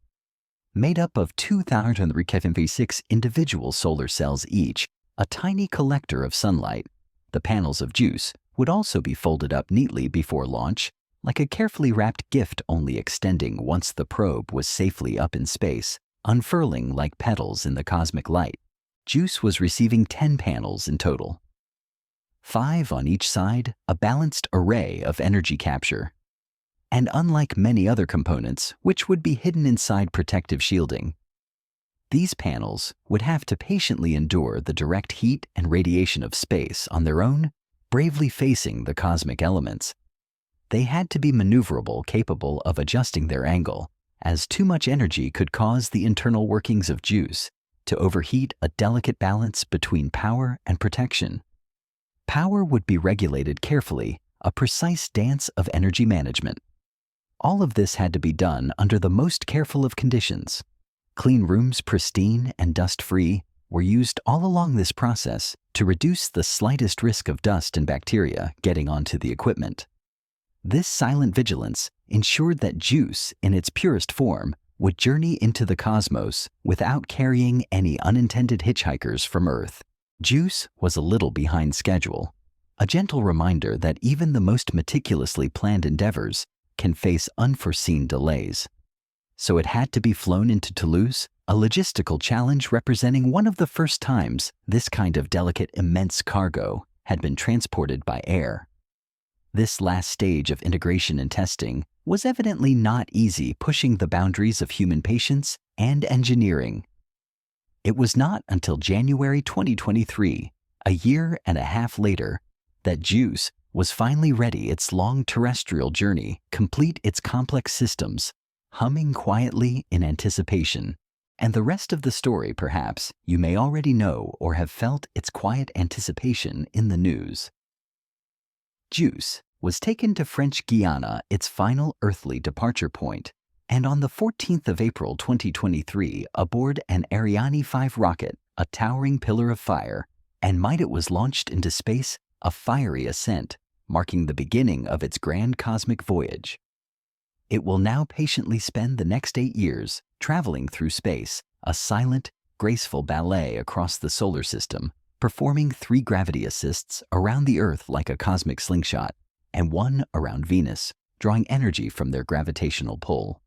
Made up of 2,356 individual solar cells each, a tiny collector of sunlight, the panels of JUICE would also be folded up neatly before launch, like a carefully wrapped gift, only extending once the probe was safely up in space, unfurling like petals in the cosmic light. JUICE was receiving 10 panels in total. 5 on each side, a balanced array of energy capture. And unlike many other components, which would be hidden inside protective shielding, these panels would have to patiently endure the direct heat and radiation of space on their own, bravely facing the cosmic elements. They had to be maneuverable, capable of adjusting their angle, as too much energy could cause the internal workings of JUICE to overheat, a delicate balance between power and protection. Power would be regulated carefully, a precise dance of energy management. All of this had to be done under the most careful of conditions. Clean rooms, pristine and dust-free, were used all along this process to reduce the slightest risk of dust and bacteria getting onto the equipment. This silent vigilance ensured that JUICE, in its purest form, would journey into the cosmos without carrying any unintended hitchhikers from Earth. JUICE was a little behind schedule, a gentle reminder that even the most meticulously planned endeavors can face unforeseen delays. So it had to be flown into Toulouse, a logistical challenge representing one of the first times this kind of delicate, immense cargo had been transported by air. This last stage of integration and testing was evidently not easy, pushing the boundaries of human patience and engineering. It was not until January 2023, a year and a half later, that JUICE was finally ready its long terrestrial journey, complete its complex systems, humming quietly in anticipation. And the rest of the story, perhaps, you may already know or have felt its quiet anticipation in the news. JUICE was taken to French Guiana, its final earthly departure point, and on the 14th of April 2023, aboard an Ariane 5 rocket, a towering pillar of fire, and might it was launched into space, a fiery ascent, marking the beginning of its grand cosmic voyage. It will now patiently spend the next 8 years traveling through space, a silent, graceful ballet across the solar system, performing 3 gravity assists around the Earth like a cosmic slingshot, and 1 around Venus, drawing energy from their gravitational pull.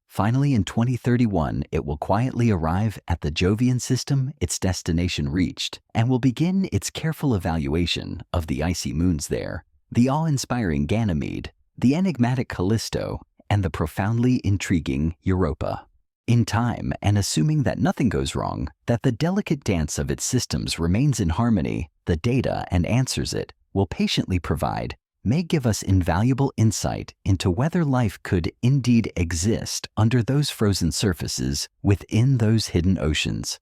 Finally, in 2031, it will quietly arrive at the Jovian system its destination reached, and will begin its careful evaluation of the icy moons there, the awe-inspiring Ganymede, the enigmatic Callisto, and the profoundly intriguing Europa. In time, and assuming that nothing goes wrong, that the delicate dance of its systems remains in harmony, the data and answers it will patiently provide may give us invaluable insight into whether life could indeed exist under those frozen surfaces within those hidden oceans.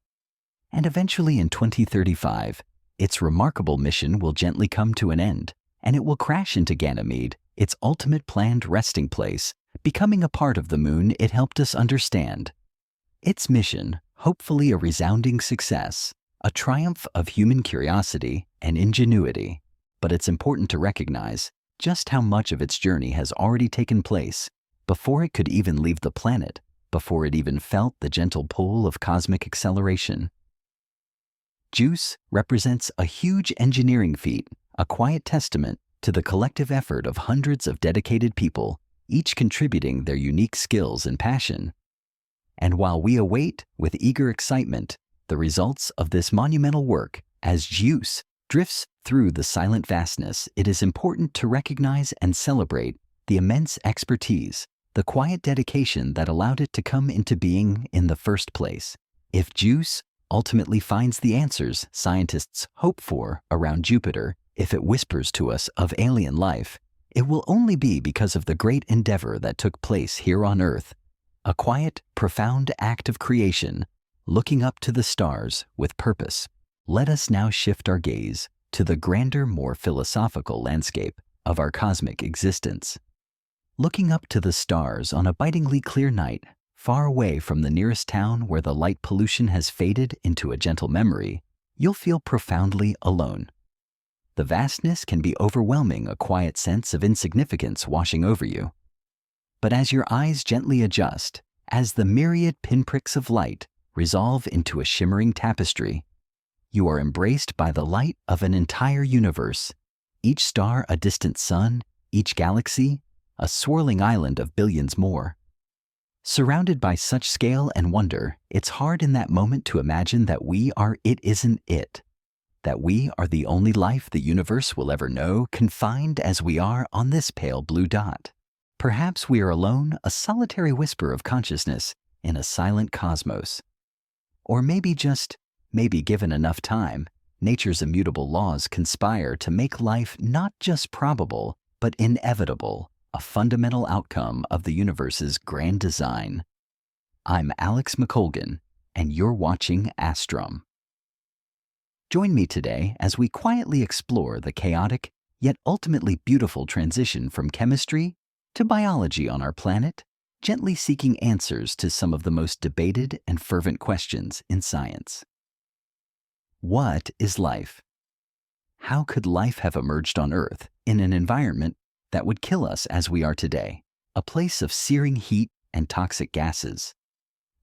And eventually in 2035, its remarkable mission will gently come to an end, and it will crash into Ganymede, its ultimate planned resting place, becoming a part of the moon it helped us understand. Its mission, hopefully a resounding success, a triumph of human curiosity and ingenuity. But it's important to recognize just how much of its journey has already taken place before it could even leave the planet, before it even felt the gentle pull of cosmic acceleration. JUICE represents a huge engineering feat, a quiet testament to the collective effort of hundreds of dedicated people, each contributing their unique skills and passion. And while we await with eager excitement the results of this monumental work, as JUICE drifts through the silent vastness, it is important to recognize and celebrate the immense expertise, the quiet dedication that allowed it to come into being in the first place. If JUICE ultimately finds the answers scientists hope for around Jupiter, if it whispers to us of alien life, it will only be because of the great endeavor that took place here on Earth, a quiet, profound act of creation, looking up to the stars with purpose. Let us now shift our gaze to the grander, more philosophical landscape of our cosmic existence. Looking up to the stars on a bitingly clear night, far away from the nearest town where the light pollution has faded into a gentle memory, you'll feel profoundly alone. The vastness can be overwhelming, a quiet sense of insignificance washing over you. But as your eyes gently adjust, as the myriad pinpricks of light resolve into a shimmering tapestry, you are embraced by the light of an entire universe, each star a distant sun, each galaxy a swirling island of billions more. Surrounded by such scale and wonder, it's hard in that moment to imagine that we are it isn't it, that we are the only life the universe will ever know, confined as we are on this pale blue dot. Perhaps we are alone, a solitary whisper of consciousness in a silent cosmos. Or maybe given enough time, nature's immutable laws conspire to make life not just probable, but inevitable, a fundamental outcome of the universe's grand design. I'm Alex McColgan, and you're watching Astrum. Join me today as we quietly explore the chaotic, yet ultimately beautiful transition from chemistry to biology on our planet, gently seeking answers to some of the most debated and fervent questions in science. What is life? How could life have emerged on Earth in an environment that would kill us as we are today, a place of searing heat and toxic gases?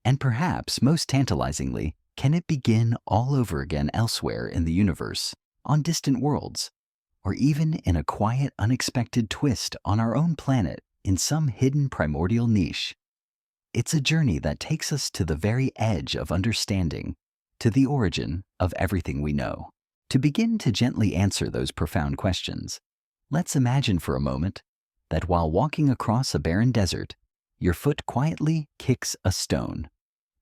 And perhaps most tantalizingly, can it begin all over again elsewhere in the universe, on distant worlds, or even in a quiet, unexpected twist on our own planet in some hidden primordial niche? It's a journey that takes us to the very edge of understanding, to the origin of everything we know. To begin to gently answer those profound questions, let's imagine for a moment that while walking across a barren desert, your foot quietly kicks a stone.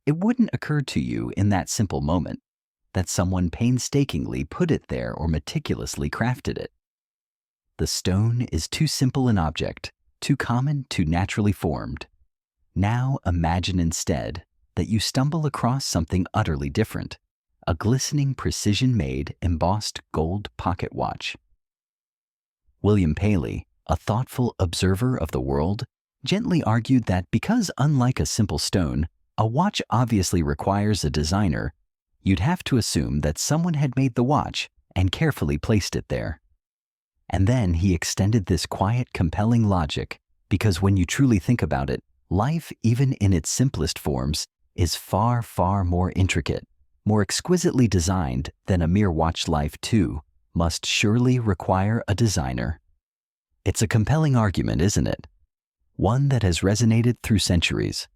It wouldn't occur to you in that simple moment that someone painstakingly put it there or meticulously crafted it. The stone is too simple an object, too common, too naturally formed. Now imagine instead that you stumble across something utterly different, a glistening precision-made embossed gold pocket watch. William Paley, a thoughtful observer of the world, gently argued that because unlike a simple stone, a watch obviously requires a designer, you'd have to assume that someone had made the watch and carefully placed it there. And then he extended this quiet, compelling logic, because when you truly think about it, life, even in its simplest forms, is far, far more intricate, more exquisitely designed than a mere watch. Life, too, must surely require a designer. It's a compelling argument, isn't it? One that has resonated through centuries.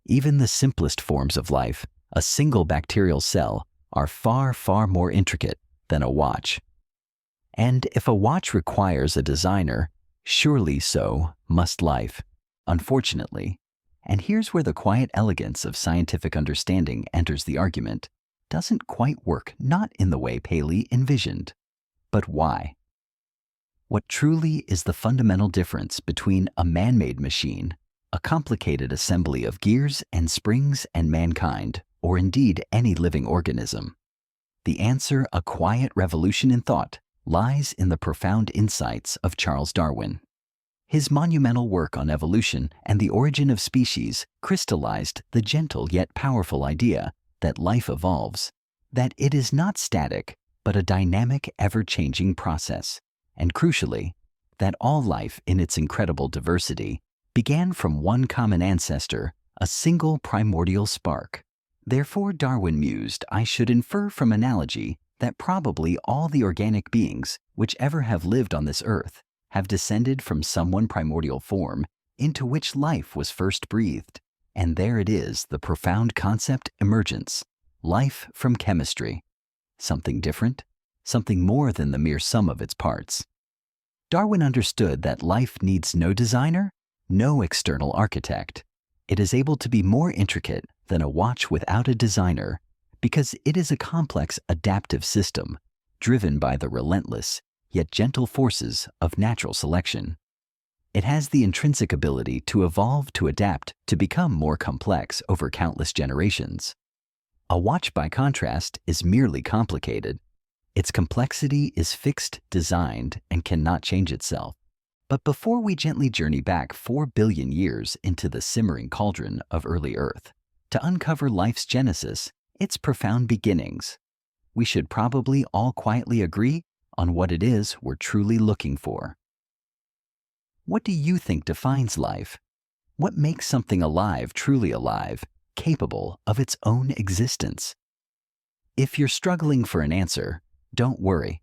Even the simplest forms of life, a single bacterial cell, are far, far more intricate than a watch. And if a watch requires a designer, surely so must life, unfortunately. And here's where the quiet elegance of scientific understanding enters the argument. Doesn't quite work, not in the way Paley envisioned. But why? What truly is the fundamental difference between a man-made machine, a complicated assembly of gears and springs, and mankind, or indeed any living organism? The answer, a quiet revolution in thought, lies in the profound insights of Charles Darwin. His monumental work on evolution and the origin of species crystallized the gentle yet powerful idea that life evolves, that it is not static, but a dynamic, ever-changing process, and crucially, that all life in its incredible diversity began from one common ancestor, a single primordial spark. Therefore, Darwin mused, I should infer from analogy that probably all the organic beings which ever have lived on this earth have descended from some one primordial form into which life was first breathed. And there it is, the profound concept emergence, life from chemistry. Something different, something more than the mere sum of its parts. Darwin understood that life needs no designer, no external architect. It is able to be more intricate than a watch without a designer, because it is a complex adaptive system, driven by the relentless, yet gentle forces of natural selection. It has the intrinsic ability to evolve, to adapt, to become more complex over countless generations. A watch, by contrast, is merely complicated. Its complexity is fixed, designed, and cannot change itself. But before we gently journey back 4 billion years into the simmering cauldron of early Earth, to uncover life's genesis, its profound beginnings, we should probably all quietly agree on what it is we're truly looking for. What do you think defines life? What makes something alive, truly alive, capable of its own existence? If you're struggling for an answer, don't worry.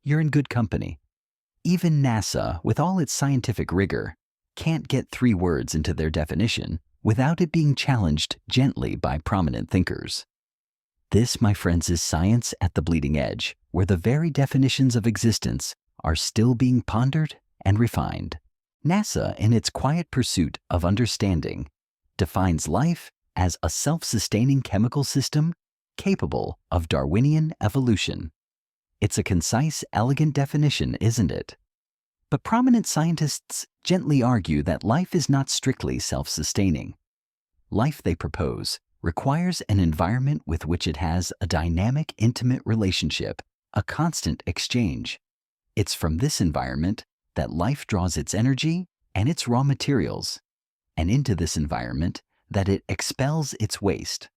You're in good company. Even NASA, with all its scientific rigor, can't get 3 words into their definition without it being challenged gently by prominent thinkers. This, my friends, is science at the bleeding edge, where the very definitions of existence are still being pondered and refined. NASA, in its quiet pursuit of understanding, defines life as a self-sustaining chemical system capable of Darwinian evolution. It's a concise, elegant definition, isn't it? But prominent scientists gently argue that life is not strictly self-sustaining. Life, they propose, requires an environment with which it has a dynamic, intimate relationship, a constant exchange. It's from this environment that life draws its energy and its raw materials. and into this environment that it expels its waste.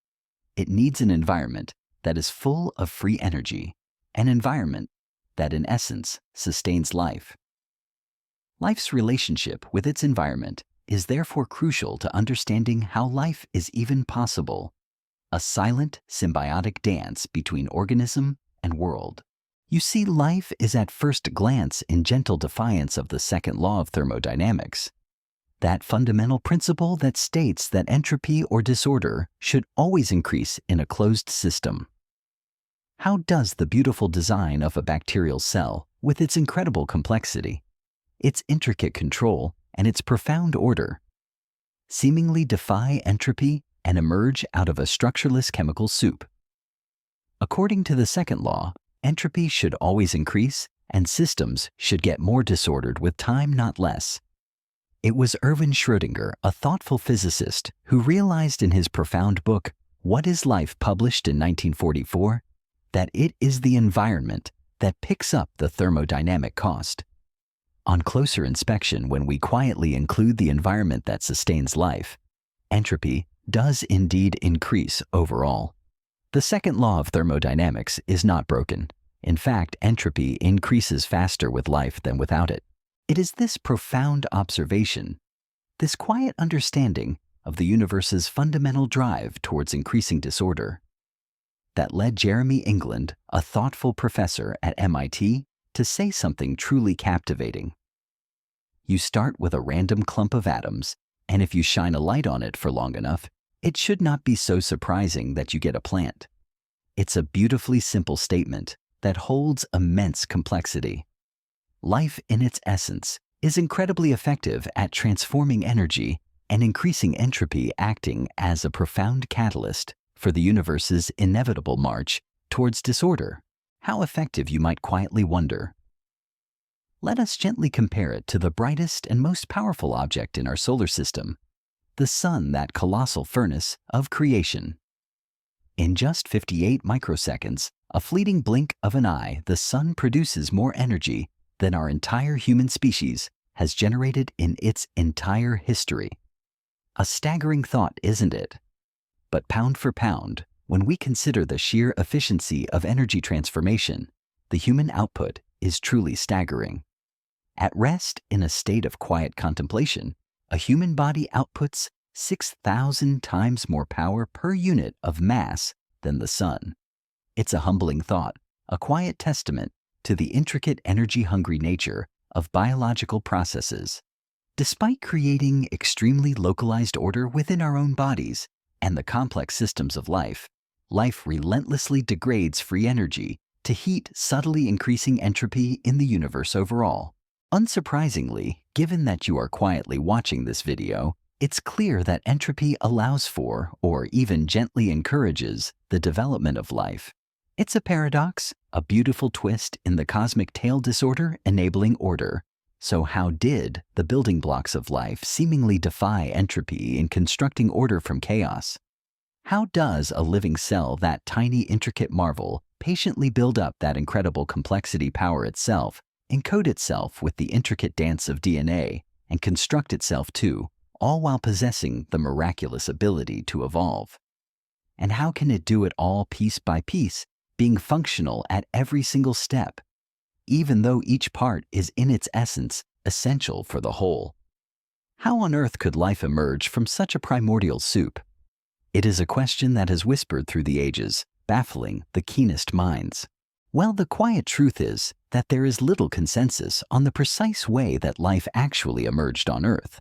It needs an environment that is full of free energy, an environment that in essence sustains life. Life's relationship with its environment is therefore crucial to understanding how life is even possible, a silent, symbiotic dance between organism and world. You see, life is at first glance in gentle defiance of the second law of thermodynamics, that fundamental principle that states that entropy or disorder should always increase in a closed system. How does the beautiful design of a bacterial cell, with its incredible complexity, its intricate control, and its profound order, seemingly defy entropy and emerge out of a structureless chemical soup? According to the second law, entropy should always increase and systems should get more disordered with time, not less. It was Erwin Schrödinger, a thoughtful physicist, who realized in his profound book, What is Life, published in 1944, that it is the environment that picks up the thermodynamic cost. On closer inspection, when we quietly include the environment that sustains life, entropy does indeed increase overall. The second law of thermodynamics is not broken. In fact, entropy increases faster with life than without it. It is this profound observation, this quiet understanding of the universe's fundamental drive towards increasing disorder, that led Jeremy England, a thoughtful professor at MIT, to say something truly captivating. You start with a random clump of atoms, and if you shine a light on it for long enough, it should not be so surprising that you get a plant. It's a beautifully simple statement that holds immense complexity. Life in its essence is incredibly effective at transforming energy and increasing entropy, acting as a profound catalyst for the universe's inevitable march towards disorder. How effective, you might quietly wonder. Let us gently compare it to the brightest and most powerful object in our solar system, the sun, that colossal furnace of creation. In just 58 microseconds, a fleeting blink of an eye, the sun produces more energy than our entire human species has generated in its entire history. A staggering thought, isn't it? But pound for pound, when we consider the sheer efficiency of energy transformation, the human output is truly staggering. At rest, in a state of quiet contemplation, a human body outputs 6,000 times more power per unit of mass than the sun. It's a humbling thought, a quiet testament to the intricate, energy-hungry nature of biological processes. Despite creating extremely localized order within our own bodies and the complex systems of life, life relentlessly degrades free energy to heat, subtly increasing entropy in the universe overall. Unsurprisingly, given that you are quietly watching this video, it's clear that entropy allows for, or even gently encourages, the development of life. It's a paradox, a beautiful twist in the cosmic tale, disorder enabling order. So how did the building blocks of life seemingly defy entropy in constructing order from chaos? How does a living cell, that tiny intricate marvel, patiently build up that incredible complexity power itself, encode itself with the intricate dance of DNA, and construct itself too, all while possessing the miraculous ability to evolve? And how can it do it all piece by piece, being functional at every single step, even though each part is in its essence essential for the whole? How on earth could life emerge from such a primordial soup? It is a question that has whispered through the ages, baffling the keenest minds. Well, the quiet truth is that there is little consensus on the precise way that life actually emerged on Earth.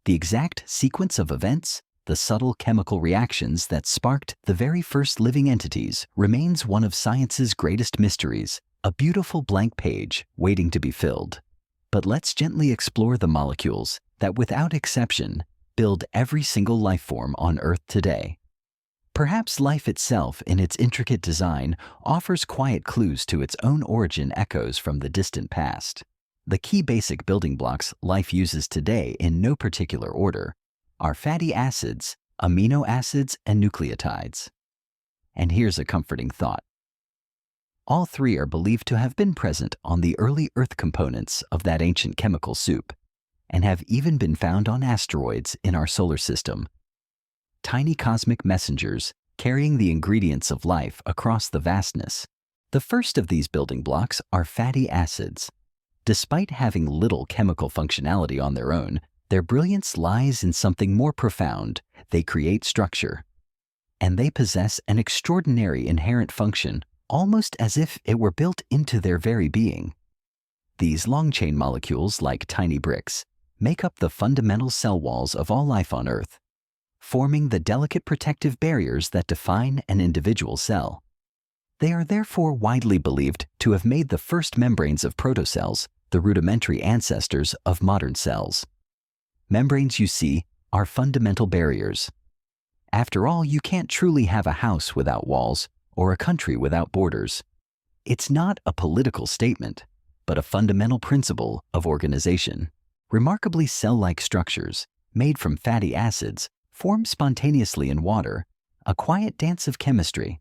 The exact sequence of events, the subtle chemical reactions that sparked the very first living entities, remains one of science's greatest mysteries, a beautiful blank page waiting to be filled. But let's gently explore the molecules that, without exception, build every single life form on Earth today. Perhaps life itself, in its intricate design, offers quiet clues to its own origin, echoes from the distant past. The key basic building blocks life uses today, in no particular order, are fatty acids, amino acids, and nucleotides. And here's a comforting thought. All three are believed to have been present on the early Earth components of that ancient chemical soup. and have even been found on asteroids in our solar system. Tiny cosmic messengers carrying the ingredients of life across the vastness. The first of these building blocks are fatty acids. Despite having little chemical functionality on their own, their brilliance lies in something more profound. They create structure. And they possess an extraordinary inherent function, almost as if it were built into their very being. These long-chain molecules, like tiny bricks, make up the fundamental cell walls of all life on Earth, forming the delicate protective barriers that define an individual cell. They are therefore widely believed to have made the first membranes of protocells, the rudimentary ancestors of modern cells. Membranes, you see, are fundamental barriers. After all, you can't truly have a house without walls or a country without borders. It's not a political statement, but a fundamental principle of organization. Remarkably cell-like structures, made from fatty acids, form spontaneously in water, a quiet dance of chemistry.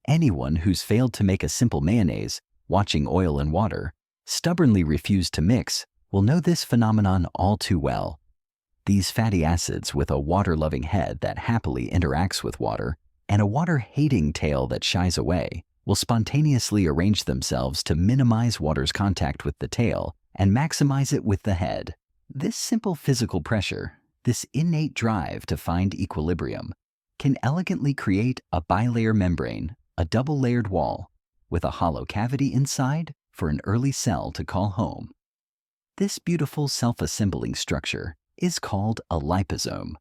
Anyone who's failed to make a simple mayonnaise, watching oil and water, stubbornly refused to mix, will know this phenomenon all too well. These fatty acids, with a water-loving head that happily interacts with water, and a water-hating tail that shies away, will spontaneously arrange themselves to minimize water's contact with the tail and maximize it with the head. This simple physical pressure, this innate drive to find equilibrium, can elegantly create a bilayer membrane, a double-layered wall, with a hollow cavity inside for an early cell to call home. This beautiful self-assembling structure is called a liposome.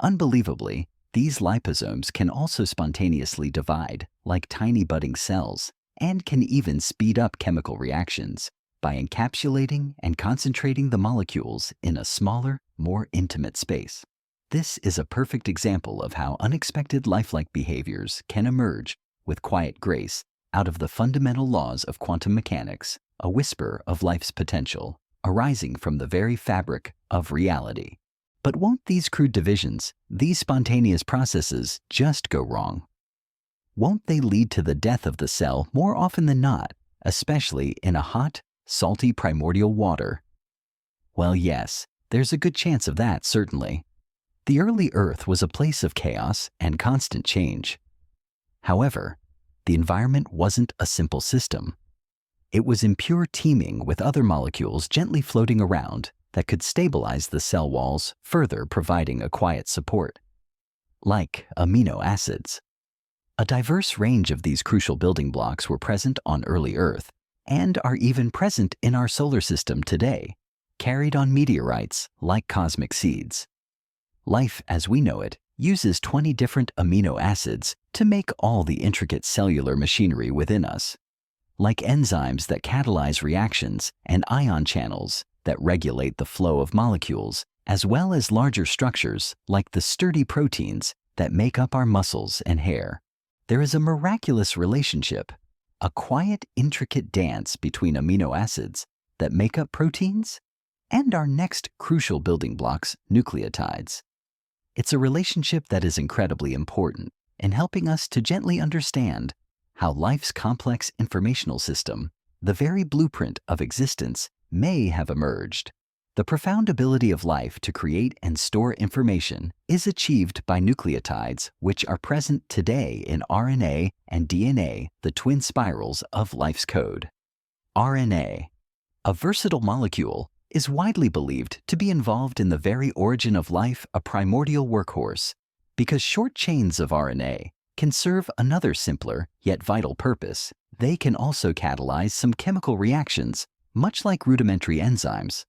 Unbelievably, these liposomes can also spontaneously divide like tiny budding cells and can even speed up chemical reactions by encapsulating and concentrating the molecules in a smaller, more intimate space. This is a perfect example of how unexpected lifelike behaviors can emerge with quiet grace out of the fundamental laws of quantum mechanics, a whisper of life's potential, arising from the very fabric of reality. But won't these crude divisions, these spontaneous processes, just go wrong? Won't they lead to the death of the cell more often than not, especially in a hot, salty primordial water? Well, yes, there's a good chance of that, certainly. The early Earth was a place of chaos and constant change. However, the environment wasn't a simple system. It was impure teeming with other molecules gently floating around that could stabilize the cell walls, further providing a quiet support. Like amino acids. A diverse range of these crucial building blocks were present on early Earth and are even present in our solar system today, carried on meteorites like cosmic seeds. Life as we know it uses 20 different amino acids to make all the intricate cellular machinery within us, like enzymes that catalyze reactions and ion channels that regulate the flow of molecules, as well as larger structures like the sturdy proteins that make up our muscles and hair. There is a miraculous relationship, a quiet, intricate dance between amino acids that make up proteins and our next crucial building blocks, nucleotides. It's a relationship that is incredibly important in helping us to gently understand how life's complex informational system, the very blueprint of existence, may have emerged. The profound ability of life to create and store information is achieved by nucleotides, which are present today in RNA and DNA, the twin spirals of life's code. RNA, a versatile molecule, is widely believed to be involved in the very origin of life, a primordial workhorse, because short chains of RNA can serve another simpler yet vital purpose. They can also catalyze some chemical reactions, much like rudimentary enzymes.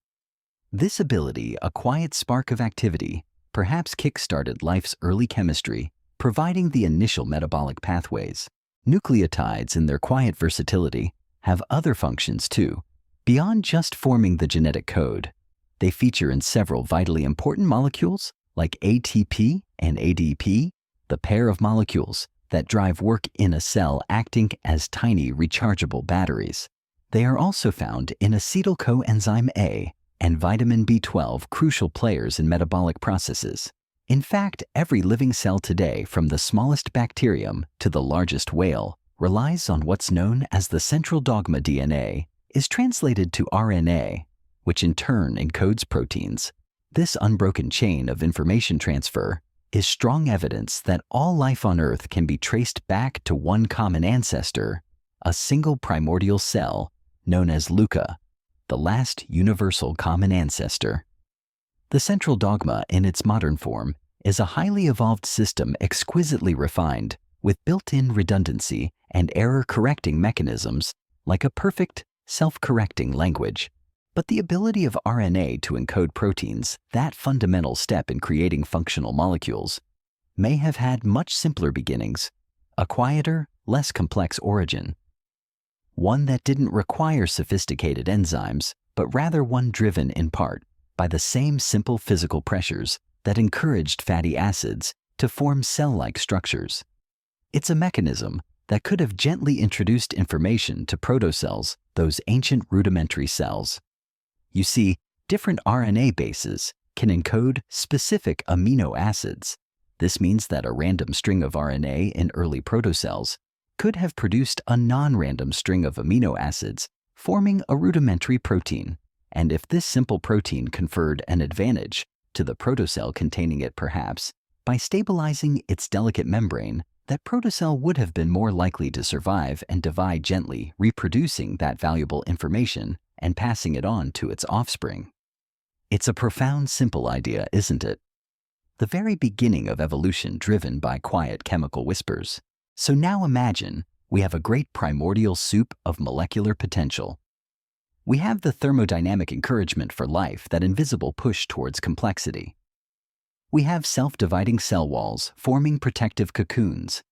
This ability, a quiet spark of activity, perhaps kick-started life's early chemistry, providing the initial metabolic pathways. Nucleotides, in their quiet versatility, have other functions too. Beyond just forming the genetic code, they feature in several vitally important molecules like ATP and ADP, the pair of molecules that drive work in a cell acting as tiny rechargeable batteries. They are also found in acetyl coenzyme A and vitamin B12, crucial players in metabolic processes. In fact, every living cell today, from the smallest bacterium to the largest whale, relies on what's known as the central dogma DNA, is translated to RNA, which in turn encodes proteins. This unbroken chain of information transfer is strong evidence that all life on Earth can be traced back to one common ancestor, a single primordial cell known as LUCA, the last universal common ancestor. The central dogma in its modern form is a highly evolved system exquisitely refined with built-in redundancy and error-correcting mechanisms like a perfect, self-correcting language. But the ability of RNA to encode proteins, that fundamental step in creating functional molecules, may have had much simpler beginnings, a quieter, less complex origin. One that didn't require sophisticated enzymes, but rather one driven in part by the same simple physical pressures that encouraged fatty acids to form cell-like structures. It's a mechanism that could have gently introduced information to protocells, those ancient rudimentary cells. You see, different RNA bases can encode specific amino acids. This means that a random string of RNA in early protocells could have produced a non-random string of amino acids, forming a rudimentary protein. And if this simple protein conferred an advantage to the protocell containing it, perhaps, by stabilizing its delicate membrane, that protocell would have been more likely to survive and divide gently, reproducing that valuable information and passing it on to its offspring. It's a profound, simple idea, isn't it? The very beginning of evolution driven by quiet chemical whispers. So now imagine we have a great primordial soup of molecular potential. We have the thermodynamic encouragement for life, that invisible push towards complexity. We have self-dividing cell walls forming protective cocoons.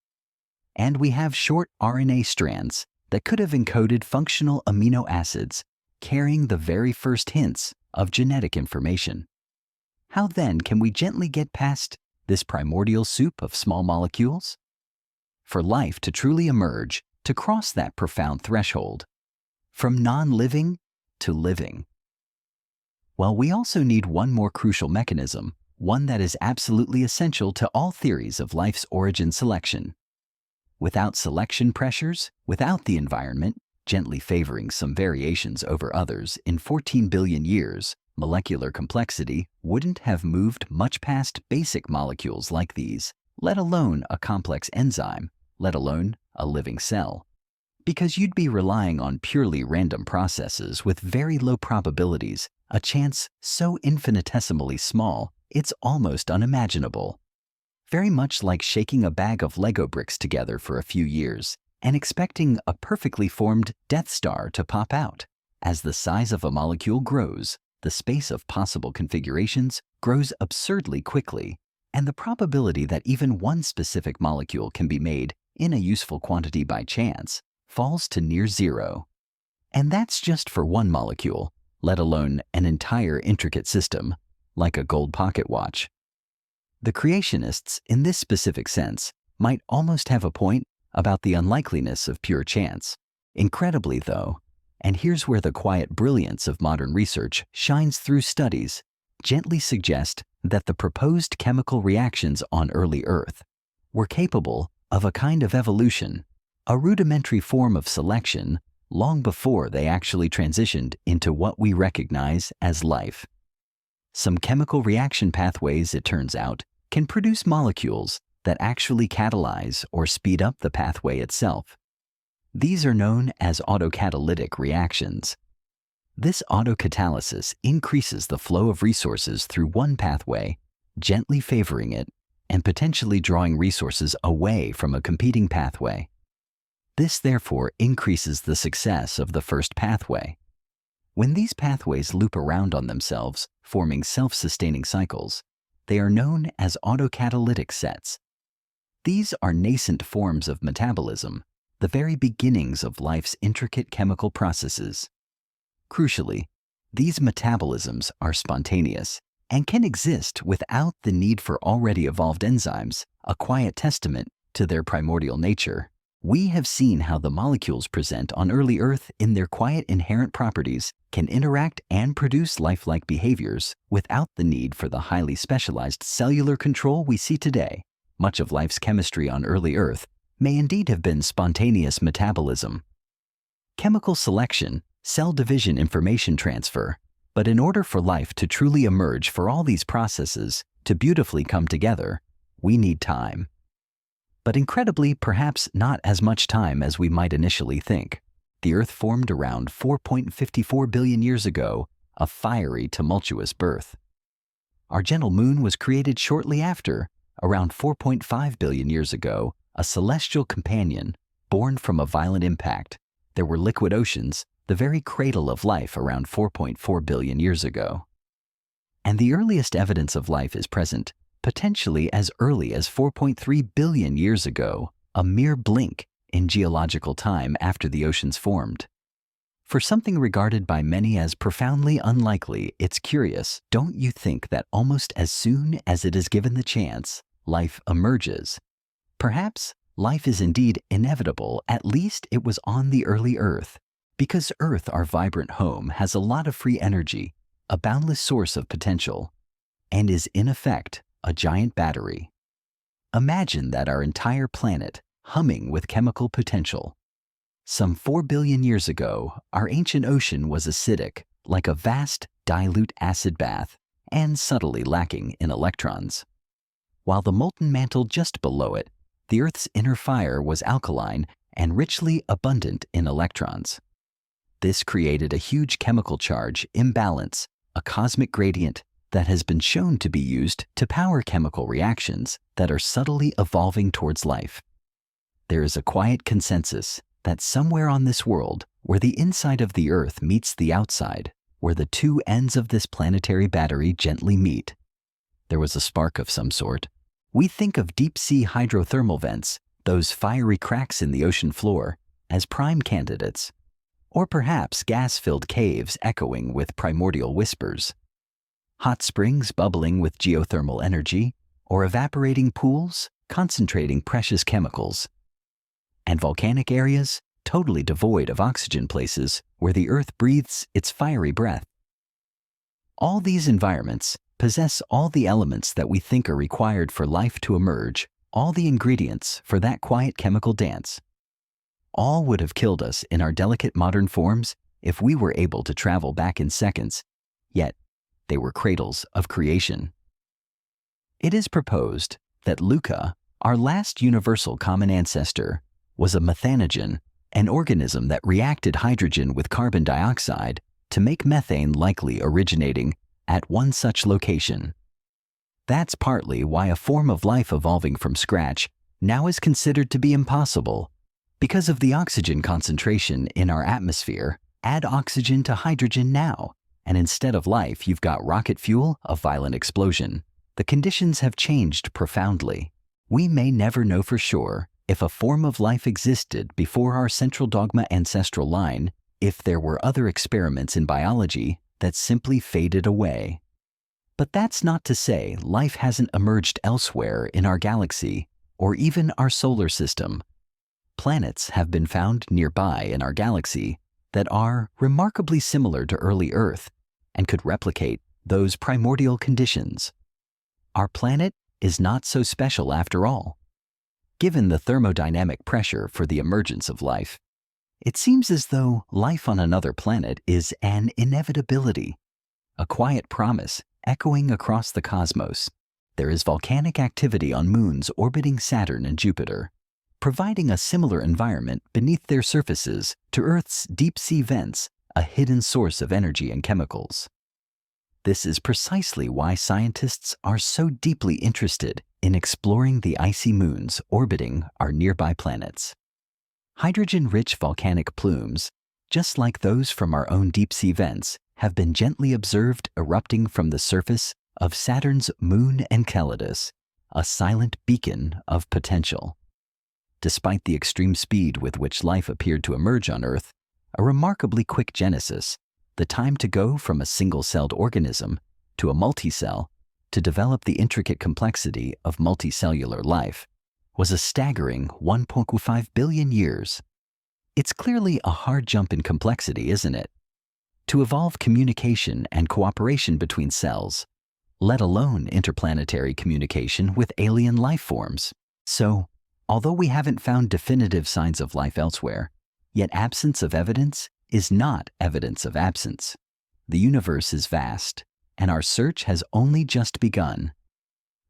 And we have short RNA strands that could have encoded functional amino acids, carrying the very first hints of genetic information. How then can we gently get past this primordial soup of small molecules? For life to truly emerge, to cross that profound threshold, from non-living to living. Well, we also need one more crucial mechanism, one that is absolutely essential to all theories of life's origin: selection. Without selection pressures, without the environment gently favoring some variations over others in 14 billion years, molecular complexity wouldn't have moved much past basic molecules like these, let alone a complex enzyme, let alone a living cell. Because you'd be relying on purely random processes with very low probabilities, a chance so infinitesimally small, it's almost unimaginable. Very much like shaking a bag of Lego bricks together for a few years and expecting a perfectly formed Death Star to pop out. As the size of a molecule grows, the space of possible configurations grows absurdly quickly, and the probability that even one specific molecule can be made in a useful quantity by chance falls to near zero. And that's just for one molecule, let alone an entire intricate system, like a gold pocket watch. The creationists, in this specific sense, might almost have a point about the unlikeliness of pure chance. Incredibly, though, and here's where the quiet brilliance of modern research shines through, studies gently suggest that the proposed chemical reactions on early Earth were capable of a kind of evolution, a rudimentary form of selection, long before they actually transitioned into what we recognize as life. Some chemical reaction pathways, it turns out, can produce molecules that actually catalyze or speed up the pathway itself. These are known as autocatalytic reactions. This autocatalysis increases the flow of resources through one pathway, gently favoring it and potentially drawing resources away from a competing pathway. This therefore increases the success of the first pathway. When these pathways loop around on themselves, forming self-sustaining cycles, they are known as autocatalytic sets. These are nascent forms of metabolism, the very beginnings of life's intricate chemical processes. Crucially, these metabolisms are spontaneous and can exist without the need for already evolved enzymes, a quiet testament to their primordial nature. We have seen how the molecules present on early Earth in their quiet inherent properties can interact and produce lifelike behaviors without the need for the highly specialized cellular control we see today. Much of life's chemistry on early Earth may indeed have been spontaneous metabolism. Chemical selection, cell division, information transfer, But in order for life to truly emerge, for all these processes to beautifully come together, we need time. But incredibly, perhaps not as much time as we might initially think. The Earth formed around 4.54 billion years ago, a fiery, tumultuous birth. Our gentle moon was created shortly after, around 4.5 billion years ago, a celestial companion born from a violent impact. There were liquid oceans, the very cradle of life, around 4.4 billion years ago. And the earliest evidence of life is present, potentially as early as 4.3 billion years ago, a mere blink in geological time after the oceans formed. For something regarded by many as profoundly unlikely, it's curious, don't you think, that almost as soon as it is given the chance, life emerges? Perhaps life is indeed inevitable, at least it was on the early Earth. Because Earth, our vibrant home, has a lot of free energy, a boundless source of potential, and is in effect a giant battery. Imagine that our entire planet humming with chemical potential. Some 4 billion years ago, our ancient ocean was acidic, like a vast, dilute acid bath, and subtly lacking in electrons. While the molten mantle just below it, the Earth's inner fire, was alkaline and richly abundant in electrons. This created a huge chemical charge imbalance, a cosmic gradient that has been shown to be used to power chemical reactions that are subtly evolving towards life. There is a quiet consensus that somewhere on this world, where the inside of the Earth meets the outside, where the two ends of this planetary battery gently meet, there was a spark of some sort. We think of deep-sea hydrothermal vents, those fiery cracks in the ocean floor, as prime candidates. Or perhaps gas-filled caves echoing with primordial whispers. Hot springs bubbling with geothermal energy, or evaporating pools concentrating precious chemicals. And volcanic areas totally devoid of oxygen, places where the Earth breathes its fiery breath. All these environments possess all the elements that we think are required for life to emerge, all the ingredients for that quiet chemical dance. All would have killed us in our delicate modern forms if we were able to travel back in seconds, yet they were cradles of creation. It is proposed that Luca, our last universal common ancestor, was a methanogen, an organism that reacted hydrogen with carbon dioxide to make methane, likely originating at one such location. That's partly why a form of life evolving from scratch now is considered to be impossible. Because of the oxygen concentration in our atmosphere, add oxygen to hydrogen now, and instead of life, you've got rocket fuel, a violent explosion. The conditions have changed profoundly. We may never know for sure if a form of life existed before our central dogma ancestral line, if there were other experiments in biology that simply faded away. But that's not to say life hasn't emerged elsewhere in our galaxy or even our solar system. Planets have been found nearby in our galaxy that are remarkably similar to early Earth and could replicate those primordial conditions. Our planet is not so special after all. Given the thermodynamic pressure for the emergence of life, it seems as though life on another planet is an inevitability, a quiet promise echoing across the cosmos. There is volcanic activity on moons orbiting Saturn and Jupiter, providing a similar environment beneath their surfaces to Earth's deep-sea vents, a hidden source of energy and chemicals. This is precisely why scientists are so deeply interested in exploring the icy moons orbiting our nearby planets. Hydrogen-rich volcanic plumes, just like those from our own deep-sea vents, have been gently observed erupting from the surface of Saturn's moon Enceladus, a silent beacon of potential. Despite the extreme speed with which life appeared to emerge on Earth, a remarkably quick genesis, the time to go from a single-celled organism to a multicell to develop the intricate complexity of multicellular life, was a staggering 1.5 billion years. It's clearly a hard jump in complexity, isn't it? To evolve communication and cooperation between cells, let alone interplanetary communication with alien life forms. So, although we haven't found definitive signs of life elsewhere, yet absence of evidence is not evidence of absence. The universe is vast, and our search has only just begun.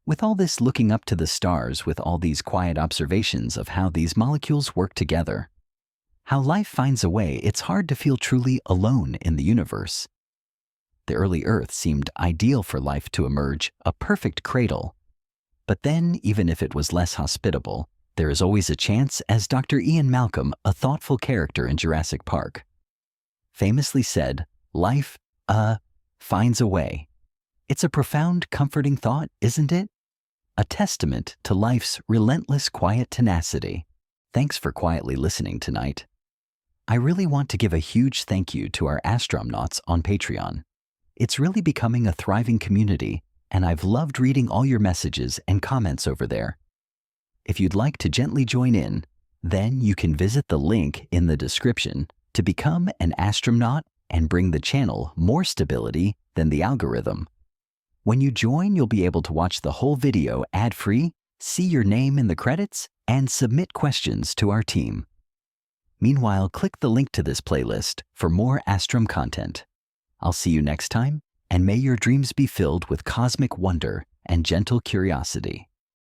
With all this looking up to the stars, with all these quiet observations of how these molecules work together, how life finds a way, it's hard to feel truly alone in the universe. The early Earth seemed ideal for life to emerge, a perfect cradle. But then, even if it was less hospitable, there is always a chance, as Dr. Ian Malcolm, a thoughtful character in Jurassic Park, famously said, life, finds a way. It's a profound, comforting thought, isn't it? A testament to life's relentless, quiet tenacity. Thanks for quietly listening tonight. I really want to give a huge thank you to our astronauts on Patreon. It's really becoming a thriving community, and I've loved reading all your messages and comments over there. If you'd like to gently join in, then you can visit the link in the description to become an astronaut and bring the channel more stability than the algorithm. When you join, you'll be able to watch the whole video ad-free, see your name in the credits, and submit questions to our team. Meanwhile, click the link to this playlist for more Astrum content. I'll see you next time, and may your dreams be filled with cosmic wonder and gentle curiosity.